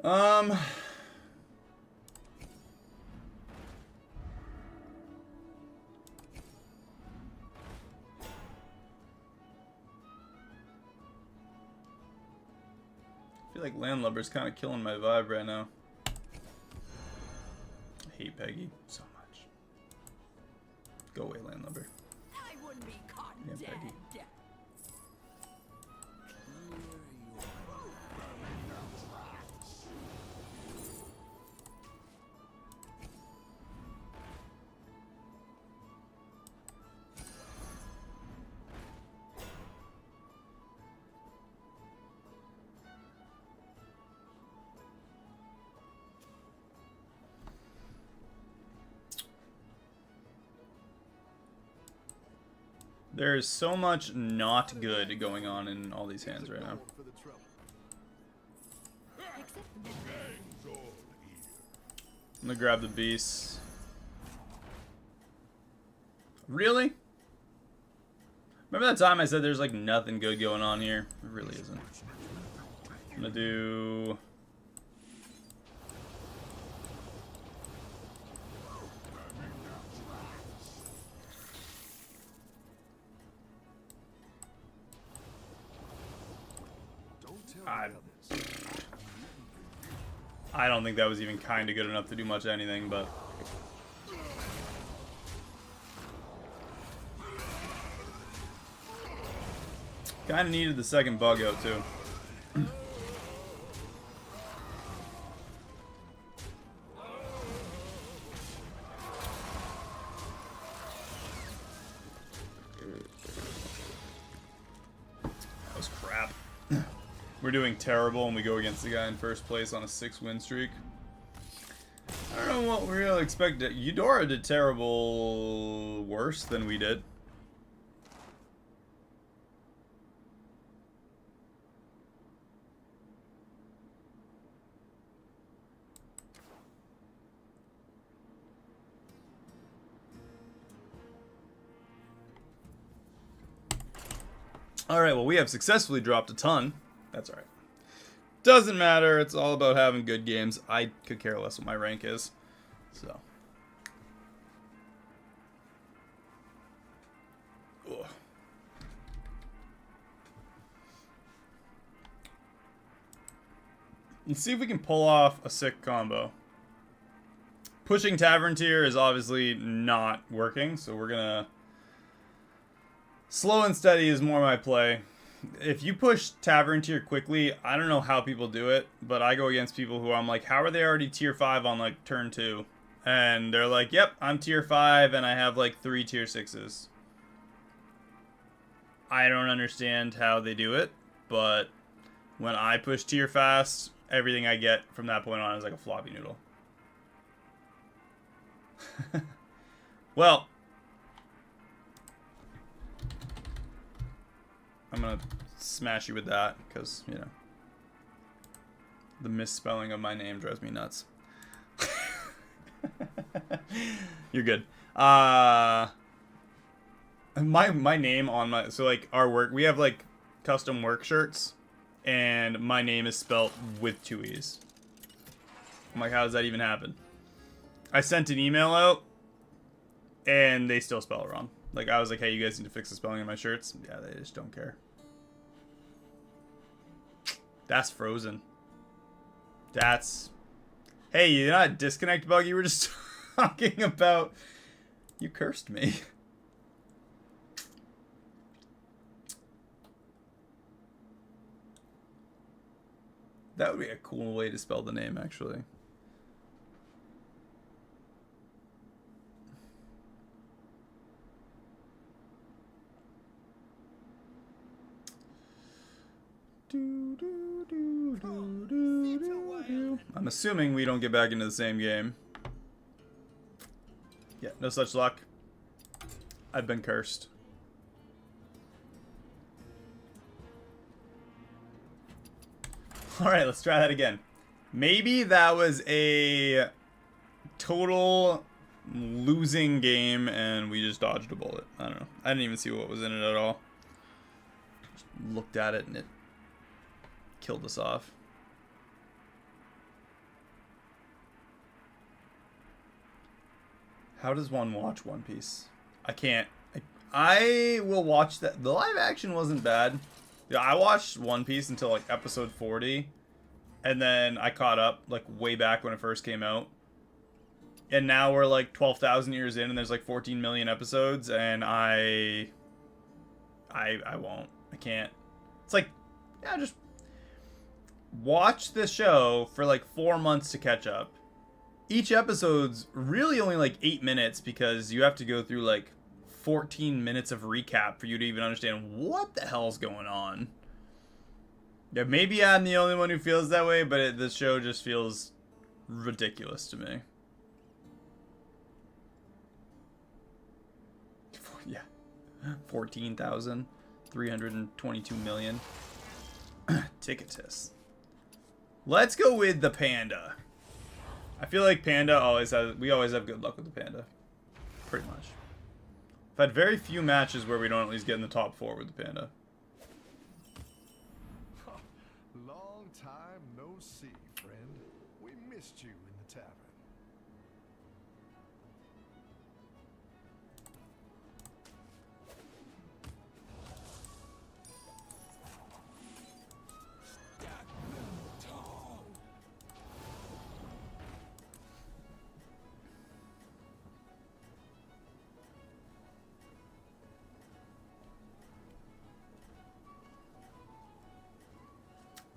I feel like Landlubber's kind of killing my vibe right now. I hate Peggy so much. Go away, Landlubber. I wouldn't be caught Yeah, dead. Peggy. There is so much not good going on in all these hands right now. For the trouble. I'm gonna grab the beasts. Really? Remember that time I said there's like nothing good going on here? It really isn't. I'm gonna do... I don't think that was even kind of good enough to do much anything, but... Kind of needed the second bug out, too. That was crap. We're doing terrible, and we go against the guy in first place on a 6-win streak. I don't know what we really expected. Eudora did terrible worse than we did. Alright, well, we have successfully dropped a ton. That's alright. Doesn't matter. It's all about having good games. I could care less what my rank is. So. Ugh. Let's see if we can pull off a sick combo. Pushing Tavern Tier is obviously not working, so we're gonna... Slow and steady is more my play. If you push Tavern Tier quickly, I don't know how people do it, but I go against people who I'm like, how are they already Tier 5 on like turn 2? And they're like, yep, I'm Tier 5 and I have like 3 Tier 6s. I don't understand how they do it, but when I push Tier fast, everything I get from that point on is like a floppy noodle. Well, I'm gonna smash you with that, because, you know, the misspelling of my name drives me nuts. You're good. My name on my... So, like, our work... We have, like, custom work shirts, and my name is spelt with 2 E's. I'm like, how does that even happen? I sent an email out, and they still spell it wrong. Like, I was like, hey, you guys need to fix the spelling of my shirts. Yeah, they just don't care. That's frozen. That's... Hey, you're not a disconnect bug you were just talking about. You cursed me. That would be a cool way to spell the name, actually. I'm assuming we don't get back into the same game. Yeah, no such luck. I've been cursed. Alright, let's try that again. Maybe that was a total losing game and we just dodged a bullet. I don't know. I didn't even see what was in it at all. Just looked at it and it killed us off. How does one watch One Piece? I can't. I will watch that. The live action wasn't bad. Yeah, I watched One Piece until like episode 40. And then I caught up like way back when it first came out. And now we're like 12,000 years in and there's like 14 million episodes. And I won't. I can't. It's like, yeah, just watch the show for like 4 months to catch up. Each episode's really only like 8 minutes because you have to go through like 14 minutes of recap for you to even understand what the hell's going on. Yeah, maybe I'm the only one who feels that way, but this show just feels ridiculous to me. Yeah. 14,322 million. Ticketus. Let's go with the panda. I feel like panda always has... We always have good luck with the panda. Pretty much. I've had very few matches where we don't at least get in the top 4 with the panda. Long time no see, friend. We missed you in the tavern.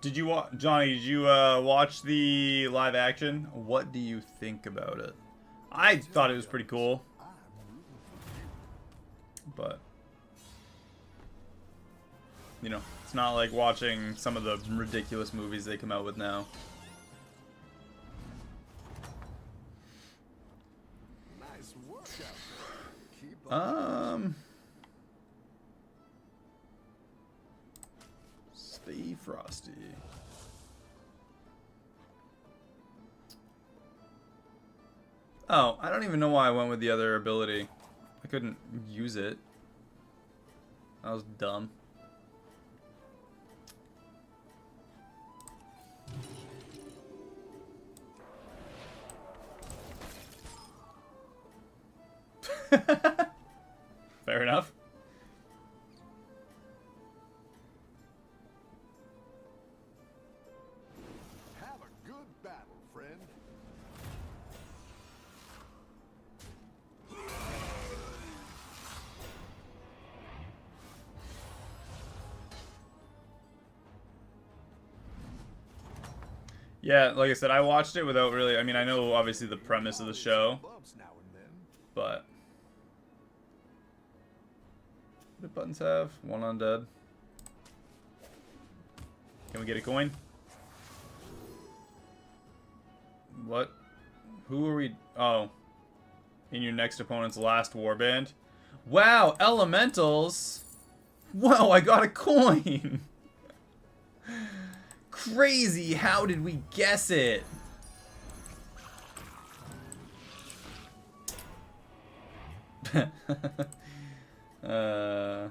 Did you Johnny? Did you watch the live action? What do you think about it? I thought it was pretty cool, but you know, it's not like watching some of the ridiculous movies they come out with now. Nice work out there. Keep up. Stay frosty. Oh, I don't even know why I went with the other ability. I couldn't use it. That was dumb. Fair enough. Have a good battle, friend. Yeah, like I said, I watched it without really... I mean, I know obviously the premise of the show, Bumps now and then. but... What do buttons have? One undead. Can we get a coin? What? Who are we... Oh. In your next opponent's last warband. Wow, elementals! Whoa, I got a coin! Crazy, how did we guess it? Have a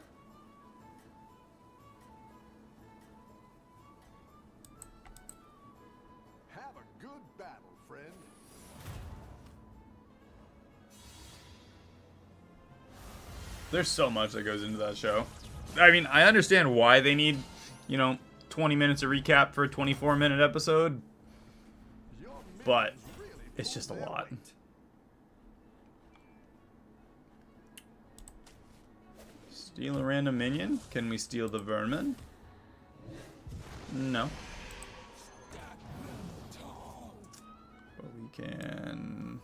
good battle, friend. There's so much that goes into that show. I mean, I understand why they need, you know, 20 minutes of recap for a 24-minute episode, Your but minions really it's just a pulled their lot. weight. Steal a random minion? Can we steal the vermin? No. But we can...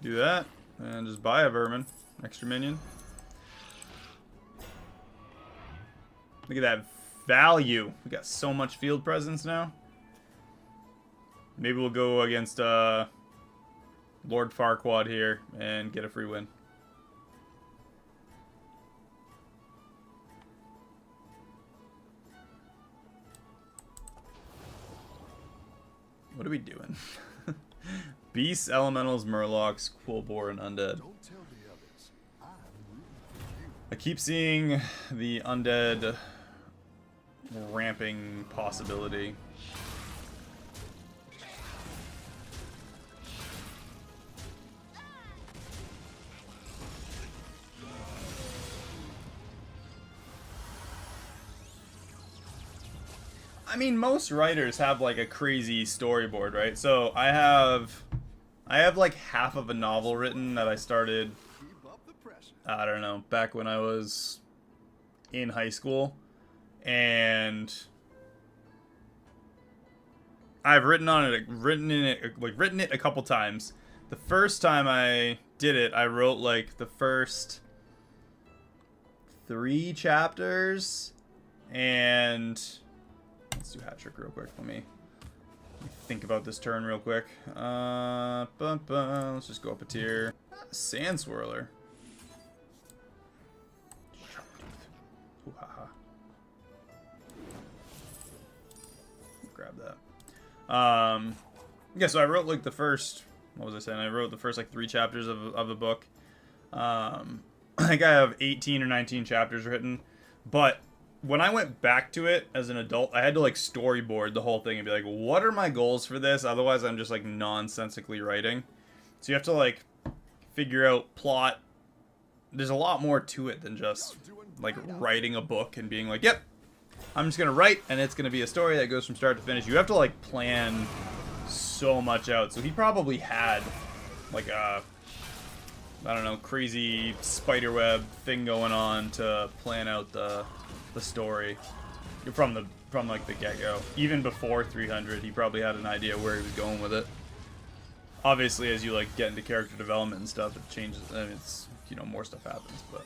do that, and just buy a vermin. Extra minion. Look at that value. We got so much field presence now. Maybe we'll go against Lord Farquaad here and get a free win. What are we doing? Beasts, Elementals, Murlocs, Quillbore, and Undead. Don't tell the others. I'm rooting for you. I keep seeing the Undead ramping possibility. I mean, most writers have like a crazy storyboard, right? So I have like half of a novel written that I started, Keep up the pressure. I don't know, back when I was in high school, and I've written it a couple times. The first time I did it, I wrote like the first 3 chapters, and let's do hat trick real quick. Let me think about this turn real quick. Let's just go up a tier. Sand Swirler. Sharptooth. Ooh, haha. Grab that. Yeah, so I wrote like the first, what was I saying? I wrote the first like 3 chapters of the book. I think I have 18 or 19 chapters written, but when I went back to it as an adult, I had to like storyboard the whole thing and be like, what are my goals for this? Otherwise, I'm just like nonsensically writing. So you have to like figure out plot. There's a lot more to it than just like writing a book and being like, yep, I'm just gonna write and it's gonna be a story that goes from start to finish. You have to like plan so much out. So he probably had like a I don't know, crazy spiderweb thing going on to plan out the story from like the get-go. Even before 300, he probably had an idea where he was going with it. Obviously, as you like get into character development and stuff, it changes. I mean, it's, you know, more stuff happens, but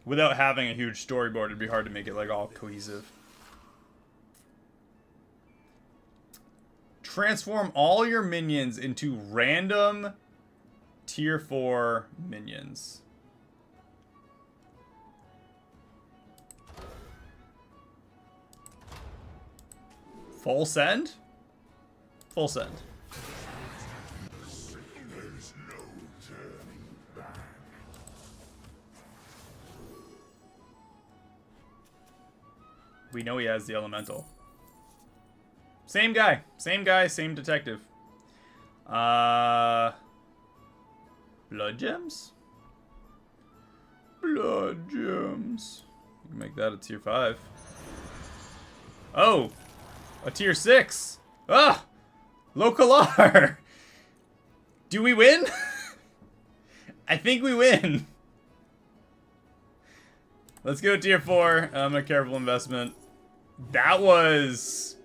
without having a huge storyboard, it'd be hard to make it like all cohesive. Transform all your minions into random tier 4 minions. Full send? Full send. There's no turning back. We know he has the elemental. Same guy, same detective. Blood gems? Blood gems. You can make that a tier 5. Oh! A tier 6! Ah! Local R! Do we win? I think we win. Let's go tier 4. A careful investment. That was...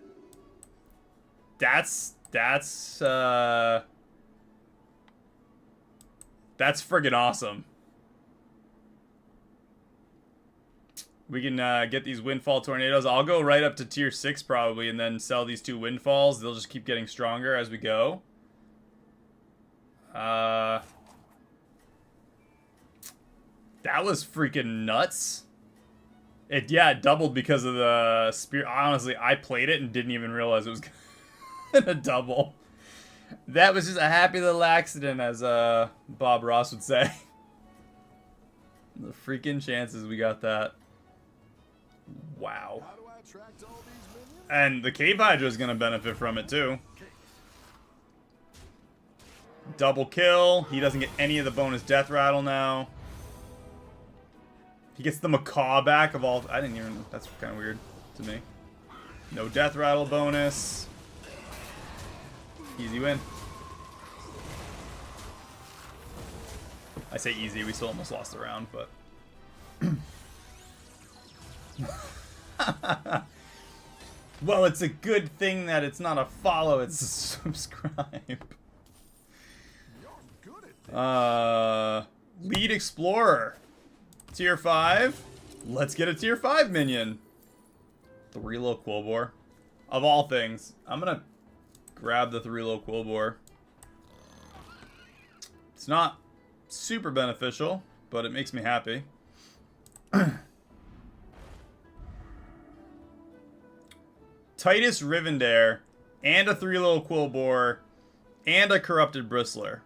That's friggin' awesome. We can get these windfall tornadoes. I'll go right up to tier 6 probably and then sell these 2 windfalls. They'll just keep getting stronger as we go. That was freaking nuts. It doubled because of the spear. Honestly, I played it and didn't even realize it was gonna double. That was just a happy little accident, as Bob Ross would say. The freaking chances we got that. Wow. How do I attract all these minions? And the Cave Hydra is going to benefit from it, too. Double kill. He doesn't get any of the bonus death rattle now. He gets the macaw back of all... I didn't even... That's kind of weird to me. No death rattle bonus. Easy win. I say easy. We still almost lost the round, but... Well, it's a good thing that it's not a follow, it's a subscribe. You're good at this. Lead Explorer. Tier 5. Let's get a tier 5 minion. The Reload Quillbore. Of all things, I'm gonna grab the Reload Quillbore. It's not super beneficial, but it makes me happy. Titus Rivendare, and a 3-level Quillbore, and a Corrupted Bristler.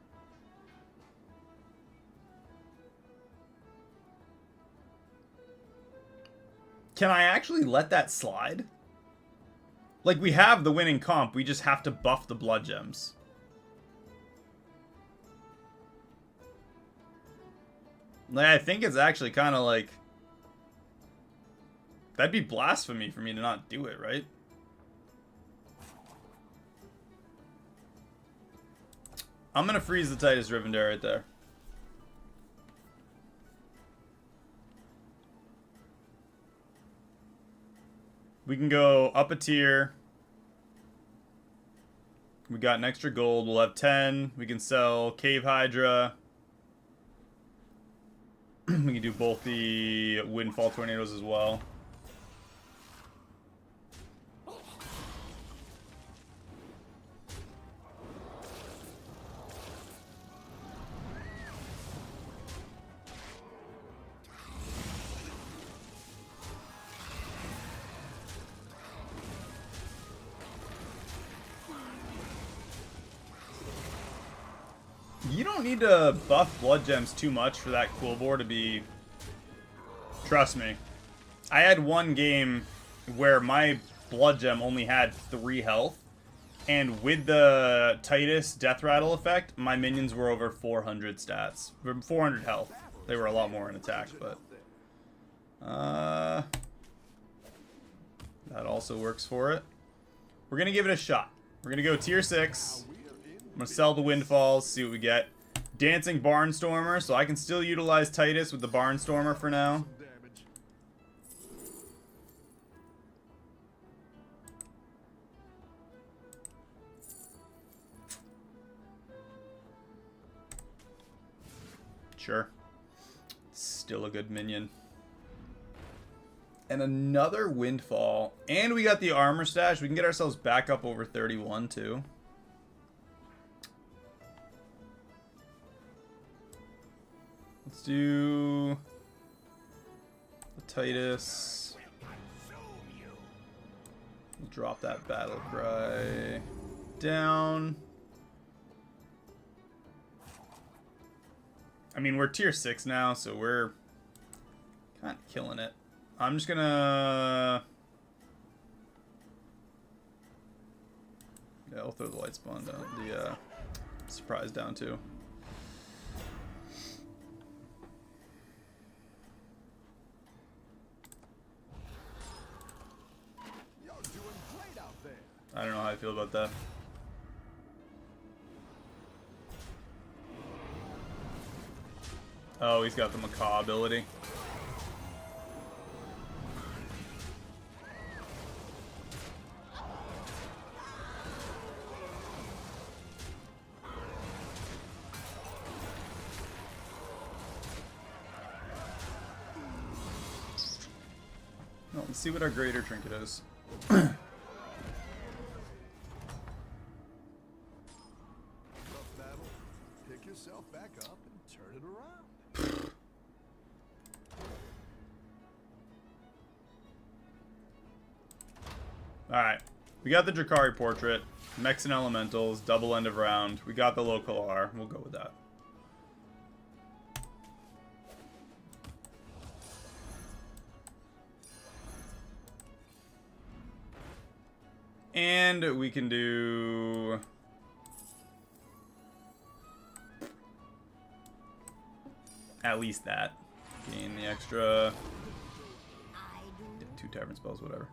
Can I actually let that slide? Like, we have the winning comp, we just have to buff the blood gems. Like, I think it's actually kind of like... That'd be blasphemy for me to not do it, right? I'm gonna freeze the Titus Rivendare right there. We can go up a tier. We got an extra gold. We'll have 10. We can sell Cave Hydra. We can do both the Windfall Tornadoes as well. You don't need to buff blood gems too much for that Quillbore to be... Trust me. I had one game where my blood gem only had 3 health, and with the Titus Death Rattle effect, my minions were over 400 stats. 400 health. They were a lot more in attack, but... that also works for it. We're gonna give it a shot. We're gonna go tier 6. I'm gonna sell the Windfalls, see what we get. Dancing Barnstormer, so I can still utilize Titus with the Barnstormer for now. Damage. Sure. Still a good minion. And another Windfall. And we got the armor stash. We can get ourselves back up over 31 too. Let's do the Titus. We'll drop that battle cry down. I mean, we're tier 6 now, so we're kind of killing it. I'm just gonna... Yeah, I'll throw the light spawn down, the surprise down too. You're doing great out there. I don't know how I feel about that. Oh, he's got the Macaw ability. Well, let's see what our greater trinket is. Tough battle. Pick yourself back up and turn it around. Alright. We got the Drakari portrait, mechs and elementals, double end of round. We got the local R. We'll go with that. And we can do... at least that. Gain the extra... yeah, 2 tavern spells, whatever.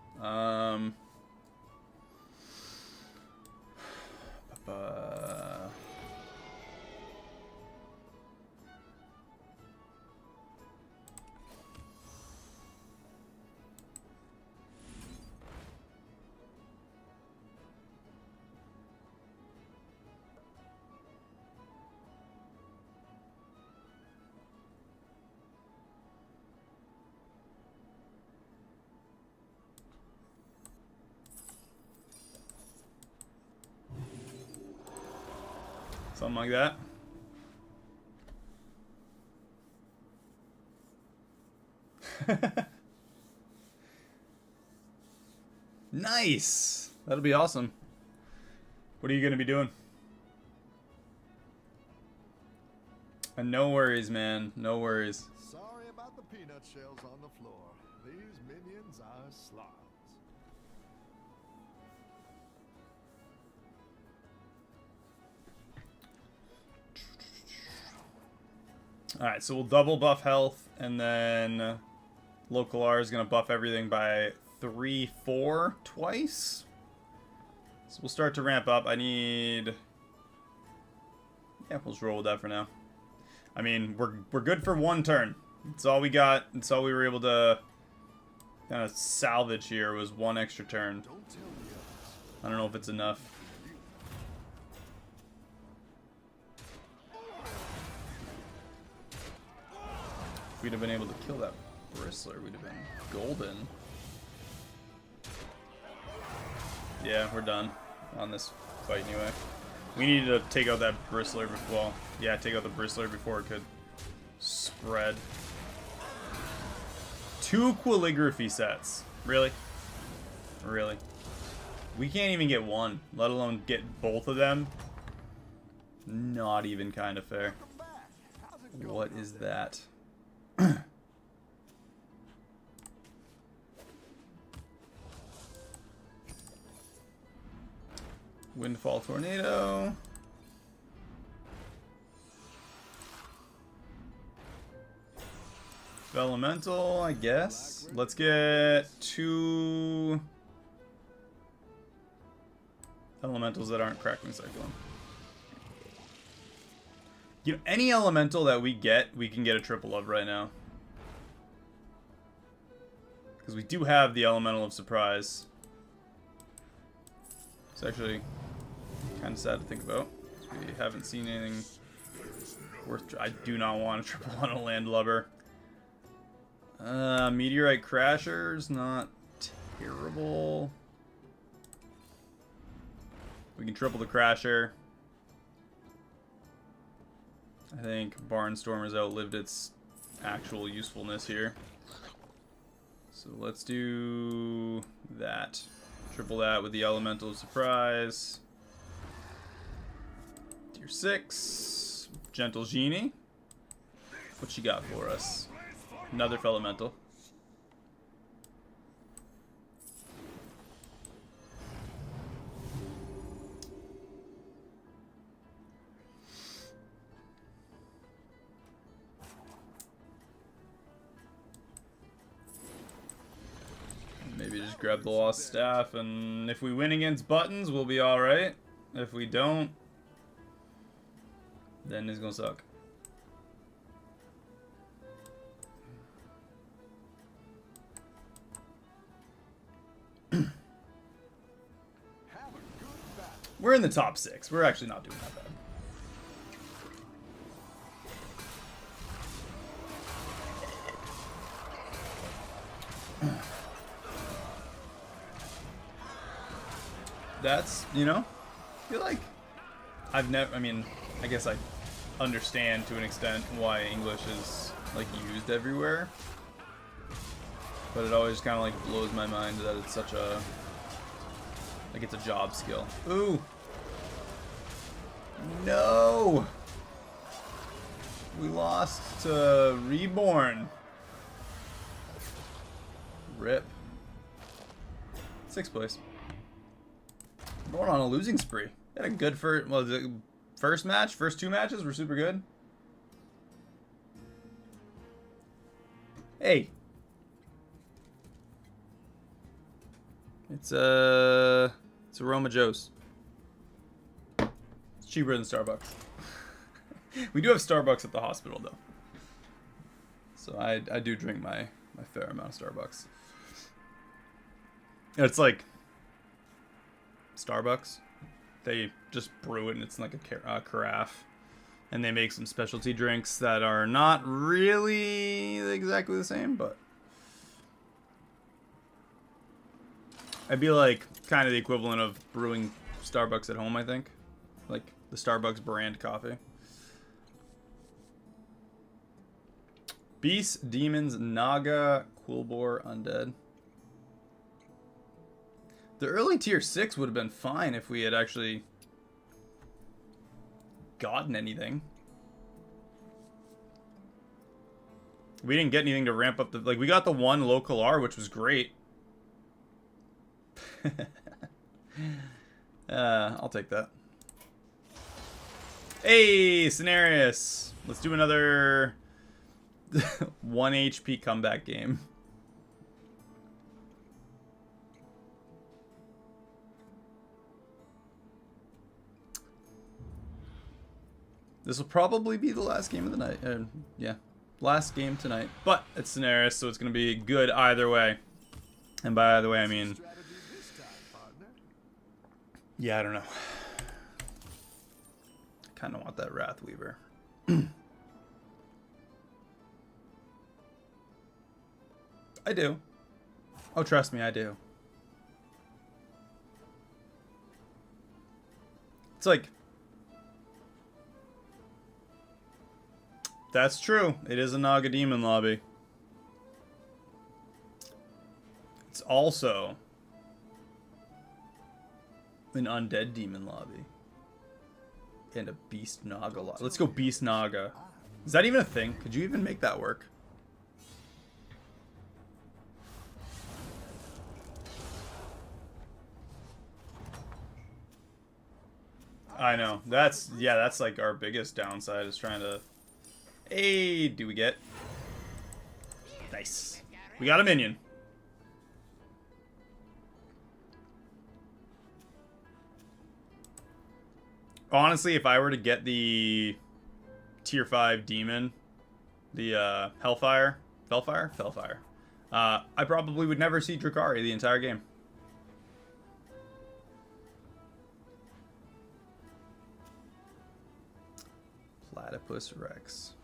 Something like that. Nice! That'll be awesome. What are you going to be doing? And no worries, man. No worries. Sorry about the peanut shells on the floor. These minions are slobs. Alright, so we'll double buff health, and then local R is going to buff everything by 3, 4 twice. So we'll start to ramp up. I need... yeah, we'll just roll with that for now. I mean, we're good for 1 turn. That's all we got. That's all we were able to kind of salvage here was 1 extra turn. Don't tell the others. I don't know if it's enough. If we'd have been able to kill that bristler, we'd have been golden. Yeah, we're done on this fight anyway. We needed to take out that bristler before, well, yeah, take out the bristler before it could spread. 2 calligraphy sets. Really? Really? We can't even get 1, let alone get both of them. Not even kind of fair. Welcome back. How's it going What out is there? that? Windfall Tornado. Elemental, I guess. Let's get 2 elementals that aren't cracking cyclone. You know, any elemental that we can get a triple of right now. Because we do have the elemental of surprise. It's actually kind of sad to think about. We haven't seen anything worth... I do not want a triple on a landlubber. Meteorite Crasher's not terrible. We can triple the Crasher. I think Barnstormer's outlived its actual usefulness here. So let's do that. Triple that with the Elemental of Surprise. Tier 6. Gentle Genie. What she got for us? Another Elemental. Maybe just grab the Lost Staff, and if we win against buttons, we'll be alright. If we don't, then it's gonna suck. We're in the top 6. We're actually not doing that bad. That's, you know, I feel like I've never, I mean, I guess I understand to an extent why English is, like, used everywhere. But it always kind of, like, blows my mind that it's such a, like, it's a job skill. Ooh! No! We lost to Reborn. Rip. 6th place. Going on a losing spree. Had a good first, well, the first match, first 2 matches were super good. Hey. It's Aroma Joe's. It's cheaper than Starbucks. We do have Starbucks at the hospital though. So I do drink my fair amount of Starbucks. It's like Starbucks. They just brew it and it's like a carafe. And they make some specialty drinks that are not really exactly the same, but I'd be like kind of the equivalent of brewing Starbucks at home, I think. Like the Starbucks brand coffee. Beast, Demons, Naga, Quillbore, Undead. The early tier 6 would have been fine if we had actually gotten anything. We didn't get anything to ramp up the... Like, we got the 1 local R, which was great. I'll take that. Hey, Cenarius! Let's do another 1 HP comeback game. This will probably be the last game of the night. Yeah, last game tonight. But it's Cenarius, so it's going to be good either way. And by either way, I mean... Yeah, I don't know. I kind of want that Wrathweaver. I do. Oh, trust me, I do. It's like... That's true. It is a Naga Demon lobby. It's also an Undead Demon lobby. And a Beast Naga lobby. Let's go Beast Naga. Is that even a thing? Could you even make that work? I know. That's like our biggest downside is trying to... Hey, do we get? Nice. We got a minion. Honestly, if I were to get the tier 5 demon, the Hellfire, Fellfire, I probably would never see Drakari the entire game. Platypus Rex.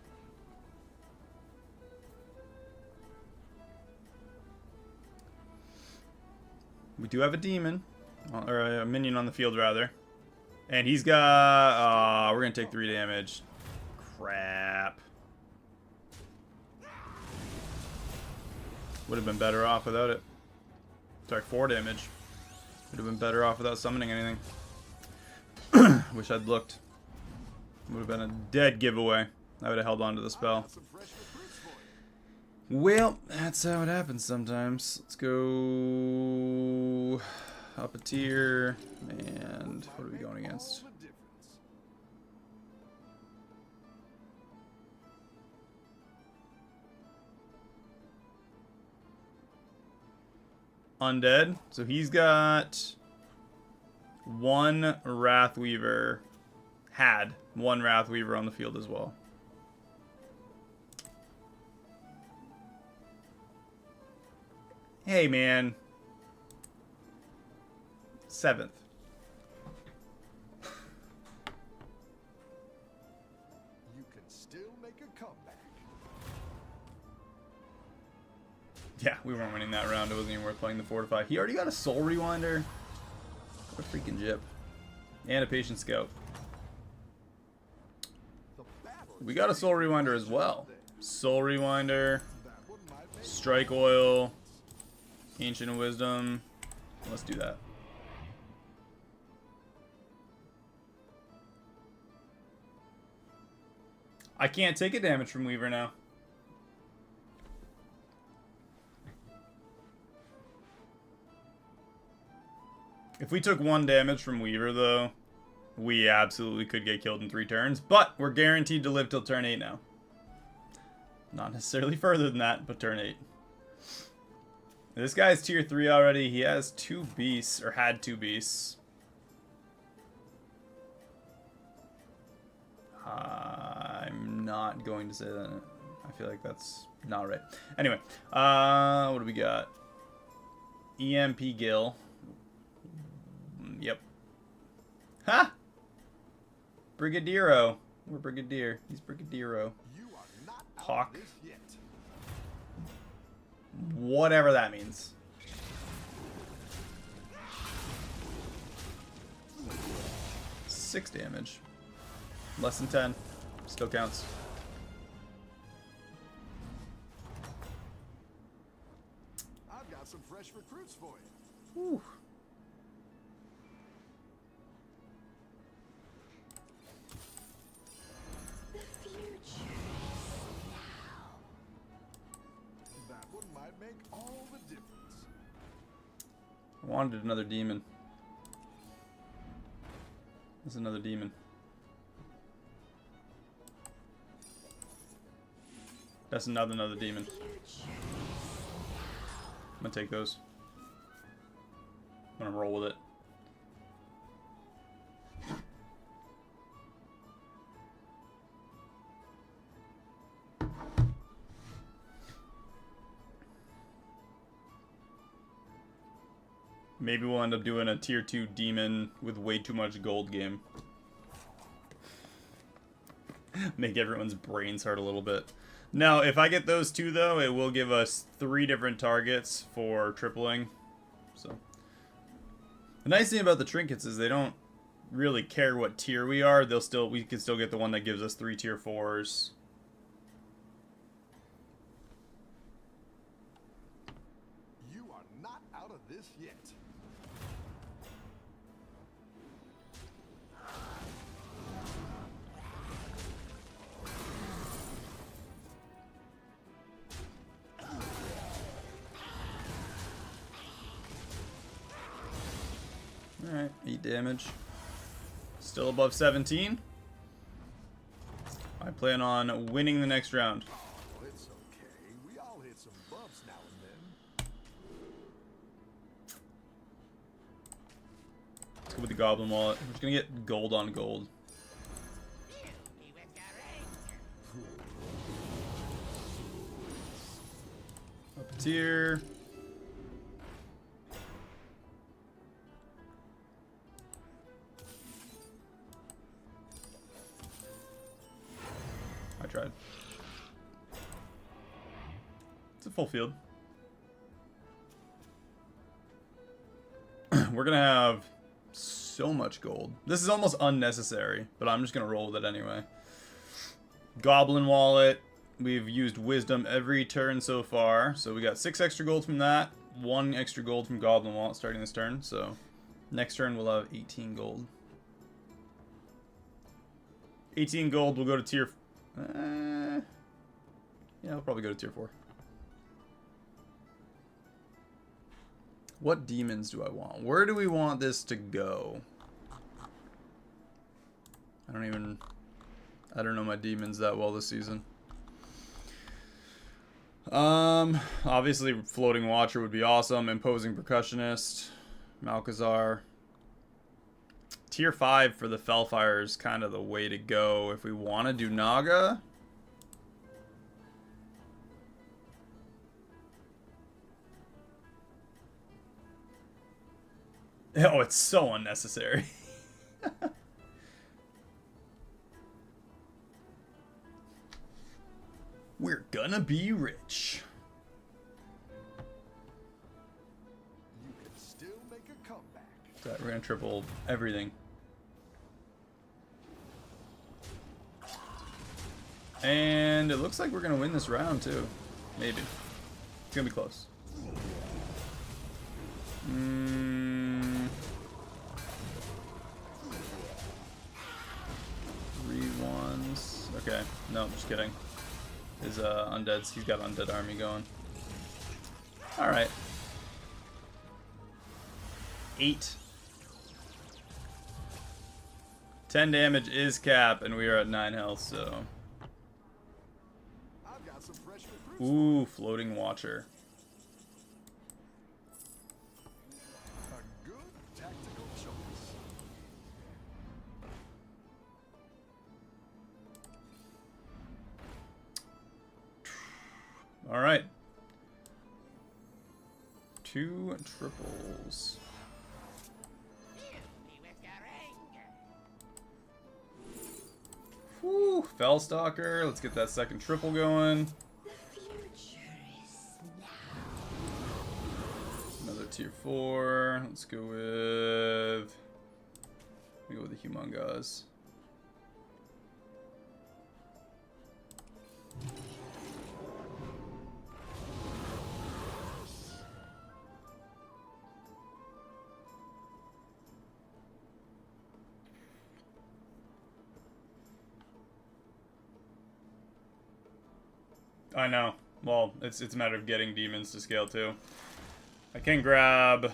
We do have a demon, or a minion on the field rather, and he's got. We're gonna take 3 damage. Crap. Would have been better off without it. Sorry, 4 damage. Would have been better off without summoning anything. Wish I'd looked. Would have been a dead giveaway. I would have held on to the spell. Well, that's how it happens sometimes. Let's go up a tier. And what are we going against? Undead. So he's got 1 Wrathweaver. Had 1 Wrathweaver on the field as well. Hey, man. 7th. You can still make a comeback. Yeah, we weren't winning that round. It wasn't even worth playing the Fortify. He already got a Soul Rewinder. What a freaking jip. And a Patient Scout. We got a Soul Rewinder as well. Soul Rewinder. Strike Oil. Ancient Wisdom. Let's do that. I can't take a damage from Weaver now. If we took 1 damage from Weaver, though, we absolutely could get killed in 3 turns. But we're guaranteed to live till turn 8 now. Not necessarily further than that, but turn 8. This guy's tier 3 already. He has 2 beasts, or had 2 beasts. I'm not going to say that. I feel like that's not right. Anyway, what do we got? EMP Gill. Yep. Ha! Brigadiero. We're Brigadier. He's Brigadiero. Hawk. Whatever that means. 6 damage. Less than 10. Still counts. I've got some fresh recruits for you. Whew. The future That one might make all the difference. I wanted another demon. There's another demon. That's another demon. I'm gonna take those. I'm gonna roll with it. Maybe we'll end up doing a tier 2 demon with way too much gold game. Make everyone's brains hurt a little bit. Now, if I get those 2, though, it will give us 3 different targets for tripling. So, the nice thing about the trinkets is they don't really care what tier we are. We can still get the one that gives us 3 tier 4s. You are not out of this yet. Alright, 8 damage. Still above 17. I plan on winning the next round. Oh, it's okay. We all hit some bumps now and then. Let's go with the Goblin Wallet. We're just gonna get gold on gold. tier. I tried. It's a full field. We're gonna have so much gold. This is almost unnecessary, but I'm just gonna roll with it anyway. Goblin wallet. We've used wisdom every turn so far, so we got 6 extra gold from that, 1 extra gold from goblin wallet starting this turn. So next turn we'll have 18 gold. 18 gold. We'll go to tier. Yeah, we'll probably go to tier 4. What demons do I want? Where do we want this to go? I don't know my demons that well this season. Obviously floating watcher would be awesome. Imposing percussionist, Malkazar. Tier 5 for the Felfire is kind of the way to go if we want to do Naga. Oh, it's so unnecessary. We're gonna be rich. You can still make a comeback. So we're gonna triple everything. And it looks like we're gonna win this round too. Maybe. It's gonna be close. 3 1s. Okay. No, just kidding. His undeads. He's got undead army going. All right. 8. 10 damage is cap, and we are at 9 health. So. I've got some fresh recruits. Ooh, floating watcher. A good tactical choice. All right. 2 triples. Whew, Fellstalker. Let's get that second triple going. The future is now. Another tier 4. Let's go with. We go with the Humongoz. I know. Well, it's a matter of getting demons to scale too. I can grab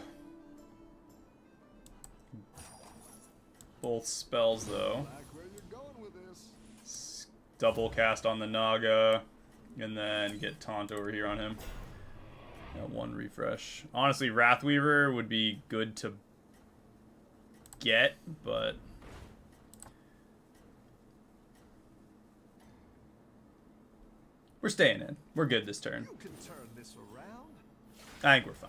both spells though. Like where you're going with this. Double cast on the Naga, and then get taunt over here on him. Yeah, 1 refresh. Honestly, Wrathweaver would be good to get, but we're staying in. We're good this turn. You can turn this around. I think we're fine.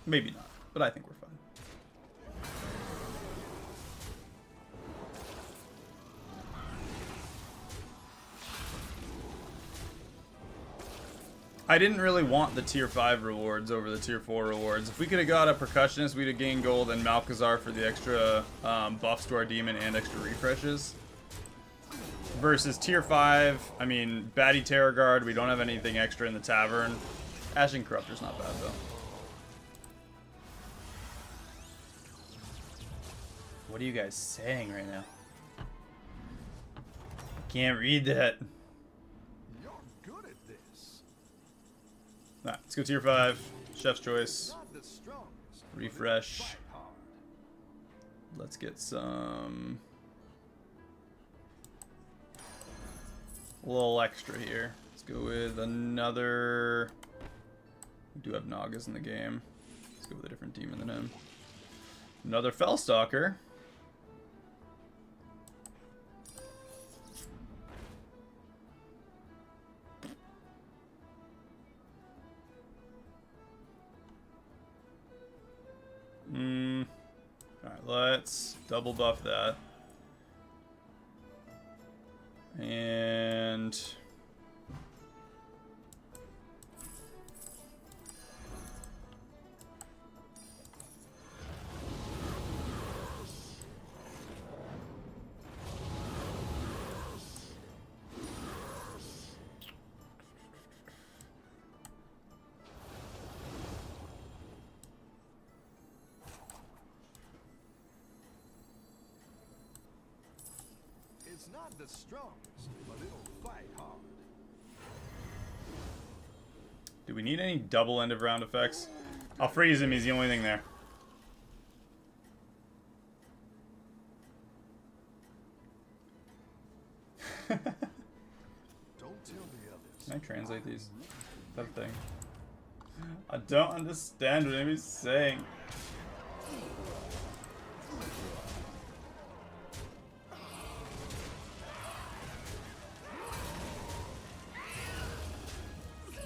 Maybe not, but I think we're fine. I didn't really want the tier 5 rewards over the tier 4 rewards. If we could have got a percussionist, we'd have gained gold, and Malkazar for the extra buffs to our demon and extra refreshes. Versus tier 5, I mean, Batty Terror Guard, we don't have anything extra in the tavern. Ashing Corruptor's not bad, though. What are you guys saying right now? Can't read that. You're good at this. Alright, let's go tier 5. Chef's choice. Not the strongest. but Refresh. fight hard. Let's get some. A little extra here. Let's go with another. We do have Nagas in the game. Let's go with a different demon than him. Another Fellstalker. Let's double buff that. And It's not the strongest, but it'll fight hard. do we need any double end of round effects? I'll freeze him, he's the only thing there. Don't tell the others. Can I translate these? Is that a thing? I don't understand what anybody's saying.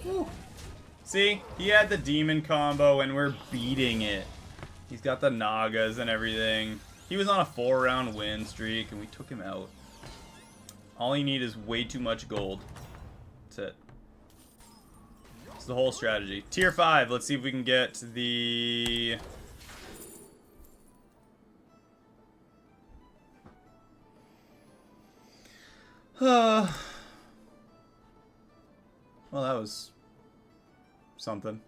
Whew. See, he had the demon combo and we're beating it. He's got the Nagas and everything. He was on a 4-round win streak and we took him out. All you need is way too much gold. That's it. It's the whole strategy. Tier 5. Let's see if we can get the... well, that was something.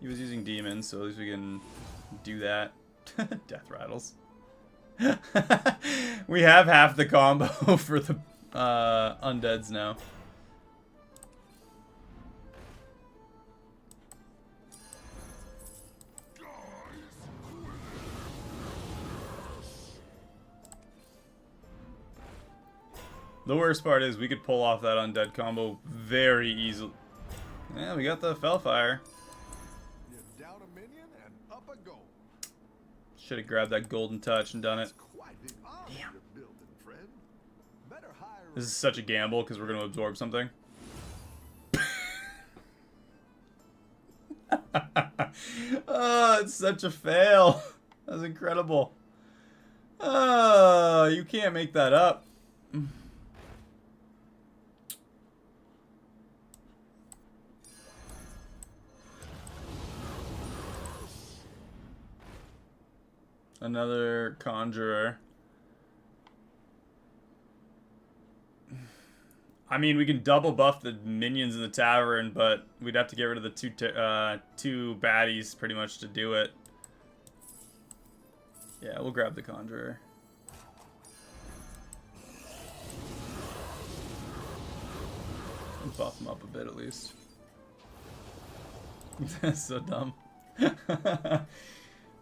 He was using demons, so at least we can do that. Death rattles. We have half the combo for the undeads now. The worst part is we could pull off that undead combo very easily. Yeah, we got the Fellfire. You down a minion and up a goal. Should have grabbed that golden touch and done it. It's quite the army you're building, friend. Better hire This is such a gamble because we're going to absorb something. Oh, it's such a fail. That was incredible. Oh, you can't make that up. Another conjurer. I mean, we can double buff the minions in the tavern, but we'd have to get rid of the two baddies pretty much to do it. Yeah, we'll grab the conjurer. Buff him up a bit at least. That's so dumb.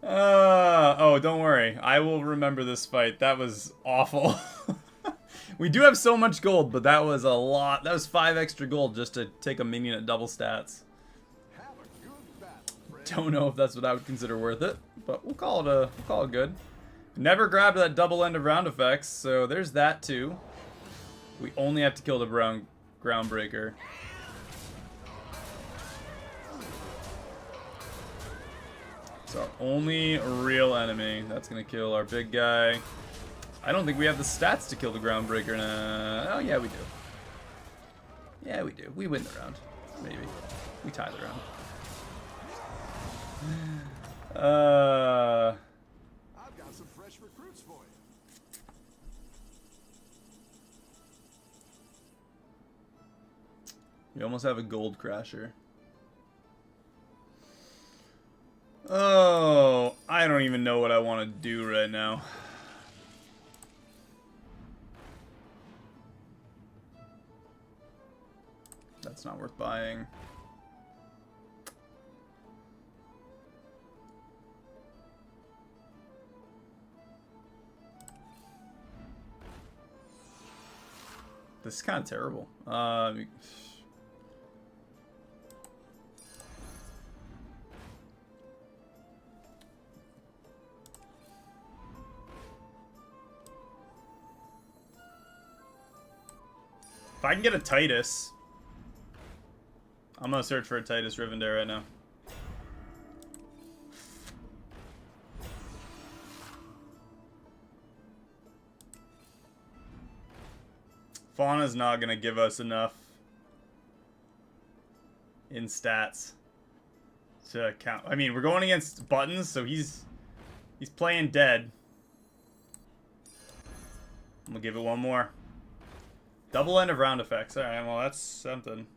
Oh, don't worry. I will remember this fight. That was awful. We do have so much gold, but that was a lot. That was 5 extra gold just to take a minion at double stats. have a good battle, friend. Don't know if that's what I would consider worth it, but we'll call it good. Never grabbed that double end of round effects, so there's that too. We only have to kill the groundbreaker. It's our only real enemy. That's gonna kill our big guy. I don't think we have the stats to kill the groundbreaker now. Oh yeah, we do. Yeah, we do. We win the round. Maybe. We tie the round. I've got some fresh recruits for you. We almost have a gold crasher. Oh, I don't even know what I want to do right now. That's not worth buying. This is kind of terrible. If I can get a Titus, I'm gonna search for a Titus Rivendare right now. Fauna's not going to give us enough in stats to count. I mean, we're going against buttons, so he's playing dead. I'm going to give it one more. Double end of round effects. Alright, well, that's something.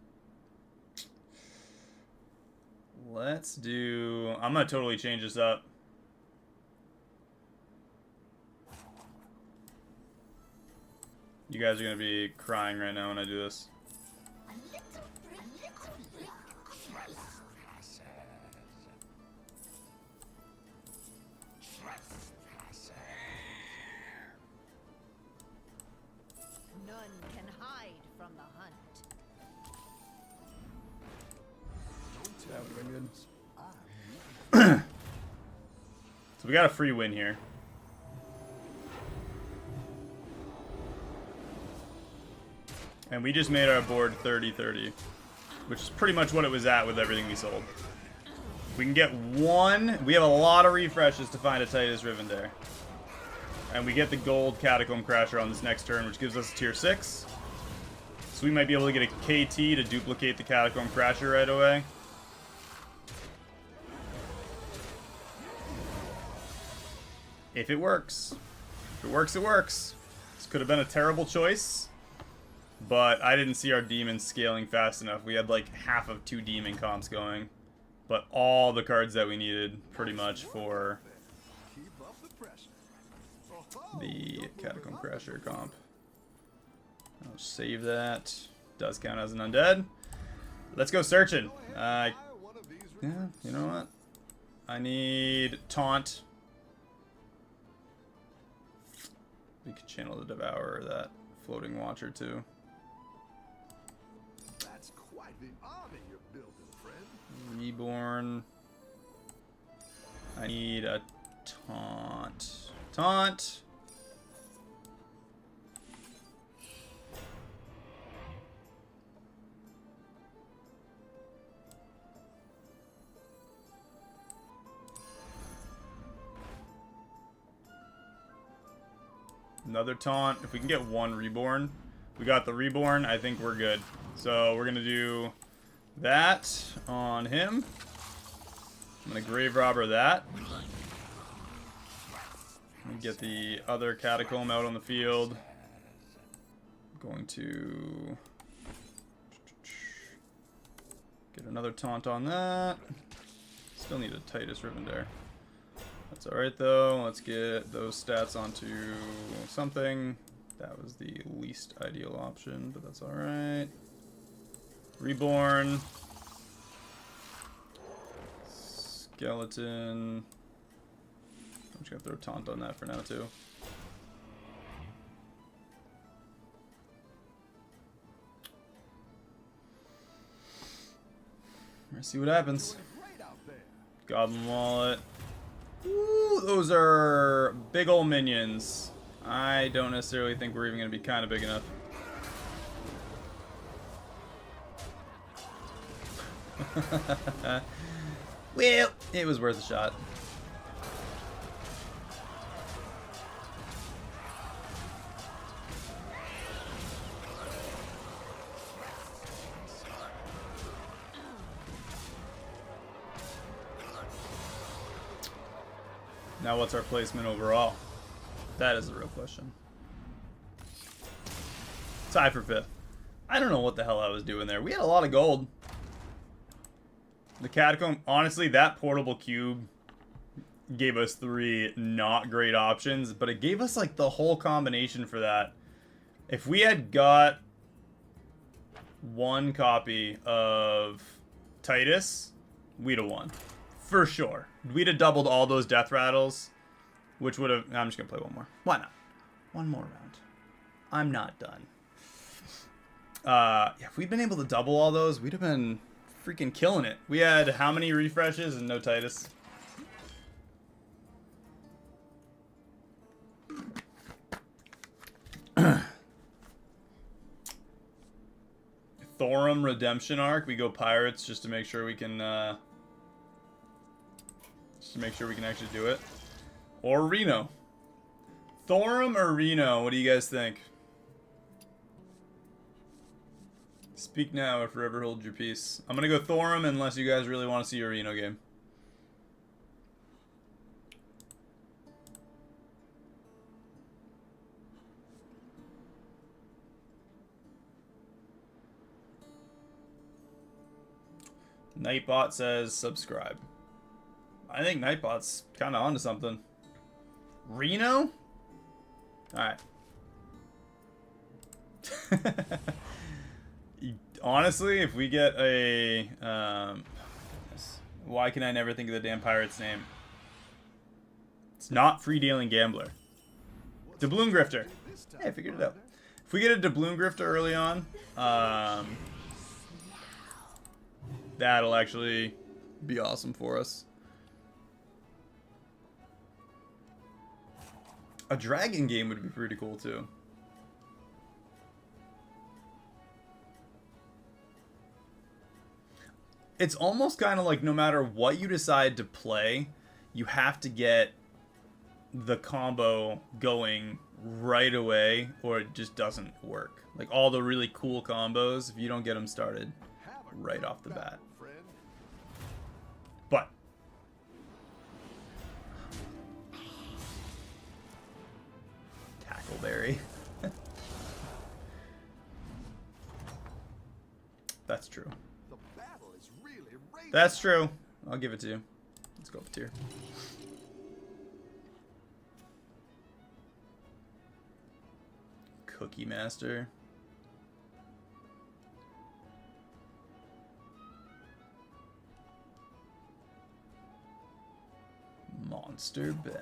Let's do... I'm going to totally change this up. You guys are going to be crying right now when I do this. None can hide from the hunt. That would have been good. So we got a free win here. And we just made our board 30-30, which is pretty much what it was at with everything we sold. We can get one. We have a lot of refreshes to find a Titus Rivendare. And we get the gold Catacomb Crasher on this next turn, which gives us a tier 6. So we might be able to get a KT to duplicate the Catacomb Crasher right away. If it works. If it works, it works. This could have been a terrible choice. But I didn't see our demons scaling fast enough. We had like half of 2 demon comps going. But all the cards that we needed pretty much for the Catacomb Crasher comp. I'll save that. Does count as an undead. Let's go searching. Yeah, you know what? I need Taunt. We could channel the Devourer, that Floating Watcher too. That's quite the army you're building, friend. Reborn. I need a Taunt. Taunt! Another Taunt. If we can get one Reborn. We got the Reborn. I think we're good. So we're going to do that on him. I'm going to Grave Robber that. Get the other Catacomb out on the field. I'm going to get another Taunt on that. Still need a Titus Rivendare. That's alright though. Let's get those stats onto something. That was the least ideal option, but that's alright. Reborn. Skeleton. I'm just gonna throw Taunt on that for now too. Let's see what happens. Goblin Wallet. Ooh, those are big ol' minions. I don't necessarily think we're even gonna be kind of big enough. Well, it was worth a shot. Now what's our placement overall? That is the real question. Tie for 5th. I don't know what the hell I was doing there. We had a lot of gold. The Catacomb, honestly, that portable cube gave us 3 not great options, but it gave us like the whole combination for that. If we had got 1 copy of Titus, we'd have won. For sure. We'd have doubled all those death rattles, which would have... I'm just going to play one more. Why not? One more round. I'm not done. Yeah, if we'd been able to double all those, we'd have been freaking killing it. We had how many refreshes and no Titus? Thorum Redemption Arc. We go Pirates just to make sure we can... actually do it. Or Reno. Thorum or Reno? What do you guys think? Speak now or forever hold your peace. I'm gonna go Thorum unless you guys really want to see a Reno game. Nightbot says subscribe. I think Nightbot's kind of onto something. Reno? Alright. Honestly, if we get a... why can I never think of the damn pirate's name? It's not Free-Dealing Gambler. Doubloon Grifter. Hey, I figured it out. If we get a Doubloon Grifter early on, that'll actually be awesome for us. A dragon game would be pretty cool too. It's almost kind of like no matter what you decide to play, you have to get the combo going right away or it just doesn't work. Like all the really cool combos, if you don't get them started right off the bat. But Tackleberry. That's true. That's true. I'll give it to you. Let's go up a tier. Cookie Master. Monster Ben.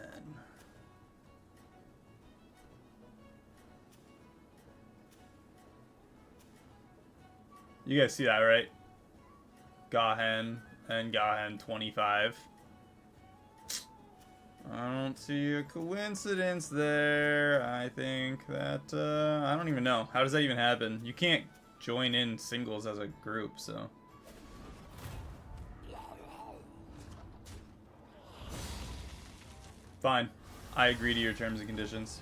You guys see that, right? Gahen and Gahen 25. I don't see a coincidence there. I think that, I don't even know. How does that even happen? You can't join in singles as a group, so. Fine. I agree to your terms and conditions.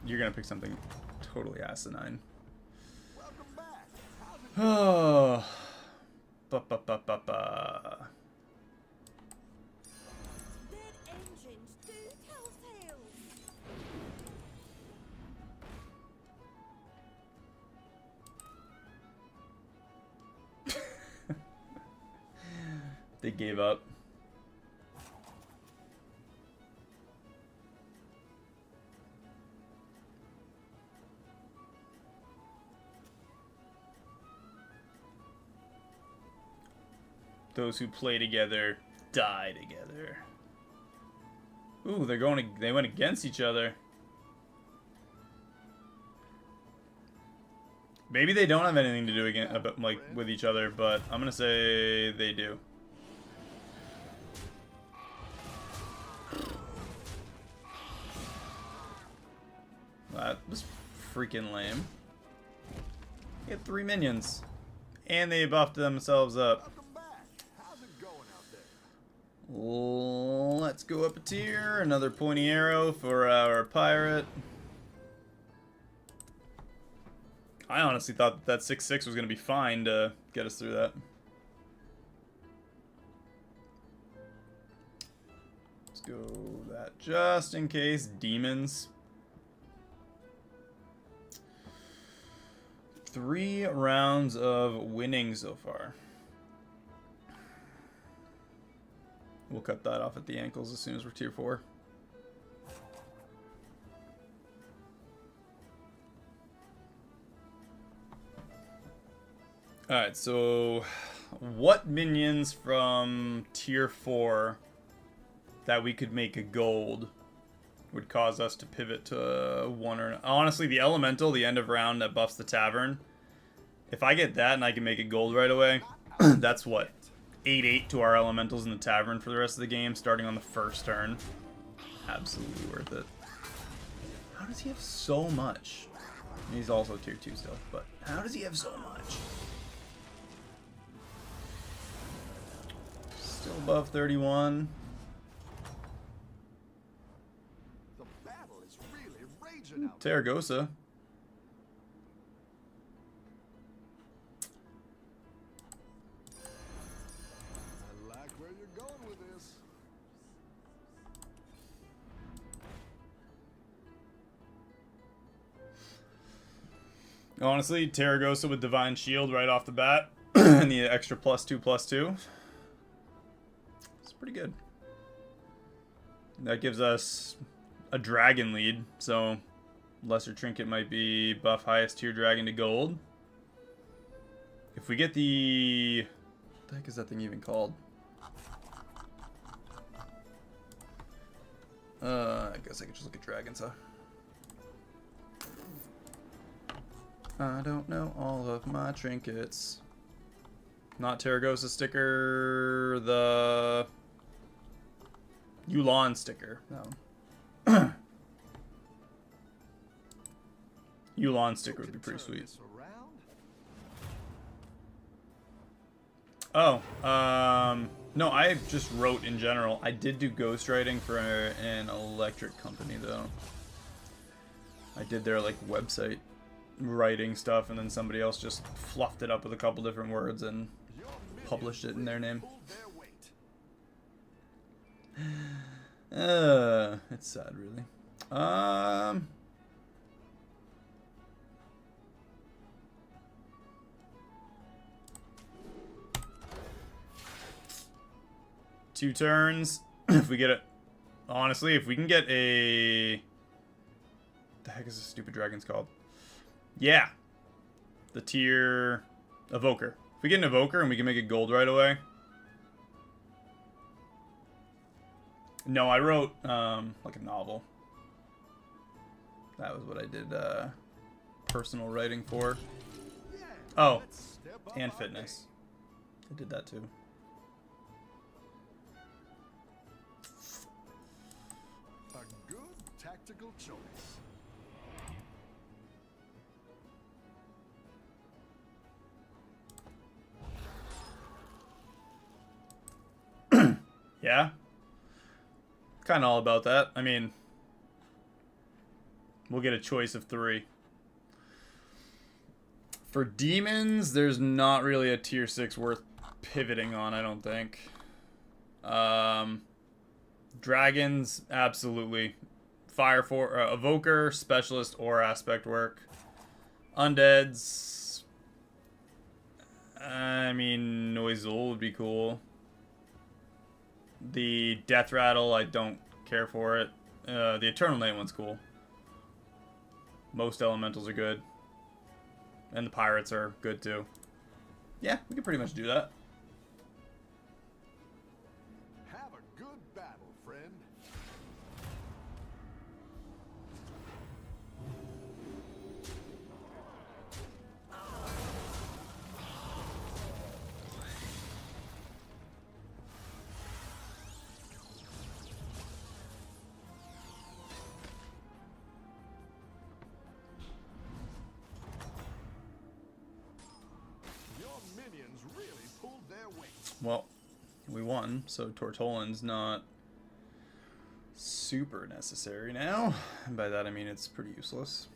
You're gonna pick something totally asinine. Oh. Ba-ba-ba-ba-ba. Dead engines do tell tales. They gave up. Those who play together die together. Ooh, they went against each other. Maybe they don't have anything to do with each other, but I'm gonna say they do. That was freaking lame. They had 3 minions. And they buffed themselves up. Let's go up a tier. Another pointy arrow for our pirate. I honestly thought that 6-6 was going to be fine to get us through that. Let's go that just in case. Demons. 3 rounds of winning so far. We'll cut that off at the ankles as soon as we're tier 4. Alright, so what minions from tier 4 that we could make a gold would cause us to pivot to 1 or... Honestly, the elemental, the end of round that buffs the tavern. If I get that and I can make it gold right away, that's what? 8-8 to our elementals in the tavern for the rest of the game, starting on the first turn. Absolutely worth it. How does he have so much? He's also tier 2 still, but how does he have so much? Still above 31. The battle is really raging out. Terragosa. Honestly, Terragosa with Divine Shield right off the bat. And the extra +2/+2. It's pretty good. That gives us a dragon lead, so lesser trinket might be buff highest tier dragon to gold. If we get the... What the heck is that thing even called? I guess I could just look at dragons, huh? I don't know all of my trinkets. Not Terragosa sticker, the Yulan sticker. No. Yulan sticker would be pretty sweet. Oh, no, I just wrote in general. I did do ghostwriting for an electric company, though. I did their, like, website writing stuff, and then somebody else just fluffed it up with a couple different words and published it in their name. It's sad, really. Two turns. If we get it, honestly, if we can get a, the heck is this stupid dragon's called? Yeah, the tier evoker. If we get an evoker and we can make it gold right away. No, I wrote like a novel. That was what I did personal writing for. Oh, and fitness. I did that too. A good tactical choice. Yeah. Kind of all about that. I mean, we'll get a choice of 3. For demons, there's not really a tier 6 worth pivoting on, I don't think. Dragons, absolutely. Fire for evoker, specialist, or aspect work. Undeads, I mean, Noizul would be cool. The Death Rattle, I don't care for it. The Eternal Night one's cool. Most elementals are good. And the pirates are good too. Yeah, we can pretty much do that. Have a good battle, friend. Well, we won, so Tortolan's not super necessary now. And by that I mean it's pretty useless.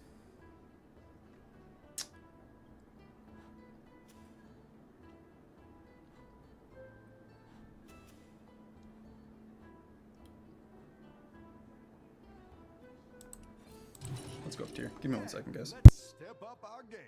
Let's go up tier. Give me 1 second, guys. Let's step up our game.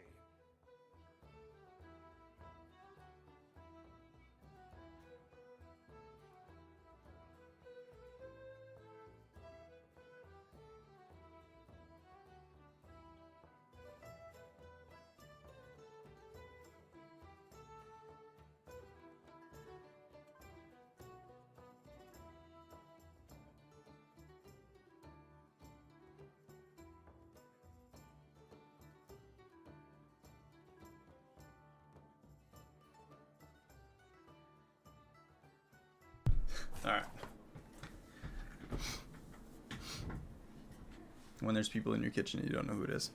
Alright. When there's people in your kitchen and you don't know who it is.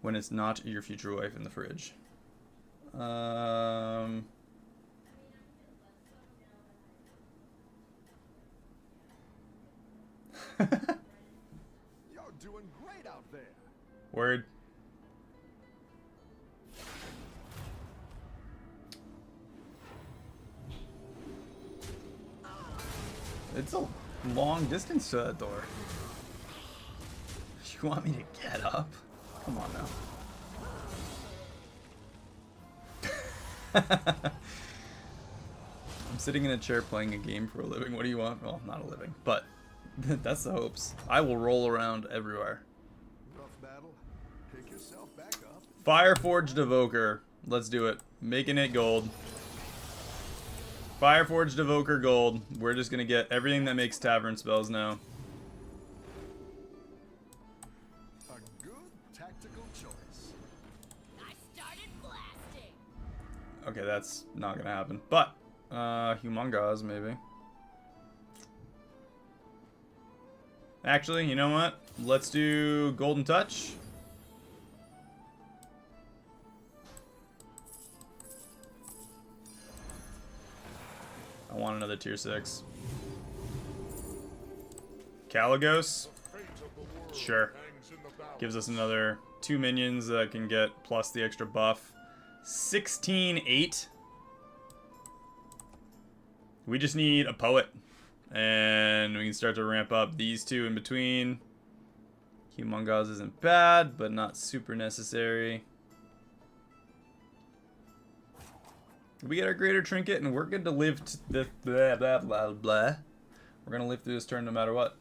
When it's not your future wife in the fridge. You're doing great out there. Word. It's a long distance to that door. You want me to get up? Come on now. I'm sitting in a chair playing a game for a living. What do you want? Well, not a living, but that's the hopes. I will roll around everywhere. Rough battle. Pick yourself back up. Fireforged Evoker. Let's do it. Making it gold. Fireforged Evoker gold. We're just gonna get everything that makes tavern spells now. A good tactical choice. I started blasting. Okay, that's not gonna happen. But Humongous maybe. Actually, you know what? Let's do Golden Touch. I want another tier 6. Caligos. Sure. Gives us another 2 minions that can get plus the extra buff. 16-8. We just need a poet. And we can start to ramp up these two in between. Humongous isn't bad, but not super necessary. We get our greater trinket, and we're good to live to the blah blah blah blah. We're gonna live through this turn no matter what.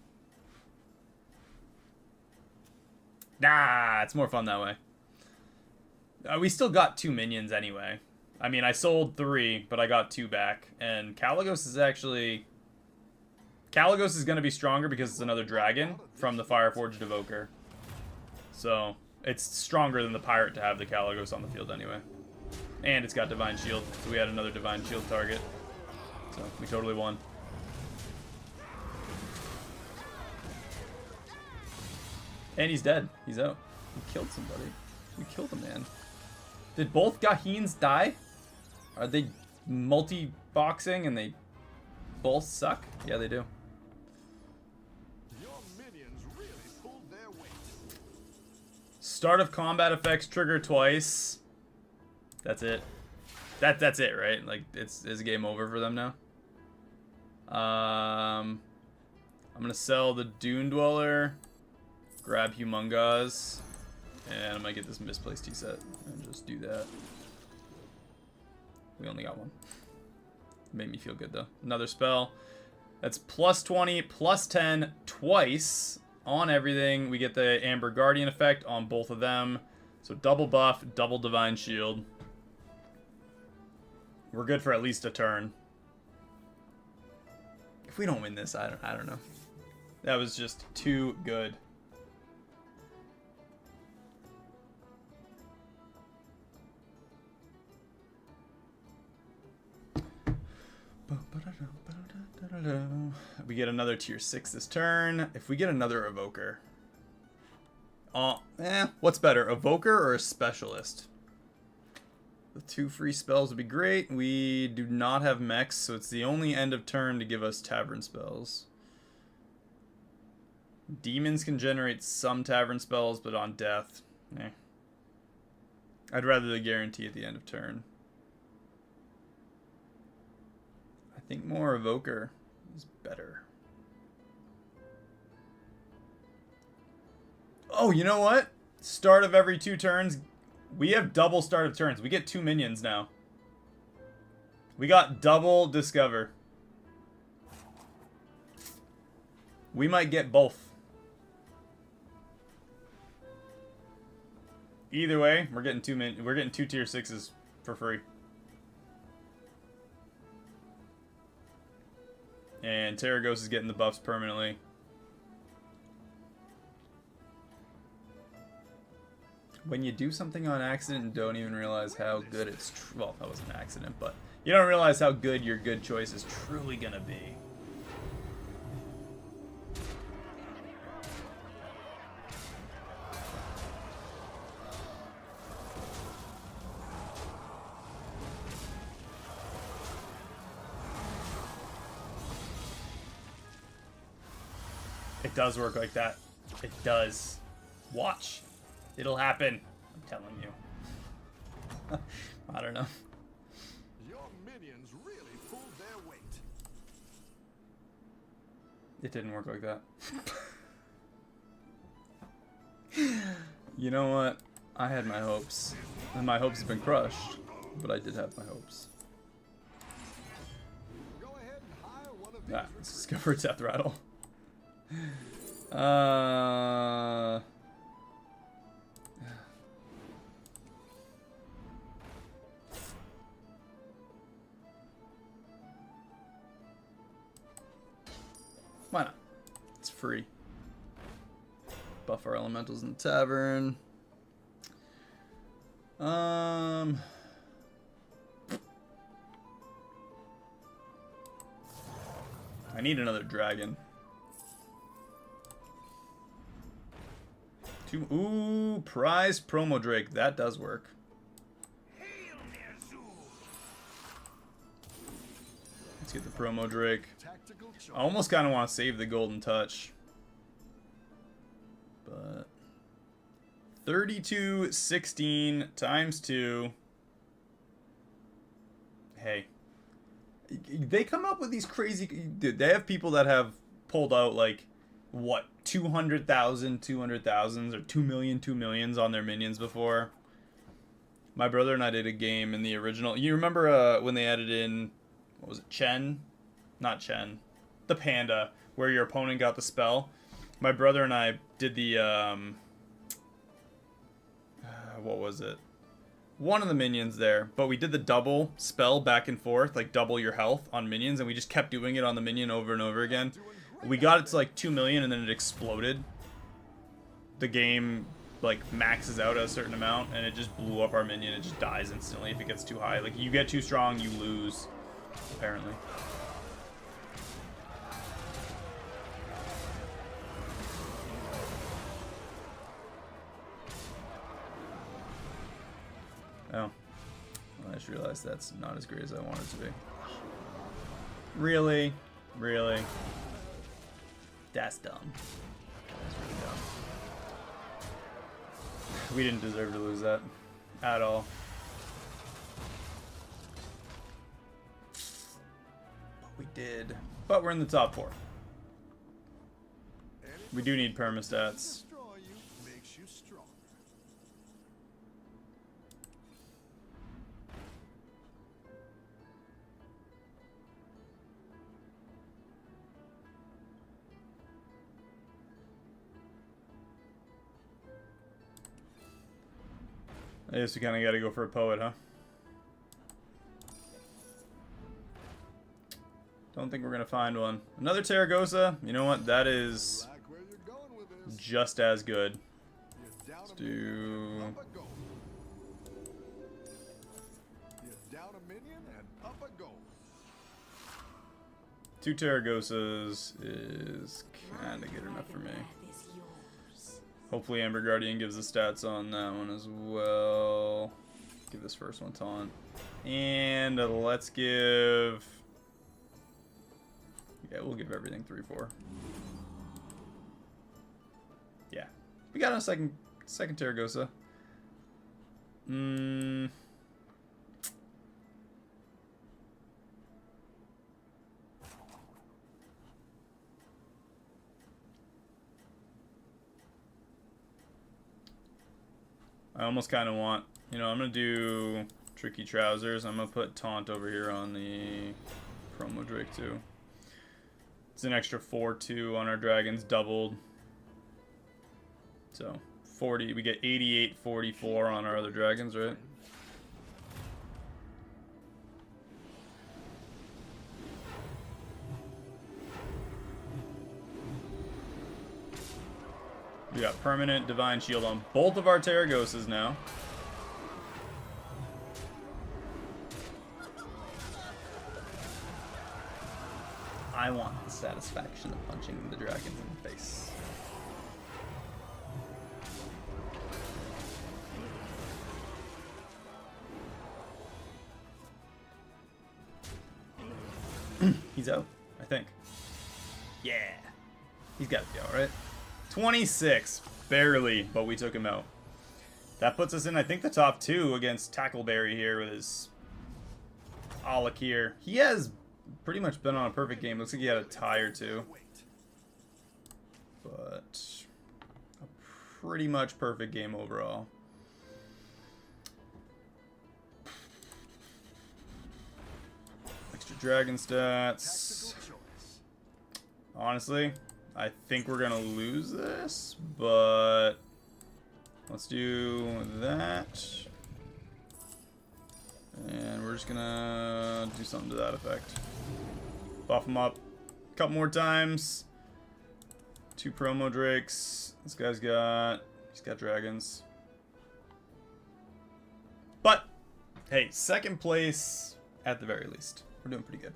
Nah, it's more fun that way. We still got 2 minions anyway. I mean, I sold 3, but I got 2 back. And Caligos is actually... Caligos is going to be stronger because it's another dragon from the Fireforged Evoker. So, it's stronger than the pirate to have the Caligos on the field anyway. And it's got Divine Shield, so we had another Divine Shield target. So, we totally won. And he's dead. He's out. We killed somebody. We killed a man. Did both Gaheens die? Are they multi-boxing and they both suck? Yeah, they do. Your minions really pulled their weight. Start of combat effects trigger twice. That's it. That's it, right? Like it's game over for them now. I'm gonna sell the Dune Dweller, grab Humongous, and I might get this misplaced tea set and just do that. We only got one. Made me feel good though. Another spell. That's plus 20, plus 10 twice on everything. We get the Amber Guardian effect on both of them. So double buff, double Divine Shield. We're good for at least a turn. If we don't win this, I don't know. That was just too good. We get another tier 6 this turn. If we get another Evoker. What's better, Evoker or a Specialist? The 2 free spells would be great. We do not have mechs, so it's the only end of turn to give us tavern spells. Demons can generate some tavern spells, but on death, I'd rather the guarantee at the end of turn. I think more Evoker is better. Oh, you know what? Start of every 2 turns. We have double start of turns. We get 2 minions now. We got double Discover. We might get both. Either way, we're getting 2 tier 6s for free. And Terragos is getting the buffs permanently. When you do something on accident and don't even realize how good it's... Well, that was an accident, but... You don't realize how good your good choice is truly gonna be. It does work like that. It does. Watch. It'll happen. I'm telling you. I don't know. Your minions really pulled their weight. It didn't work like that. You know what? I had my hopes. And my hopes have been crushed. But I did have my hopes. Go ahead and hire one of these Ah, let's just go for a death rattle. Uh... Why not? It's free. Buff our elementals in the tavern. I need another dragon. Ooh, prize promo Drake. That does work. Let's get the promo Drake. tactical choice. I almost kind of want to save the golden touch. But 3216 times 2. Hey. They come up with these crazy... Dude, they have people that have pulled out, like, what, 200,000s or 2 million, 2 millions on their minions before. My brother and I did a game in the original... You remember when they added in... What was it? Chen? Not Chen. The panda, where your opponent got the spell. My brother and I did the... what was it? One of the minions there, but we did the double spell back and forth, like double your health on minions, and we just kept doing it on the minion over and over again. We got it to like 2 million and then it exploded. The game like maxes out at a certain amount and it just blew up our minion. It just dies instantly if it gets too high. Like you get too strong, you lose, apparently. Oh. I just realized that's not as great as I want it to be. Really? Really? That's dumb. That's really dumb. We didn't deserve to lose that. At all. But we did. But we're in the top 4. We do need permastats. Destroy you makes you stronger. I guess we kind of got to go for a poet, huh? Don't think we're going to find one. Another Terragosa? You know what? That is Like where you're going with this. just as good. You're down Let's a minion, do... up a goal. You're down a minion and up a goal. 2 Terragosas is kind of good enough for me. Hopefully Amber Guardian gives the stats on that one as well. Give this first one taunt. And let's give... Yeah, we'll give everything 3-4. Yeah. We got a second Terragosa. I almost kind of want, you know, I'm going to do Tricky Trousers. I'm going to put Taunt over here on the Promo Drake too. It's an extra 4-2 on our dragons, doubled. So, 40, we get 88, 44 on our other dragons, right? We got permanent Divine Shield on both of our Terragosas now. I want the satisfaction of punching the dragons in the face. He's out, I think. Yeah. He's got to be out, right? 26. Barely, but we took him out. That puts us in, I think, the top 2 against Tackleberry here with his Alakir. He has pretty much been on a perfect game. Looks like he had a tie or 2. But a pretty much perfect game overall. Extra dragon stats. Honestly, I think we're gonna lose this, but let's do that. And we're just gonna do something to that effect. Buff him up a couple more times. 2 promo drakes. This guy's he's got dragons. But hey, second place at the very least. We're doing pretty good.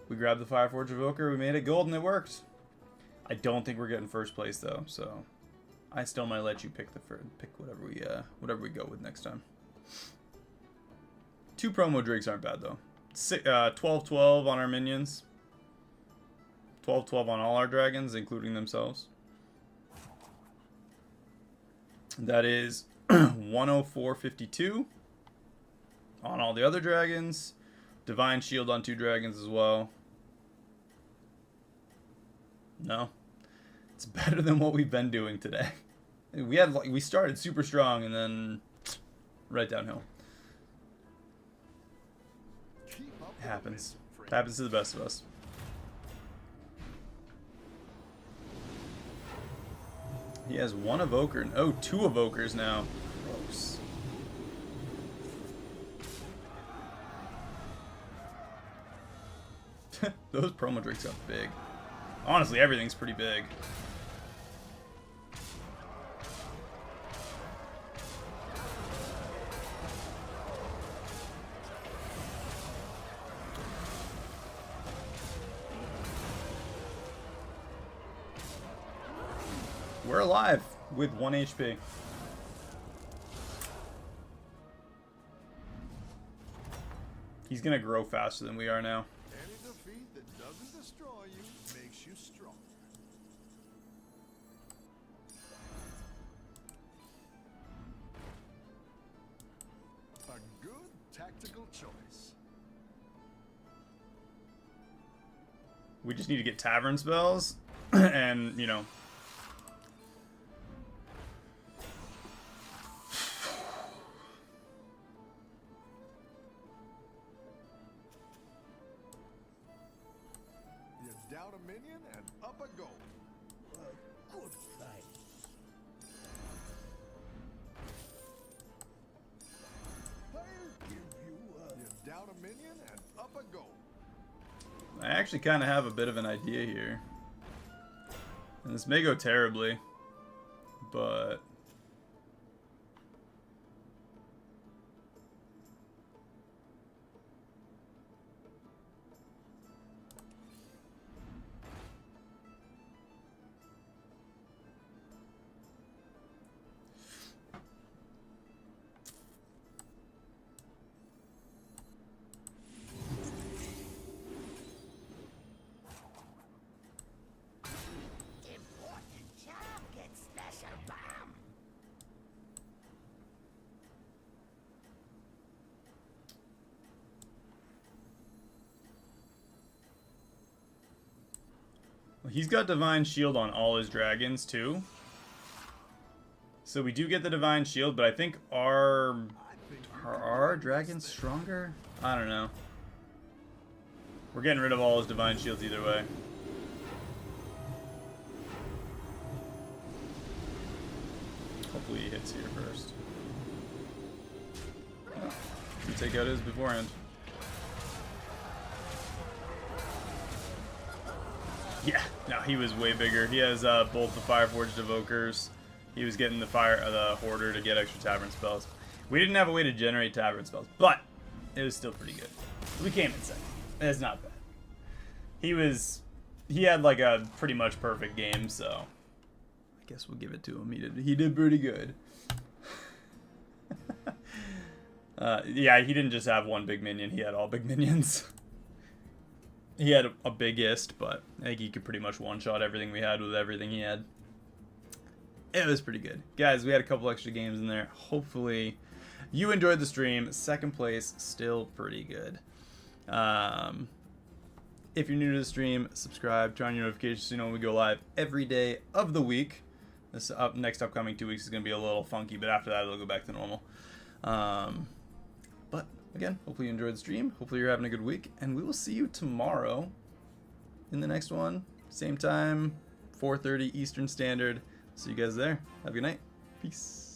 We grabbed the Fireforge Evoker, we made it gold, and it worked. I don't think we're getting first place though, so I still might let you pick whatever we go with next time. 2 promo drakes aren't bad though. 12-12 on our minions. 12-12 on all our dragons, including themselves. That is 104.52 on all the other dragons. Divine Shield on 2 dragons as well. No. It's better than what we've been doing today. We started super strong and then right downhill. It happens. It happens to the best of us. He has 1 evoker. Oh, 2 evokers now. Gross. Those promo drakes got big. Honestly, everything's pretty big. We're alive with 1 HP. He's gonna grow faster than we are now. Any defeat that doesn't destroy you makes you strong. A good tactical choice. We just need to get tavern spells and, you know. You down a minion and up a goal. Good fight. I'll give you You down a minion and up a goal. I actually kind of have a bit of an idea here. And this may go terribly, but important job gets special bomb. he's got Divine Shield on all his dragons too. So we do get the Divine Shield, but I think are our dragons stronger? I don't know. We're getting rid of all his Divine Shields either way. Hopefully he hits here first. Oh, we take out his beforehand. Yeah, no, he was way bigger. He has both the Fireforged Evokers. He was getting the Hoarder to get extra Tavern spells. We didn't have a way to generate Tavern spells, but it was still pretty good. We came in second. It's not bad. He had like a pretty much perfect game, so I guess we'll give it to him. He did pretty good. Yeah, he didn't just have 1 big minion. He had all big minions. He had a biggest, but I think he could pretty much one-shot everything we had with everything he had. It was pretty good. Guys, we had a couple extra games in there. Hopefully you enjoyed the stream. Second place, still pretty good. If you're new to the stream, subscribe, turn on your notifications so you know when we go live every day of the week. This next upcoming 2 weeks is going to be a little funky, but after that it'll go back to normal. But again, hopefully you enjoyed the stream. Hopefully you're having a good week, and we will see you tomorrow in the next one. Same time, 4:30 Eastern Standard. See you guys there. Have a good night. Peace.